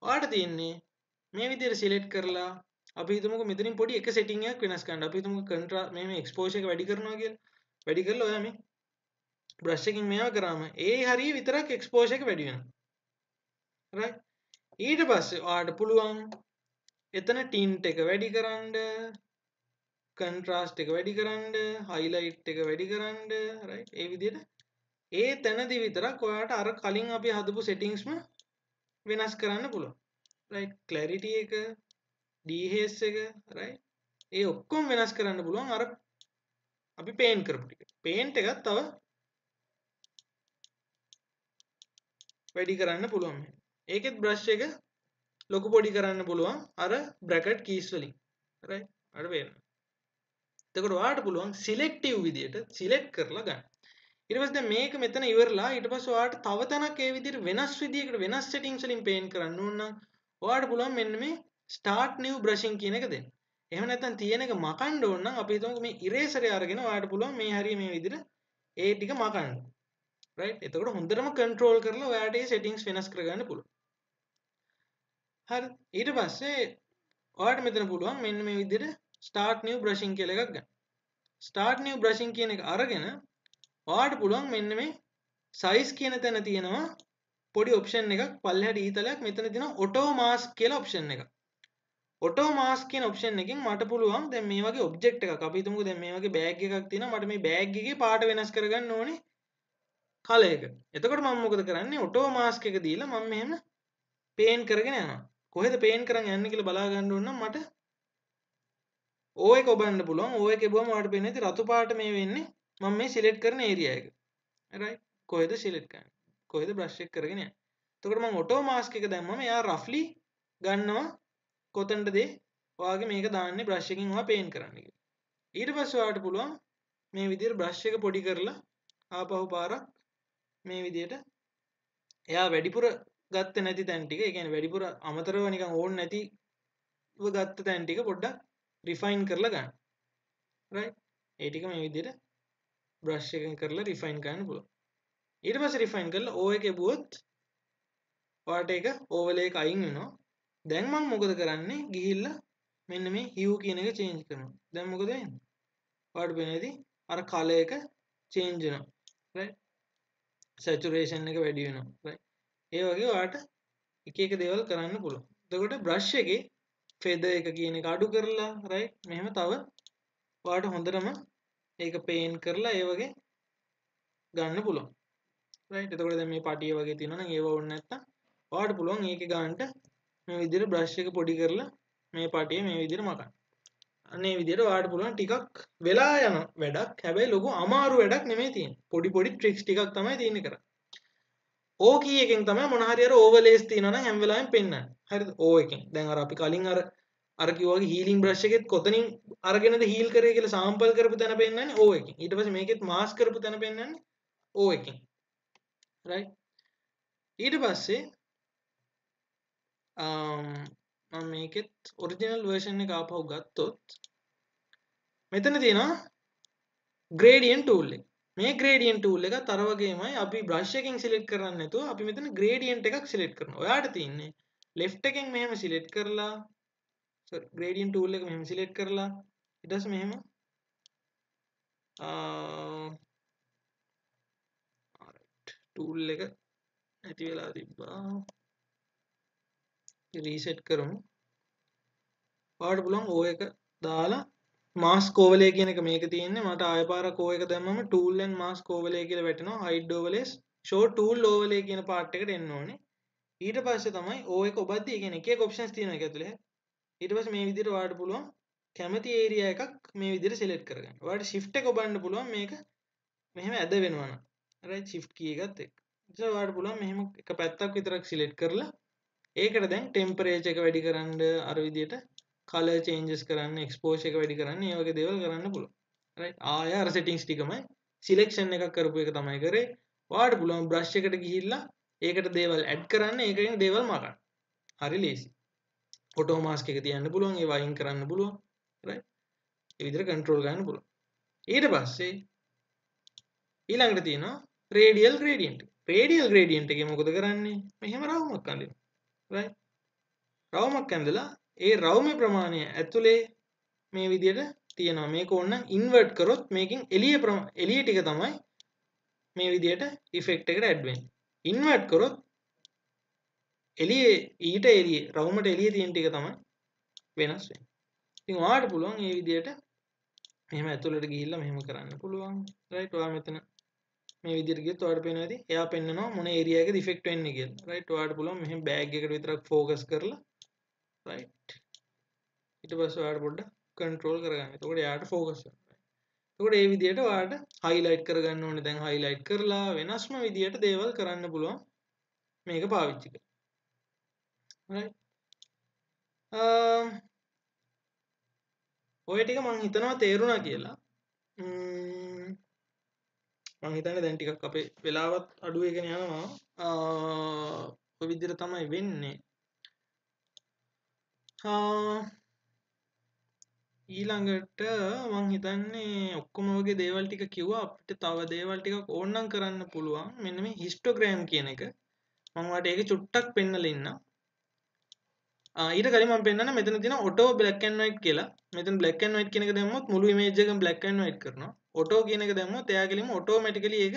ඔයාලට තියෙන්නේ මේ විදිහට select කරලා අපි හිතමුකෝ මෙතනින් පොඩි එක setting එකක් වෙනස් කරන්න. අපි හිතමුකෝ contrast මේ exposure එක වැඩි කරනවා කියලා. වැඩි කරලා ඔයා මේ brush එකකින් මේවා කරාම ඒ හරිය විතරක් exposure එක වැඩි වෙනවා. right. ඊට පස්සේ ඔයාලට පුළුවන් එතන tint එක වැඩි කරන්න, contrast එක වැඩි කරන්න, highlight එක වැඩි කරන්න, right. ඒ විදිහට ඒ තැනදී විතරක් ඔයාලට අර කලින් අපි හදපු settingsම වෙනස් කරන්න පුළුවන්. right. clarity එක, DHS එක, right. ඒ ඔක්කොම වෙනස් කරන්න පුළුවන් අර අපි paint කරපු ටික. paint එකත් තව වැඩි කරන්න පුළුවන්. ඒකෙත් brush එක ලොකු පොඩි කරන්න පුළුවන් අර bracket keys වලින්. right. අර වෙන්න. එතකොට ඔයාලට පුළුවන් selective විදියට select කරලා ගන්න. ඊට පස්සේ දැන් මේක මෙතන ඉවරලා ඊට පස්සේ ඔයාලට තව තැනක් ඒ විදිහට වෙනස් විදිහකට වෙනස් settings වලින් paint කරන්න ඕන නම් ඔයාලට පුළුවන් මෙන්න මේ start new brushing කියන එක දෙන්න. එහෙම නැත්නම් තියෙන එක මකන්න ඕන නම් අපි හිතමු මේ eraser එක අරගෙන ඔයාලට පුළුවන් මේ හරිය මේ විදිහට ඒ ටික මකන්න. right? එතකොට හොඳටම control කරලා ඔයාලට මේ settings වෙනස් කරගන්න පුළුවන්. හරි. ඊට පස්සේ ඔයාලට මෙතන පුළුවන් මෙන්න මේ විදිහට start new brushing කියලා එකක් ගන්න. start new brushing කියන එක අරගෙන ඔයාලට පුළුවන් මෙන්න මේ size කියන තැන තියෙනවා පොඩි option එකක් පල්ලෙහාට ඊතලයක් මෙතන තියෙනවා auto mask කියලා option එකක්. auto mask කියන option එකෙන් මට පුළුවන් දැන් මේ වගේ object එකක් අපි හිතමුකෝ දැන් මේ වගේ bag එකක් තියෙනවා මට මේ bag එකේ පාට වෙනස් කරගන්න ඕනේ color එක. එතකොට මම මොකද කරන්නේ auto mask එක දීලා මම මෙහෙම paint කරගෙන යනවා. කොහෙද paint කරන් යන්නේ කියලා බලා ගන්න ඕන නම් මට O එක ඔබන්න පුළුවන්. O එක එබුවම ඔයාලට පේන්නේ නැති රතු පාට මේ වෙන්නේ මම මේ select කරන area එක. right කොහෙද select කරන්නේ කොහෙද brush එක කරගෙන යන්නේ. එතකොට මම auto mask එක දැම්මම එයා roughly ගන්නවා කොතනද ඔයාගේ මේක දාන්නේ brush එකකින් ඔයා paint කරන්න කියලා. ඊට පස්සේ ඔයාලට පුළුවන් මේ විදිහට brush එක පොඩි කරලා ආපහු පාරක් මේ විදිහට එයා වැඩිපුර ගත්තේ නැති තැන් ටික ඒ කියන්නේ වැඩිපුර අමතරව නිකන් ඕන් නැතිව ගත්ත තැන් ටික පොඩ්ඩක් refine කරලා ගන්න. right ඒ ටික මේ විදිහට brush එකෙන් කරලා refine කරන්න පුළුවන්. ඊට පස්සේ refine කරලා O එකේ බුවොත් ඔයාලට ඒක overlay එක අයින් වෙනවා. දැන් මම මොකද කරන්නේ ගිහිල්ලා මෙන්න මේ hue කියන එක change කරනවා. දැන් මොකද වෙන්නේ? ඔයාලට පේනේදී අර color එක change වෙනවා. right saturation එක වැඩි වෙනවා. right ඒ වගේ ඔයාලට එක එක දේවල් කරන්න පුළුවන්. එතකොට brush එකේ feather එක කියන එක අඩු කරලා right මෙහෙම තව ඔයාලට හොඳටම ඒක paint කරලා ඒ වගේ ගන්න පුළුවන්. right එතකොට දැන් මේ පටිය වගේ තියෙනවා නම් ඒව ඕනේ නැත්තම් ඔයාලට පුළුවන් ඒකේ ගන්නට මේ විදිහට brush එක පොඩි කරලා මේ පටිය මේ විදිහට මකන්න. අනේ විදිහට ඔයාලට පුළුවන් ටිකක් වෙලා යන වැඩක්. හැබැයි ලොකු අමාරු වැඩක් නෙමෙයි තියෙන්නේ. පොඩි tricks ටිකක් තමයි තියෙන්නේ කරන්නේ. O key එකෙන් තමයි මොන හරි අර overlays තියෙනවා නම් හැම වෙලාවෙම පෙන්නන්නේ. හරිද? O එකෙන්. දැන් අර අපි කලින් අර කිව්වා වගේ healing brush එකෙත් කොතනින් අරගෙනද heal කරේ කියලා sample කරපු තැන පෙන්නන්නේ O එකෙන්. ඊට පස්සේ මේකෙත් mask කරපු තැන පෙන්නන්නේ O එකෙන්. right ඊට පස්සේ මම මේකෙත් ඔරිජිනල් version එක ආපහු ගත්තොත් මෙතන තියෙනවා gradient tool එක. මේ gradient tool එකත් අර වගේමයි අපි brush එකෙන් select කරන්නේ නැතුව අපි මෙතන gradient එකක් select කරනවා. ඔයාලට තියෙන්නේ left එකෙන් මෙහෙම select කරලා sorry gradient tool එක මෙහෙම select කරලා ඊට පස්සේ මෙහෙම tool එක නැති වෙලා තිබ්බා. reset කරමු. ඔයාලට පුළුවන් O එක දාලා mask overlay කියන එක මේක තියෙන්නේ මට ආය පාරක් O එක දැම්මම tool and mask overlay කියලා වැටෙනවා. hide overlays show tool overlay කියන part එකට එන්න ඕනේ. ඊට පස්සේ තමයි O එක ඔබද්දී ඒ කියන්නේ එක එක options තියෙනවා ඒක ඇතුලේ. ඊට පස්සේ මේ විදිහට ඔයාලට පුළුවන් කැමති area එකක් මේ විදිහට select කරගන්න. ඔයාලට shift එක ඔබන්න පුළුවන් මේක මෙහෙම ඇද වෙනවා නම්. right shift key එකත් එක්ක. ඊට පස්සේ ඔයාලට පුළුවන් මෙහෙම එක පැත්තක් විතරක් select කරලා ඒකට දැන් temperature එක වැඩි කරන්න අර විදිහට color changes කරන්න exposure එක වැඩි කරන්න මේ වගේ දේවල් කරන්න පුළුවන්. right ආය අර settings ටිකමයි selection එකක් කරපු එක තමයි කරේ. ඔයාලට පුළුවන් brush එකට ගිහිල්ලා ඒකට දේවල් add කරන්න ඒකෙන් දේවල් මකන්න. හරි ලේසි. auto mask එක තියන්න පුළුවන් ඒව අයින් කරන්න පුළුවන්. right ඒ විදිහට control ගන්න පුළුවන්. ඊට පස්සේ ඊළඟට තියෙනවා radial gradient. radial gradient එකේ මොකද කරන්නේ? මෙහෙම රවුමක් අඳිනවා. right රවුමක් ඇඳලා ඒ රවුමේ ප්‍රමාණය ඇතුලේ මේ විදිහට තියෙනවා. මේක ඕනනම් ඉන්වර්ට් කරොත් මේකෙන් එළිය ටික තමයි මේ විදිහට ඉෆෙක්ට් එකට ඇඩ් වෙන්නේ. ඉන්වර්ට් කරොත් එළියේ ඊට එළියේ රවුමට එළියේ තියෙන ටික තමයි වෙනස් වෙන්නේ. ඉතින් ඔයාලට පුළුවන් මේ විදිහට මෙහෙම ඇතුලට ගිහිල්ලා මෙහෙම කරන්න පුළුවන්. right ඔයා මෙතන මේ විදිහට ගියොත් ඔයාලට පේනවා ඇති එයා පෙන්නනවා මොන ඒරියා එකද ඉෆෙක්ට් වෙන්නේ කියලා. right ඔයාලට පුළුවන් මෙහෙම බෑග් එකට විතරක් ફોකස් කරලා right ඊට පස්සේ ඔයාලට පොඩ්ඩක් කන්ට්‍රෝල් කරගන්න. එතකොට එයාට ફોකස් වෙනවා. එතකොට මේ විදිහට ඔයාලට highlight කරගන්න ඕනේ. දැන් highlight කරලා වෙනස්ම විදිහට දේවල් කරන්න පුළුවන් මේක පාවිච්චි කරලා. right ඔය ටික මම හිතනවා තේරුණා කියලා. මම හිතන්නේ දැන් ටිකක් අපේ වෙලාවත් අඩු වෙගෙන යනවා. ඔය විදිහට තමයි වෙන්නේ. ඊළඟට මං හිතන්නේ ඔක්කොම වගේ දේවල් ටික කිව්වා. අපිට තව දේවල් ටිකක් ඕනනම් කරන්න පුළුවන්. මෙන්න මේ හිස්ටෝග්‍රෑම් කියන එක මම ඔයාලට ඒක චුට්ටක් පෙන්නලා ඉන්නම්. ඊට කලින් මම පෙන්නන්න මෙතන තියෙන auto black and white කියලා. මෙතන black and white කියන එක දැම්මොත් මුළු image එකම black and white කරනවා. auto කියන එක දැම්මොත් එයාගෙලින්ම automatically ඒක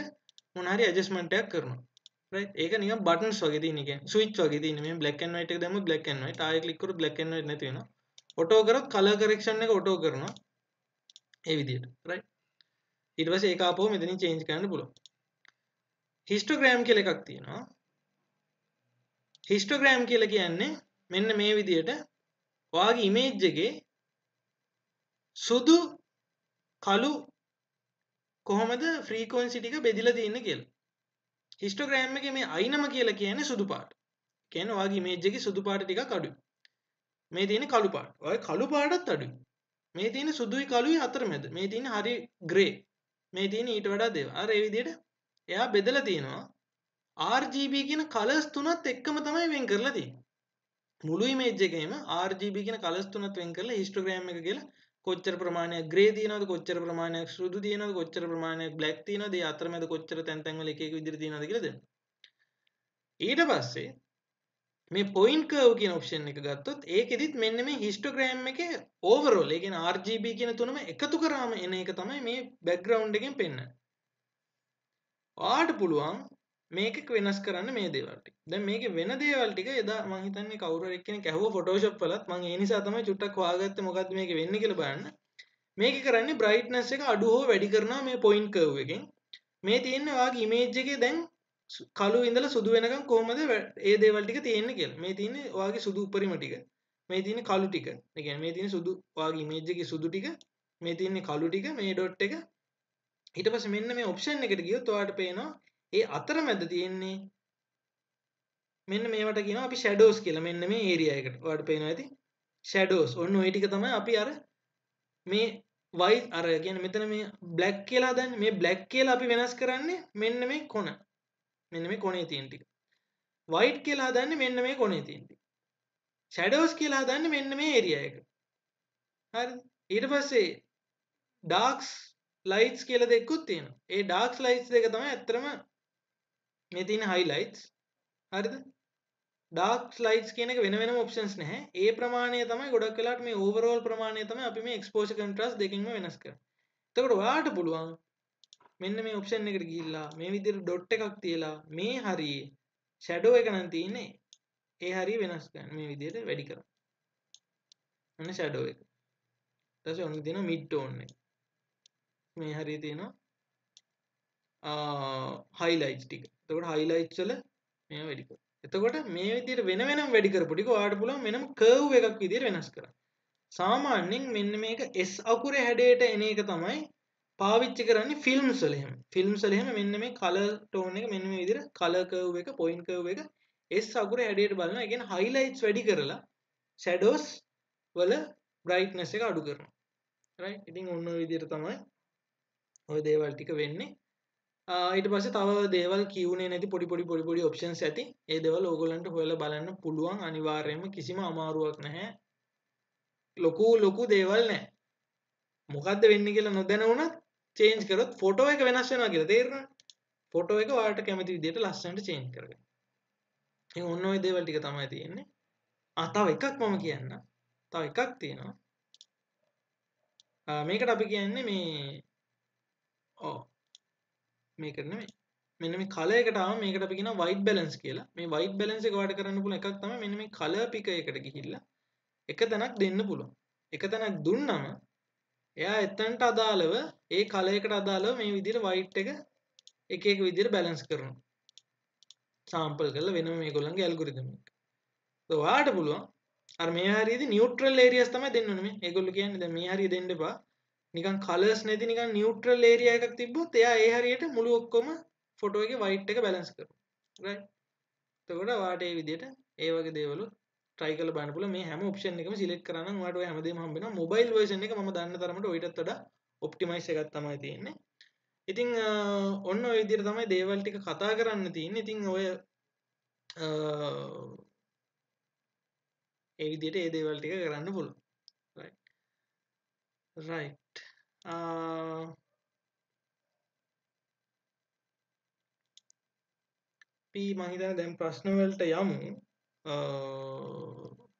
මොන හරි adjustment එකක් කරනවා. right? ඒක නිකන් buttons වගේ තියෙන එක. switch වගේ තියෙන. මේ black and white එක දැම්මොත් black and white. ආයෙ click කරොත් black and white නැති වෙනවා. auto කරොත් color correction එක auto කරනවා. ඒ විදිහට. right? ඊට පස්සේ ඒක ආපහු මෙතනින් change කරන්න පුළුවන්. histogram කියලා එකක් තියෙනවා. histogram කියලා කියන්නේ මෙන්න මේ විදිහට ඔයාගේ image එකේ සුදු කළු කොහොමද frequency ටික බෙදලා තියෙන්නේ කියලා. histogram එකේ මේ අයිනම කියලා කියන්නේ සුදු පාට. කියන්නේ ඔයාගේ image එකේ සුදු පාට ටිකක් අඩුයි. මේ තියෙන්නේ කළු පාට. ඔය කළු පාටත් අඩුයි. මේ තියෙන්නේ සුදුයි කළුයි අතරමැද. මේ තියෙන්නේ හරි grey. මේ තියෙන්නේ ඊට වඩා දේව. අර ඒ විදිහට එයා බෙදලා තියෙනවා. RGB කියන colors තුනත් එක්කම තමයි වෙන් කරලා තියෙන්නේ. මුළු image එකේම RGB කියන colors තුනත් වෙන් කරලා histogram එක කියලා කොච්චර ප්‍රමාණයක් grey තියෙනවද, කොච්චර ප්‍රමාණයක් සුදු තියෙනවද, කොච්චර ප්‍රමාණයක් black තියෙනවද, ඒ අතරමැද කොච්චර තැන් තැන් වල එක එක විදිහට තියෙනවද කියලා දෙන්න. ඊට පස්සේ මේ point curve කියන option එක ගත්තොත් ඒකෙදිත් මෙන්න මේ histogram එකේ overall ඒ කියන්නේ RGB කියන තුනම එකතු කරාම එන එක තමයි මේ background එකෙන් පෙන්වන්නේ. ඔයාලට පුළුවන් මේක වෙනස් කරන්න මේ දේවල් ටික. දැන් මේකේ වෙන දේවල් ටික එදා මම හිතන්නේ කවුරු හරි එක්කෙනෙක් ඇහුවා Photoshop වලත් මම ඒ නිසා තමයි චුට්ටක් හොයාගත්තේ මොකද්ද මේකේ වෙන්නේ කියලා බලන්න. මේක කරන්නේ brightness එක අඩු හෝ වැඩි කරනවා මේ point curve එකෙන්. මේ තියෙන්නේ ඔයාගේ image එකේ දැන් කළු ඉඳලා සුදු වෙනකම් කොහොමද ඒ දේවල් ටික තියෙන්නේ කියලා. මේ තියෙන්නේ ඔයාගේ සුදු උපරිම ටික. මේ තියෙන්නේ කළු ටික. ඒ කියන්නේ මේ තියෙන්නේ සුදු ඔයාගේ image එකේ සුදු ටික. මේ තියෙන්නේ කළු ටික. මේ dot එක. ඊට පස්සේ මෙන්න මේ option එකට ගියොත් ඔයාලට පේනවා ඒ අතරමැද තියෙන්නේ මෙන්න මේවට කියනවා අපි shadows කියලා. මෙන්න මේ area එකට. ඔයාලට පේනවා ඇති. shadows. ඔන්න ওই ටික තමයි අපි අර මේ white අර කියන්නේ මෙතන මේ black කියලා හදන්නේ. මේ black කියලා අපි වෙනස් කරන්නේ මෙන්න මේ කොන. මෙන්න මේ කොනේ තියෙන ටික. white කියලා හදන්නේ මෙන්න මේ කොනේ තියෙන ටික. shadows කියලා හදන්නේ මෙන්න මේ area එක. හරිද? ඊට පස්සේ darks lights කියලා දෙකකුත් තියෙනවා. ඒ dark lights දෙක තමයි ඇත්තටම මේ තියෙන highlights. හරිද? dark lights කියන එක වෙන වෙනම options නැහැ. ඒ ප්‍රමාණය තමයි ගොඩක් වෙලාවට මේ overall ප්‍රමාණය තමයි අපි මේ exposure contrast දෙකකින්ම වෙනස් කරන්නේ. එතකොට ඔයාලට පුළුවන් මෙන්න මේ option එකට ගිහිල්ලා මේ විදිහට dot එකක් තියලා මේ හරියේ shadow එක නම් තියෙන්නේ ඒ හරිය වෙනස් කරන්න මේ විදිහට වැඩි කරන්න. අන්න shadow එක. ඊට පස්සේ ඔන්න තියෙනවා mid tone එක. මේ හරිය තියෙනවා highlights ටික. එතකොට highlights වල මේව වැඩි කරනවා. එතකොට මේ විදිහට වෙන වෙනම වැඩි කරපු ටික ඔයාලට පුළුවන් වෙනම curve එකක් විදිහට වෙනස් කරන්න. සාමාන්‍යයෙන් මෙන්න මේක S අකුරේ හැඩයට එන එක තමයි පාවිච්චි කරන්නේ ෆිල්ම්ස් වල එහෙම. ෆිල්ම්ස් වල එහෙම මෙන්න මේ color tone එක මෙන්න මේ විදිහට color curve එක point curve එක S අකුරේ හැඩයට බලනවා. ඒ කියන්නේ highlights වැඩි කරලා shadows වල brightness එක අඩු කරනවා. right? ඉතින් ඔන්න ඔය විදිහට තමයි ඔය දේවල් ටික වෙන්නේ. ඊට පස්සේ තව දේවල් කියුනේ නැති පොඩි options ඇති. ඒ දේවල් ඕගොල්ලන්ට හොයලා බලන්න පුළුවන්. අනිවාර්යයෙන්ම කිසිම අමාරුවක් නැහැ. ලොකු දේවල් නැහැ. මොකද්ද වෙන්නේ කියලා නොදැන වුණත් change කරොත් photo එක වෙනස් වෙනවා කියලා තේරෙනවද? photo එක ඔයාලට කැමති විදිහට ලස්සනට change කරගන්න. ඉතින් ඔන්න ඔය දේවල් ටික තමයි තියෙන්නේ. තව එකක් මම කියන්න. තව එකක් තියෙනවා. මේකට අපි කියන්නේ මේ මේක නෙමෙයි. මෙන්න මේ color එකට ආවම මේකට අපි කියනවා white balance කියලා. මේ white balance එක වඩ කරන්න පුළුවන් එකක් තමයි මෙන්න මේ color picker එකට ගිහිල්ලා එක තැනක් දෙන්න පුළුවන්. එක තැනක් දුන්නම එයා එතනට අදාළව ඒ color එකට අදාළව මේ විදිහට white එක එක විදිහට balance කරනවා. sample කරලා වෙනම මේගොල්ලන්ගේ algorithm එක. so ඔයාලට පුළුවන් අර මේ හරියදී neutral areas තමයි දෙන්න ඕනේ මේ. ඒගොල්ලෝ කියන්නේ දැන් මේ හරිය දෙන්න එපා. නිකන් colors නැති නිකන් neutral area එකක් තිබ්බොත් එයා ඒ හරියට මුළු ඔක්කොම photo එකේ white එක balance කරනවා. right? එතකොට ඔයාලට මේ විදිහට ඒ වගේ දේවල් try කරලා බලන්න පුළුවන්. මේ හැම option එකම select කරා නම් ඔයාලට ඔය හැමදේම හම්බ වෙනවා. mobile version එක මම දන්න තරමට ඔයිටත් වඩා optimize එකක් තමයි තියෙන්නේ. ඉතින් ඔන්න ඔය විදිහට තමයි දේවල් ටික කතා කරන්න තියෙන්නේ. ඉතින් ඔය ඒ විදිහට ඒ දේවල් ටික කරන්න පුළුවන්. right right අපි මම හිතන්නේ දැන් ප්‍රශ්න වලට යමු.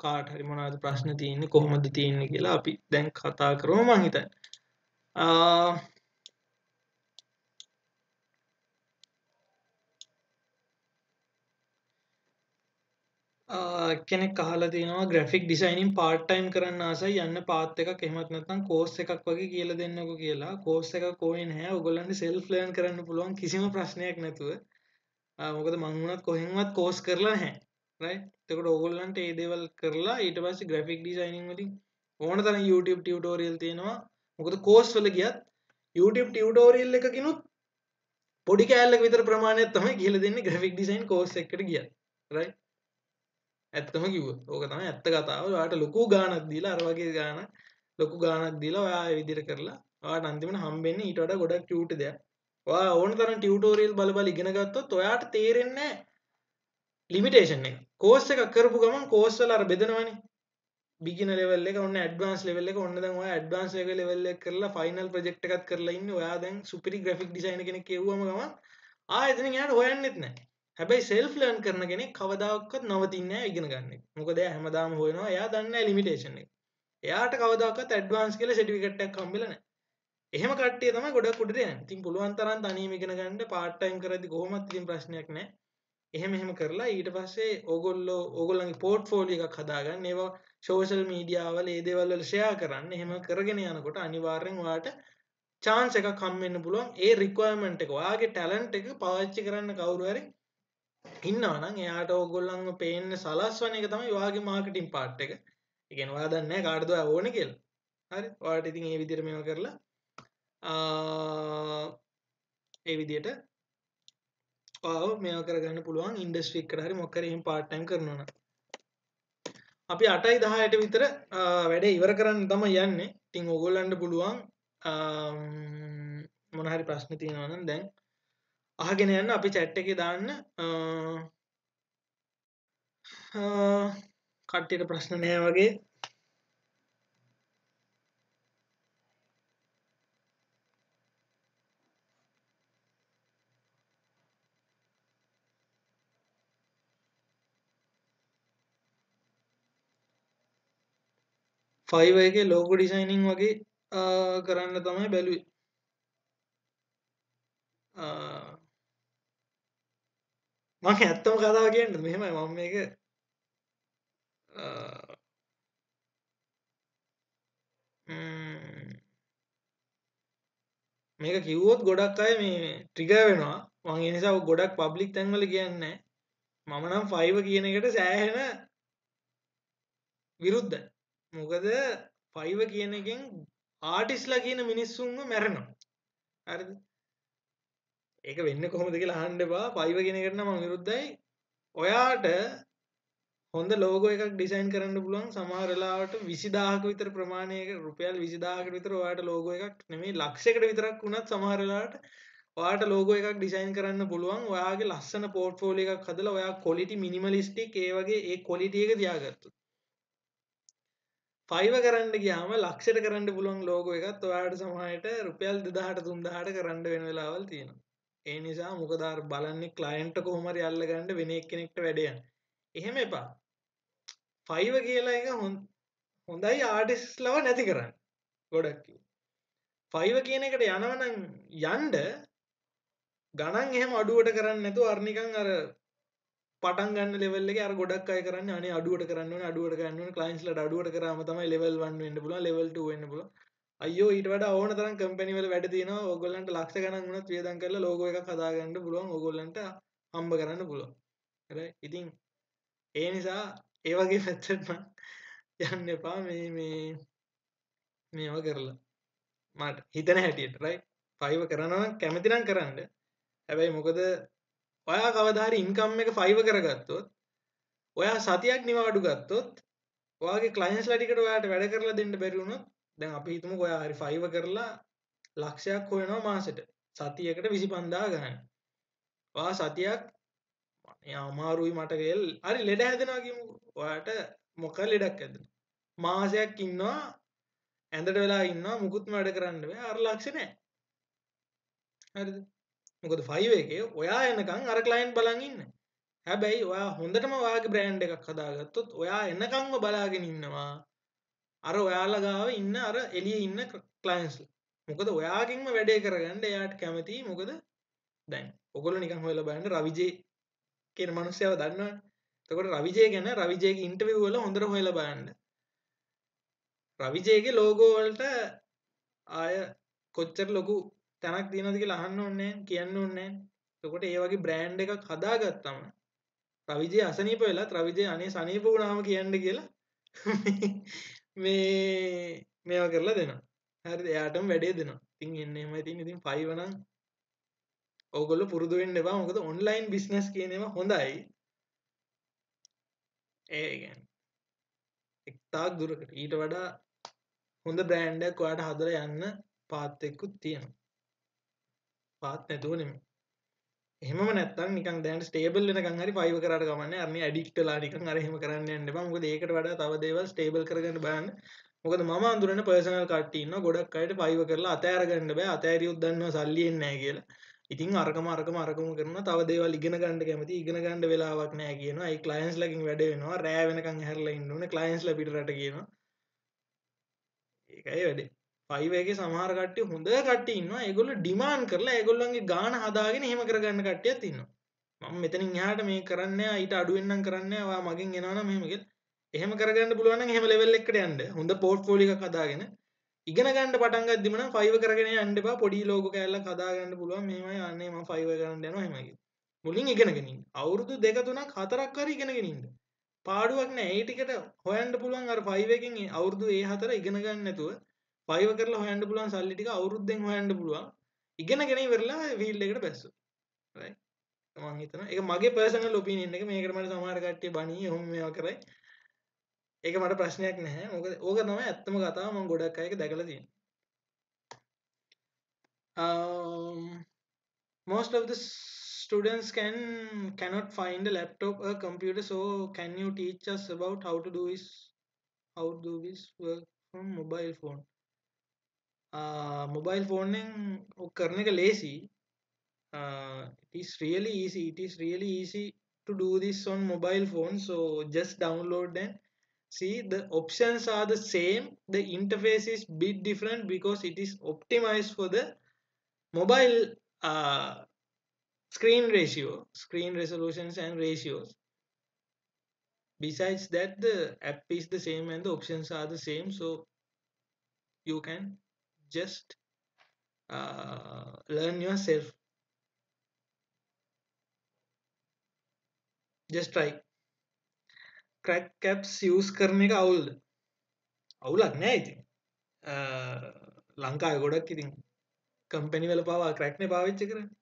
කාට හරි මොනවද ප්‍රශ්න තියෙන්නේ කොහොමද තියෙන්නේ කියලා අපි දැන් කතා කරමු මම හිතන්නේ. කෙනෙක් අහලා තියෙනවා ග්‍රැෆික් ඩිසයිනින් පාර්ට් ටයිම් කරන්න ආසයි යන්න පාත් එකක් එහෙමත් නැත්නම් කෝස් එකක් වගේ කියලා දෙන්නකෝ කියලා. කෝස් එකක් ඕනේ නැහැ. ඔයගොල්ලන්ට self learn කරන්න පුළුවන් කිසිම ප්‍රශ්නයක් නැතුව. මොකද මම වුණත් කොහෙන්වත් කෝස් කරලා නැහැ. right? එතකොට ඔයගොල්ලන්ට මේ දේවල් කරලා ඊට පස්සේ ග්‍රැෆික් ඩිසයිනින් වලින් ඕන තරම් YouTube ටියුටෝරියල් තියෙනවා. මොකද කෝස් වල ගියත් YouTube ටියුටෝරියල් එකකිනුත් පොඩි කෑල්ලක විතර ප්‍රමාණයක් තමයි කියලා දෙන්නේ ග්‍රැෆික් ඩිසයින් කෝස් එකකට ගියත්. right? ඇත්තම කිව්වොත් ඕක තමයි ඇත්ත කතාව. ඔයාලට ලොකු ගාණක් දීලා අර වගේ ගාණක් ලොකු ගාණක් දීලා ඔයා ඒ විදිහට කරලා ඔයාලට අන්තිමට හම්බෙන්නේ ඊට වඩා ගොඩක් කියුට් දෙයක්. ඔයා ඕන තරම් ටියුටෝරියල් බල බල ඉගෙන ගත්තොත් ඔයාට තේරෙන්නේ නැහැ ලිමිටේෂන් එක. කෝස් එකක් කරපු ගමන් කෝස් වල අර බෙදනවනේ. බිගිනර් ලෙවල් එක ඔන්න ඇඩ්වාන්ස් ලෙවල් එක ඔන්න දැන් ඔයා ඇඩ්වාන්ස් ලෙවල් එක කරලා ෆයිනල් ප්‍රොජෙක්ට් එකක් කරලා ඉන්නේ. ඔයා දැන් සුපිරි ග්‍රැෆික් ඩිසයිනර් කෙනෙක් කියවුවම ගමන් එතනින් එහාට හොයන්නෙත් නැහැ. හැබැයි self learn කරන කෙනෙක් කවදාකවත් නවතින්නේ නැහැ ඉගෙන ගන්න එක. මොකද එයා හැමදාම හොයනවා. එයා දන්නේ නැහැ ලිමිටේෂන් එක. එයාට කවදාකවත් ඇඩ්වාන්ස් කියලා සර්ටිෆිකේට් එකක් හම්බෙලා නැහැ. එහෙම කට්ටිය තමයි ගොඩක් උඩට යන්නේ. ඉතින් පුළුවන් තරම් තනියම ඉගෙන ගන්න පාර්ට් ටයිම් කරද්දි කොහොමත් ඉතින් ප්‍රශ්නයක් නැහැ. එහෙම කරලා ඊට පස්සේ ඕගොල්ලන්ගේ පෝර්ට්ෆෝලියෝ එකක් හදාගන්න. ඒවා සෝෂල් මීඩියා වල ඒ දේවල් වල ෂෙයා කරන්න. එහෙම කරගෙන යනකොට අනිවාර්යෙන් ඔයාට chance එකක් හම් වෙන්න පුළුවන්. ඒ requirement එක ඔයාගේ talent එක පාවිච්චි කරන්න කවුරු හරි ඉන්නවා නම් එයාට ඕගොල්ලන්ව පේන්න සලස්වන එක තමයි ඔයාගේ මාකටිං පාර්ට් එක. ඒ කියන්නේ ඔයා දන්නේ නැහැ කාටද ඔයා ඕනේ කියලා. හරි. ඔයාට ඉතින් මේ විදිහට මේව කරලා ඒ විදිහට ඔයාව මේව කරගන්න පුළුවන් ඉන්ඩස්ට්‍රි එකකට හරි මොකක් හරි එහෙම පාර්ට් ටයිම් කරනවා නම්. අපි 8යි 10ට විතර වැඩේ ඉවර කරන්න තමයි යන්නේ. ඉතින් ඕගොල්ලන්ට පුළුවන් මොන හරි ප්‍රශ්න තියෙනවා නම් දැන් අහගෙන යන්න. අපි chat එකේ දාන්න. කට්ටියට ප්‍රශ්න නැහැ වගේ. Fiverr එකේ logo designing වගේ කරන්න තමයි බැලුවේ. මම ඇත්තම කතාව කියන්නද මෙහෙමයි මම මේක මේක කිව්වොත් ගොඩක් අය මේ ට්‍රිගර් වෙනවා. මම ඒ නිසා ගොඩක් පබ්ලික් තැන්වල කියන්නේ මම නම් Fiverr කියන එකට සෑහෙන විරුද්ධයි. මොකද Fiverr කියන එකෙන් ආටිස්ලා කියන මිනිස්සුන්ව මැරෙනවා. හරිද? ඒක වෙන්නේ කොහොමද කියලා අහන්න එපා. Fiverr කියන එකට නම් මම විරුද්ධයි. ඔයාට හොඳ ලෝගෝ එකක් ඩිසයින් කරන්න පුළුවන් සමහර වෙලාවට 20000ක විතර ප්‍රමාණයක රුපියල් 20000කට විතර ඔයාට ලෝගෝ එකක් නෙමෙයි ලක්ෂයකට විතරක් වුණත් සමහර වෙලාවට ඔයාට ලෝගෝ එකක් ඩිසයින් කරන්න පුළුවන්. ඔයාගේ ලස්සන පෝර්ට්ෆෝලියෝ එකක් හදලා ඔයා ක්වොලිටි මිනිමලිස්ටික් ඒ වගේ ඒ ක්වොලිටි එක තියාගත්තොත් Fiverr කරන්න ගියාම ලක්ෂයට කරන්න පුළුවන් ලෝගෝ එකත් ඔයාට සමහරට රුපියල් 2000ට 3000ට කරන්න වෙන වෙලාවල් තියෙනවා. ඒ නිසා මොකද අර බලන්නේ ක්ලයන්ට් කොහොම හරි අල්ලගන්න වෙන එක්කෙනෙක්ට වැඩ යන. එහෙම එපා. Fiverr කියලා එක හොඳයි ආටිස්ට්ලව නැති කරන්න. ගොඩක් කිව්වා. Fiverr කියන එකට යනවනම් යන්න ගණන් එහෙම අඩුවට කරන්නේ නැතුව අර නිකන් අර පටන් ගන්න ලෙවල් එකේ අර ගොඩක් අය කරන්නේ අනේ අඩුවට කරන්න ඕනේ ක්ලයන්ට්ස්ලාට අඩුවට කරාම තමයි level 1 වෙන්න පුළුවන් level 2 වෙන්න පුළුවන්. අයියෝ ඊට වඩා ඕන තරම් කම්පැනි වල වැඩ තියෙනවා. ඕගොල්ලන්ට ලක්ෂ ගණන් වුණත් වියදම් කරලා ලෝගෝ එකක් හදාගන්න පුළුවන්. ඕගොල්ලන්ට හම්බ කරන්න පුළුවන්. හරි. ඉතින් ඒ නිසා ඒ වගේ පැත්තට යන්න එපා මේව කරලා. මට හිතන හැටියට right. Fiverr කරනවා නම් කැමති නම් කරන්න. හැබැයි මොකද ඔයා කවදා හරි ඉන්කම් එක Fiverr කරගත්තොත් ඔයා සතියක් නිවාඩු ගත්තොත් ඔයාගේ ක්ලයන්ට්ස්ලා ටිකට ඔයාට වැඩ කරලා දෙන්න බැරි වුණොත් දැන් අපි හිතමුකෝ ඔයා හරි Fiverr කරලා ලක්ෂයක් හොයනවා මාසෙට. සතියකට 25000 ගන්න. ඔයා සතියක් අමාරුයි මට කියලා හරි ලෙඩ හැදෙනවා කියමුකෝ. ඔයාට මොකක් ලෙඩක් හැදෙනවා. මාසයක් ඉන්නවා ඇඳට වෙලා ඉන්නවා මුකුත්ම වැඩ කරන්න බෑ. අර ලක්ෂ නැහැ. හරිද? මොකද 5 එකේ ඔයා එනකන් අර ක්ලයන්ට් බලන් ඉන්නේ. හැබැයි ඔයා හොඳටම ඔයාගේ බ්‍රෑන්ඩ් එකක් හදාගත්තොත් ඔයා එනකන්ම බලාගෙන ඉන්නවා. අර ඔයාලා ගාව ඉන්න අර එළියේ ඉන්න ක්ලයන්ට්ස්ලා. මොකද ඔයාගෙන්ම වැඩේ කරගන්න එයාට කැමතියි. මොකද දැන් ඔයගොල්ලෝ නිකන් හොයලා බලන්න රවිජේ කියන මිනිස්සයව දන්නවනේ. එතකොට රවිජේ ගැන රවිජේගේ ඉන්ටර්විව් වල හොඳට හොයලා බලන්න. රවිජේගේ ලෝගෝ වලට ආය කොච්චර ලොකු තැනක් තියෙනවද කියලා අහන්න ඕනේ නැහැ, කියන්න ඕනේ නැහැ. එතකොට ඒ වගේ බ්‍රෑන්ඩ් එකක් හදාගත්තම රවිජේ අසනීප වෙලත් රවිජේ අනේ සනීප වුණාම කියන්න කියලා මේවා කරලා දෙනවා. හරිද? එයාටම වැඩේ දෙනවා. ඉතින් එන්න එහෙමයි තියෙන්නේ. ඉතින් 5 නම් ඕගොල්ලෝ පුරුදු වෙන්න එපා. මොකද ඔන්ලයින් බිස්නස් කියන ඒවා හොඳයි. ඒ කියන්නේ එක්තාක් දුරකට ඊට වඩා හොඳ බ්‍රෑන්ඩ් එකක් ඔයාලට හදලා යන්න පාත් එක්කුත් තියෙනවා. පාත් නැතුව නෙමෙයි. එහෙමම නැත්තම් නිකන් දැන් ස්ටේබල් වෙනකන් හරි 5 කරාට කමන්නේ. අර නේ ඇඩික්ට් වෙලා නිකන් අර එහෙම කරන්න යන්න එපා. මොකද ඒකට වඩා තව දේවල් ස්ටේබල් කරගන්න බලන්න. මොකද මම අඳුරන පර්සනල් කට්ටිය ඉන්නවා. ගොඩක් අයට 5 කරලා අතෑර ගන්න බෑ. අතෑරියොත් දන්නවා සල්ලි එන්නේ නැහැ කියලා. ඉතින් අරකම කරනවා. තව දේවල් ඉගෙන ගන්න කැමති. ඉගෙන ගන්න වෙලාවක් නැහැ කියනවා. ඒ ක්ලයන්ට්ස් ලකින් වැඩ වෙනවා. රෑ වෙනකන් ඇහැරලා ඉන්න ඕනේ. ක්ලයන්ට්ස් ලා පිටරට කියනවා. ඒකයි වැඩේ. 5 එකේ සමහර කට්ටිය හොඳ කට්ටිය ඉන්නවා. ඒගොල්ලෝ ඩිමාන්ඩ් කරලා ඒගොල්ලන්ගේ ගාණ හදාගෙන එහෙම කරගන්න කට්ටියත් ඉන්නවා. මම මෙතනින් එහාට මේක කරන්නේ නැහැ. ඊට අඩුවෙන් නම් කරන්නේ නැහැ. ඔයා මගෙන් එනවා නම් මෙහෙම කියලා. එහෙම කරගන්න පුළුවන් නම් එහෙම ලෙවල් එකකට යන්න. හොඳ පෝර්ට්ෆෝලියෝ එකක් හදාගෙන ඉගෙන ගන්න පටන් ගද්දිම නම් 5 කරගෙන යන්න එපා. පොඩි ලෝගෝ කෑල්ලක් හදා ගන්න පුළුවන්. මෙහෙමයි අනේ මම 5 කරන්න යනවා එහෙමයි කියලා. මුලින් ඉගෙනගෙන ඉන්න. අවුරුදු 2 3ක් 4ක් හරි ඉගෙනගෙන ඉන්න. පාඩුවක් නැහැ. ඒ ටිකට හොයන්න පුළුවන් අර 5 එකෙන් අවුරුදු ඒ 4 ඉගෙන ගන්න නැතුව 5 කරලා හොයන්න පුළුවන් සල්ලි ටික අවුරුද්දෙන් හොයන්න පුළුවන්. ඉගෙනගෙන ඉවරලා ෆීල්ඩ් එකට බැස්සොත්. right? මම හිතනවා ඒක මගේ පර්සනල් ඔපිනියන් එක. මේකට මට සමහර කට්ටිය බණී ඔහොම මේවා කරයි. ඒක මට ප්‍රශ්නයක් නැහැ. මොකද ඕක තමයි ඇත්තම කතාව. මම ගොඩක් අයක දැකලා තියෙනවා. Most of the students cannot find a laptop or computer, so can you teach us about how do this work from mobile phone? Mobile phone එකෙන් කරන එක lazy. It is really easy to do this on mobile phone. So just download and see. The options are the same. The interface is bit different because it is optimized for the mobile screen resolutions and ratios. Besides that, the app is the same and the options are the same. So you can just learn yourself. Just try. Crack caps use කරන එක අවුල්ද? අවුලක් නෑ ඉතින්. ලංකාවේ ගොඩක් ඉතින් company වල පාවා ක්‍රැක් නේ පාවිච්චි කරන්නේ.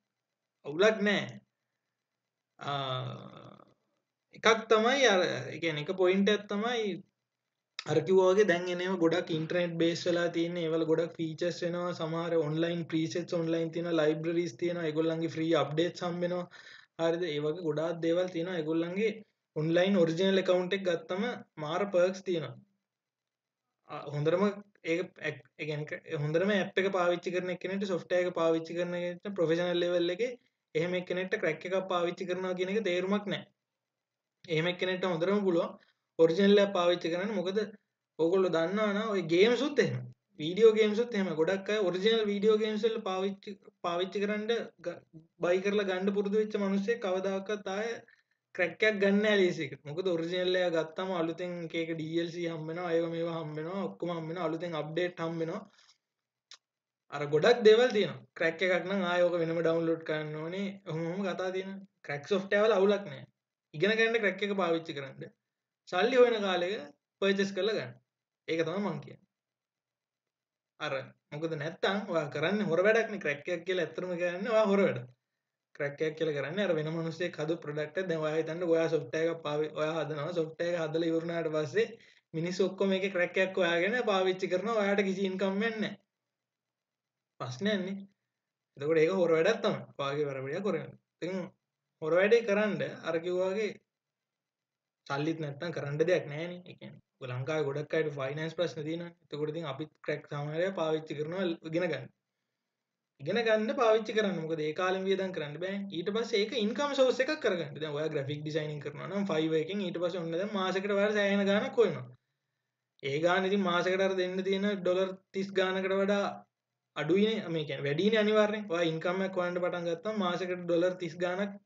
අවුලක් නෑ. එකක් තමයි අර ඒ කියන්නේ එක පොයින්ට් එකක් තමයි අර කිව්වා වගේ දැන් එනේම ගොඩක් ඉන්ටර්නෙට් බේස් වෙලා තියෙන ඒවල ගොඩක් ෆීචර්ස් වෙනවා. සමහර ඔන්ලයින් ප්‍රීසෙට්ස් ඔන්ලයින් තියෙනවා, ලයිබ්‍රරීස් තියෙනවා, ඒගොල්ලන්ගේ ෆ්‍රී අප්ඩේට්ස් හම්බ වෙනවා. හරිද? ඒ වගේ ගොඩාක් දේවල් තියෙනවා. ඒගොල්ලන්ගේ ඔන්ලයින් ඔරිජිනල් account එක ගත්තම මාර perks තියෙනවා. හොඳටම හොඳටම ඇප් එක පාවිච්චි කරන කෙනෙක්ට software එක පාවිච්චි කරන කෙනෙක්ට professional level එකේ එහෙම එක්කෙනෙක්ට crack එකක් පාවිච්චි කරනවා කියන එක තේරුමක් නැහැ. එහෙම එක්කෙනෙක්ට හොඳටම පුළුවන් ඔරිජිනල් එක පාවිච්චි කරන්න. මොකද ඕගොල්ලෝ දන්නවනම් ඔය ගේම්ස් උත් එහෙම වීඩියෝ ගේම්ස් උත් එහෙම ගොඩක් අය ඔරිජිනල් වීඩියෝ ගේම්ස් වල පාවිච්චි කරන්න බයි කරලා ගන්න පුරුදු වෙච්ච මිනිස්සෙක් කවදාකවත් ආයේ ක්‍රැක් එකක් ගන්න නැහැ ලීස් එකට. මොකද ඔරිජිනල් එක ගත්තම අලුතෙන් එක DLC හම්බ වෙනවා, ඒව මේවා හම්බ වෙනවා, ඔක්කොම හම්බ වෙනවා, අලුතෙන් අප්ඩේට් හම්බ වෙනවා. අර ගොඩක් දේවල් තියෙනවා. ක්‍රැක් එකක් නම් ආයෙ ඕක වෙනම ඩවුන්ලෝඩ් කරන්න ඕනේ. ඔහොම කතා තියෙනවා. ක්‍රැක් සොෆ්ට්වෙයාර් වල අවුලක් නැහැ. ඉගෙන ගන්න ක්‍රැක් එක පාවිච්චි කරන්න. සල්ලි හොයන කාලෙක පර්චේස් කරලා ගන්න. ඒක තමයි මම කියන්නේ. අර මොකද නැත්තම් ඔයා කරන්නේ හොර වැඩක් නේ. ක්‍රැක් එකක් කියලා ඇත්තටම කියන්නේ ඔයා හොර වැඩක්. ක්‍රැක් එකක් කියලා කරන්නේ අර වෙන මිනිස්සෙක් හදපු ප්‍රොඩක්ට් එක. දැන් ඔයා හිතන්න ඔයා සොෆ්ට්වෙයාර් එකක් ඔයා හදනවා. සොෆ්ට්වෙයාර් එක හදලා ඉවරනාට පස්සේ මිනිස්සු ඔක්කොම මේකේ ක්‍රැක් එකක් හොයාගෙන පාවිච්චි කරනවා. ඔයාට කිසි ඉන්කම් එකක් නැහැ. ප්‍රශ්නයක් නේ. එතකොට ඒක හොර වැඩක් තමයි. වාගේ වැඩ කරන්නේ. ඉතින් හොර වැඩේ කරන්න අර කිව්වාගේ සල්ලිත් නැත්තම් කරන්න දෙයක් නැහැනේ. ඒ කියන්නේ ඔය ලංකාවේ ගොඩක් අයට ෆයිනෑන්ස් ප්‍රශ්න තියෙනවානේ. එතකොට ඉතින් අපිත් ක්‍රැක් සමහර අය පාවිච්චි කරනවා ඉගෙන ගන්න. ඉගෙන ගන්න පාවිච්චි කරන්න. මොකද ඒ කාලෙම වියදම් කරන්න බෑනේ. ඊට පස්සේ ඒක ඉන්කම් සෝස් එකක් කරගන්න. දැන් ඔයා ග්‍රැෆික් ඩිසයිනින් කරනවා නම් Fiverr එකෙන් ඊට පස්සේ ඔන්න දැන් මාසෙකට ඔයාලා සෑහෙන ගාණක් හොයනවා. ඒ ගාණ ඉතින් මාසෙකට අර දෙන්න තියෙන ඩොලර් 30 ගාණකට වඩා අඩුයිනේ. මේ කියන්නේ වැඩිනේ අනිවාර්යෙන්. ඔයා ඉන්කම් එකක් හොයන්න පටන් ගත්තාම මාසෙකට ඩොලර් 30 ගාණක්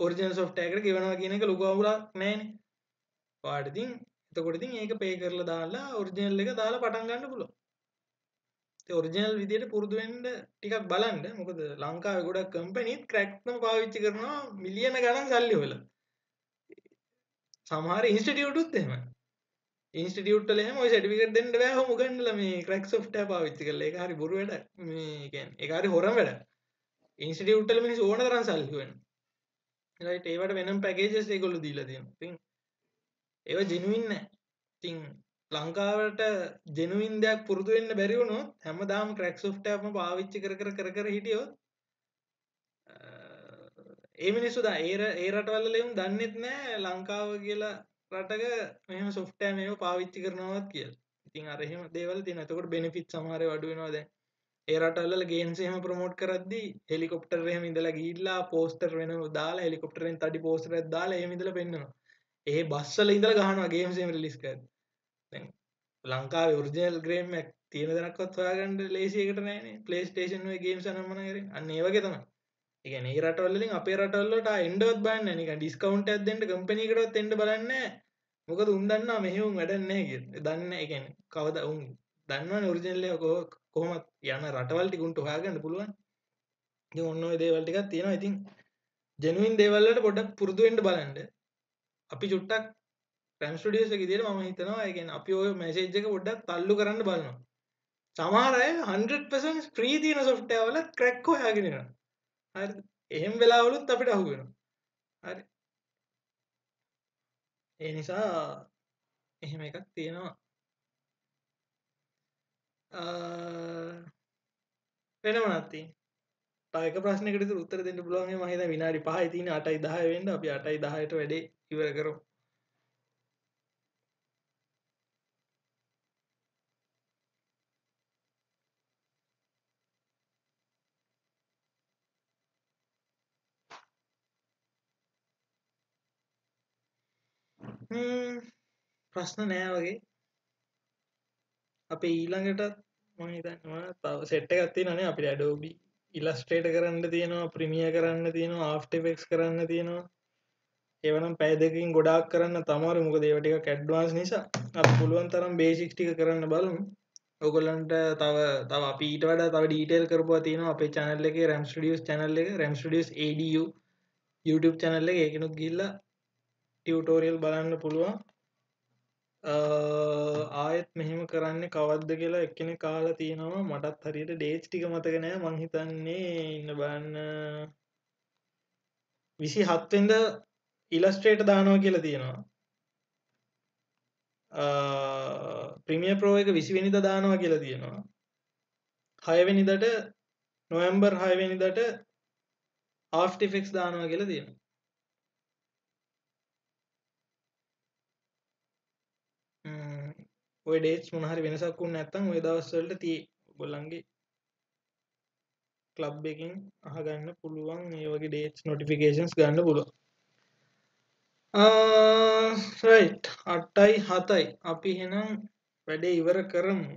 ඔරිජිනල් සොෆ්ට්වෙයාර් එකට ගෙවනවා කියන එක ලොකු අවුලක් නෑනේ. ඔයාට ඉතින් එතකොට ඉතින් ඒක පේ කරලා දාලා ඔරිජිනල් එක දාලා පටන් ගන්න පුළුවන්. ඒ ඔරිජිනල් විදියට පුරුදු වෙන්න ටිකක් බලන්න. මොකද ලංකාවේ ගොඩක් කම්පැනිත් ක්‍රැක්ම පාවිච්චි කරනවා මිලියන ගණන් සල්ලි හොයලා. සමහර ඉන්ස්ටිටියුටුත් එහෙමයි. ඉන්ස්ටිටියුට් වල එහෙම ඔය සර්ටිෆිකේට් දෙන්න බෑ ඔහොම උගන්නලා මේ ක්‍රැක් සොෆ්ට්වෙයාර් පාවිච්චි කරලා. ඒක හරි බොරු වැඩක්. මේ කියන්නේ ඒක හරි හොරම වැඩක්. ඉන්ස්ටිටියුට් වල මිනිස්සු ඕන තරම් සල්ලි හොයනවා. රයිට් ඒවට වෙනම පැකේජස් ඒගොල්ලෝ දීලා තියෙනවා. ඉතින් ඒව ජෙනුයින් නෑ. ඉතින් ලංකාවට ජෙනුයින් දෙයක් පුරුදු වෙන්න බැරි වුණොත් හැමදාම ක්‍රැක් සොෆ්ට්වෙයාර්ම පාවිච්චි කර හිටියොත් ඒ මිනිස්සු ඒ රටවල් වල එවුන් දන්නෙත් නෑ ලංකාව කියලා රටක මෙහෙම සොෆ්ට්වෙයාර් මේව පාවිච්චි කරනවත් කියලා. ඉතින් අර එහෙම දේවල් තියෙනවා. එතකොට බෙනිෆිට් සමහර ඒවා අඩු වෙනවා දැන්. ඒ රටවල් වල ගේම්ස් එහෙම ප්‍රොමෝට් කරද්දී හෙලිකොප්ටර් එහෙම ඉඳලා ගිහිල්ලා පෝස්ටර් වෙනම දාලා හෙලිකොප්ටරෙන් තඩි පෝස්ටර් එකක් දාලා එහෙම ඉඳලා පෙන්නනවා. ඒ බස් වල ඉඳලා ගහනවා ගේම්ස් එහෙම රිලීස් කරද්දී. දැන් ලංකාවේ ඔරිජිනල් ගේම් එකක් තියෙන දණක්වත් හොයාගන්න ලේසි එකට නෑනේ. PlayStation වල ගේම්ස් අනම්මන කරේ. අන්න ඒ වගේ තමයි. ඒ කියන්නේ ඒ රටවල් වලින් අපේ රටවල් වලට එන්නවත් බලන්නේ නැහැ. නිකන් ඩිස්කවුන්ට් එකක් දෙන්න කම්පැනි එකකටවත් එන්න බලන්නේ නැහැ. මොකද උන් දන්නවා මෙහෙම වැඩක් නැහැ කියලා. දන්නේ නැහැ. ඒ කියන්නේ කවදා උන් දන්නවනේ ඔරිජිනල් එක කොහොමත් යන රටවල් ටික උන්ට හොයාගන්න පුළුවන්. ඉතින් ඔන්න ඔය දේවල් ටිකක් තියෙනවා. ඉතින් ජෙනුයින් දේවල් වලට පොඩ්ඩක් පුරුදු වෙන්න බලන්න. අපි චුට්ටක් RAM Studios එක විදියට මම හිතනවා ඒ කියන්නේ අපි ඔය මැසේජ් එක පොඩ්ඩක් තල්ලු කරන්න බලනවා. සමහර අය 100% ෆ්‍රී තියෙන software වල crack හොයාගෙන යනවා. හරිද? එහෙම වෙලාවලුත් අපිට අහු වෙනවා. හරි. ඒ නිසා එහෙම එකක් තියෙනවා. වෙන මොනවද තියෙන්නේ? තව එක ප්‍රශ්නයකට විතර උත්තර දෙන්න පුළුවන් මම හිතන්නේ විනාඩි 5යි තියෙන්නේ 8යි 10 වෙන්න අපි 8යි 10ට වැඩේ ඉවර කරමු. ප්‍රශ්න නෑ වගේ. අපේ ඊළඟට මම හිතනවා තව සෙට් එකක් තියෙනවානේ අපිට Adobe Illustrator කරන්න තියෙනවා, Premiere කරන්න තියෙනවා, After Effects කරන්න තියෙනවා. ඒවනම් පැය දෙකකින් ගොඩාක් කරන්න තමයි. මොකද ඒවා ටිකක් ඇඩ්වාන්ස් නිසා අපි පුළුවන් තරම් බේසික්ස් ටික කරන්න බලමු. ඔයගොල්ලන්ට තව අපි ඊට වඩා තව ඩීටේල් කරපුවා තියෙනවා අපේ channel එකේ RAM Studios channel එක RAM Studios ADU YouTube channel එක. ඒකෙනුත් ගිහිල්ලා ටියුටෝරියල් බලන්න පුළුවන්. ආයෙත් මෙහෙම කරන්නේ කවද්ද කියලා එක්කෙනෙක් අහලා තියෙනවා. මටත් හරියට ඩේට්ස් ටික මතක නෑ. මං හිතන්නේ ඉන්න බලන්න 27 වෙනිදා Illustrator දානවා කියලා තියෙනවා. Premiere Pro එක 20 වෙනිදා දානවා කියලා තියෙනවා. 6 වෙනිදාට නොවැම්බර් 6 වෙනිදාට After Effects දානවා කියලා තියෙනවා. ඔය ඩේට්ස් මොන හරි වෙනසක් වුනේ නැත්නම් ඔය දවස් වලට තියෙයි. ඔයගොල්ලන්ගේ ක්ලබ් එකකින් අහගන්න පුළුවන්. මේ වගේ ඩේට්ස් නොටිෆිකේෂන්ස් ගන්න පුළුවන්. රයිට් 8යි 7යි අපි එහෙනම් වැඩේ ඉවර කරමු.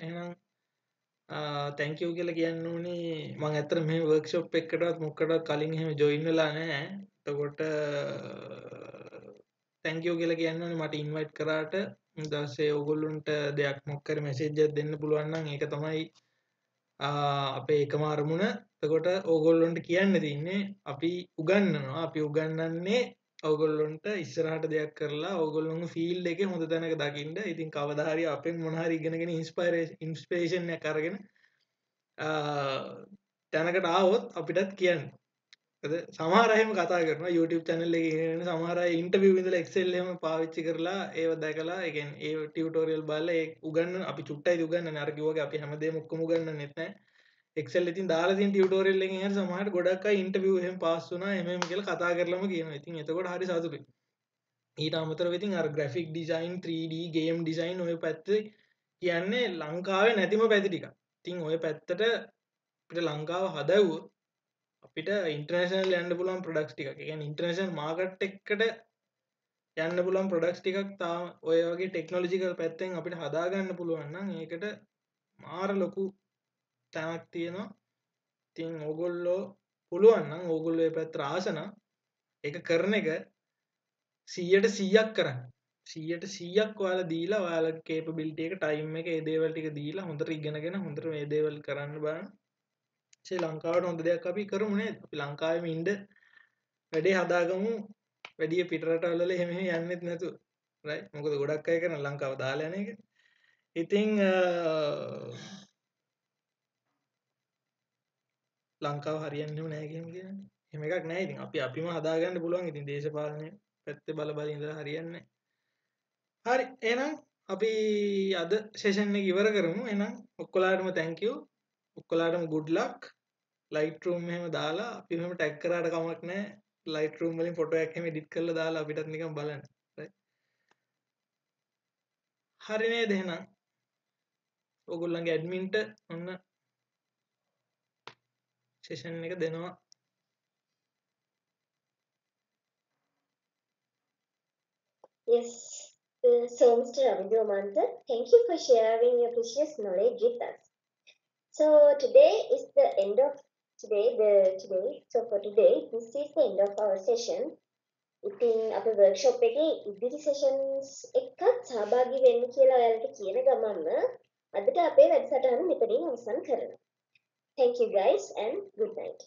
එහෙනම් thank you කියලා කියන්න ඕනේ. මම ඇත්තට මේ workshop එකකටවත් මොකකටවත් කලින් එහෙම join වෙලා නැහැ. එතකොට thank you කියලා කියන්න ඕනේ මට invite කරාට. ඊදස්සේ ඕගොල්ලන්ට දෙයක් මොකක් හරි message එකක් දෙන්න පුළුවන් නම් ඒක තමයි අපේ එකම අරමුණ. එතකොට ඕගොල්ලොන්ට කියන්න තියෙන්නේ අපි උගන්වන්නේ ඕගොල්ලොන්ට ඉස්සරහට දෙයක් කරලා ඕගොල්ලොන්ගේ ෆීල්ඩ් එකේ හොඳ තැනක දකින්න. ඉතින් කවදා හරි අපෙන් මොන හරි ඉගෙනගෙන ඉන්ස්පිරේෂන් එකක් අරගෙන තැනකට ආවොත් අපිටත් කියන්න. සමහර අය එහෙම කතා කරනවා YouTube channel එකේ ඉගෙන සමහර අය ඉන්ටර්විව් ඉඳලා Excel එහෙම පාවිච්චි කරලා ඒව දැකලා ඒ කියන්නේ ඒ ටියුටෝරියල් බලලා ඒ අපි චුට්ටයි උගන්වන්නේ. අර කිව්වාගේ අපි හැමදේම ඔක්කොම උගන්වන්නෙත් නැහැ. Excel ඉතින් දාලා තියෙන ටියුටෝරියල් එකෙන් හරි සමහරට ගොඩක් අය ඉන්ටර්විව් එහෙම පාස් වුණා එමෙම කියලා කතා කරලම කියනවා. ඉතින් එතකොට හරි සතුටුයි. ඊට අමතරව ඉතින් අර graphic design 3D game design ඔය පැත්තේ කියන්නේ ලංකාවේ නැතිම පැති ටිකක්. ඉතින් ඔය පැත්තට අපිට ලංකාව හදවුවොත් අපිට ඉන්ටර්නැෂනල් යන්න පුළුවන් ප්‍රොඩක්ට්ස් ටිකක්. ඒ කියන්නේ ඉන්ටර්නැෂනල් මාකට් එකකට යන්න පුළුවන් ප්‍රොඩක්ට්ස් ටිකක් තාම ඔය වගේ ටෙක්නොලොජිකල් පැත්තෙන් අපිට හදා ගන්න පුළුවන් නම් ඒකට මාර ලොකු තැනක් තියෙනවා. ඉතින් ඕගොල්ලෝ පුළුවන් නම් ඕගොල්ලෝ මේ පැත්තට ආස නම් ඒක කරන එක 100% කරන්න. 100% ඔයාලා දීලා ඔයාලගේ කේපබිලිටි එක ටයිම් එක ඒ දේවල් ටික දීලා හොඳට ඉගෙනගෙන හොඳට මේ දේවල් කරන්න බලන්න. ශ්‍රී ලංකාවට හොඳ දෙයක් අපි කරමු නේද? අපි ලංකාවෙම ඉන්න වැඩේ හදාගමු. වැඩි පිටරටවල එහෙම යන්නෙත් නැතුව. රයිට්. මොකද ගොඩක් අය කරන ලංකාව දාලා යන එක. ඉතින් ලංකාව හරියන්නේම නැහැ කියන්නේ. එහෙම එකක් නැහැ. ඉතින් අපිම හදාගන්න පුළුවන්. ඉතින් දේශපාලනය පැත්තේ බල ඉඳලා හරියන්නේ නැහැ. හරි. එහෙනම් අපි අද සෙෂන් එක ඉවර කරමු. එහෙනම් ඔක්කොලාටම thank you. ඔක්කොලාටම good luck. Lightroom එහෙම දාලා අපි මෙහෙම ටැග් කරාට කමක් නැහැ. Lightroom වලින් ෆොටෝ එකක් එහෙම එඩිට් කරලා දාලා අපිටත් නිකන් බලන්න. right. හරි නේද එහෙනම්? ඔයගොල්ලන්ගේ ඇඩ්මින්ට ඔන්න සෙෂන් එක දෙනවා. Yes. So, Mr. Ravindramanta, thank you for sharing your precious knowledge with us. So, today is the end of today. So for today, this is the end of our session. ඉතින් අපේ workshop එකේ ඉදිරි sessions එකත් සහභාගී වෙන්න කියලා ඔයාලට කියන ගමන්ම අදට අපේ වැඩසටහන මෙතනින් අවසන් කරනවා. Thank you guys and good night.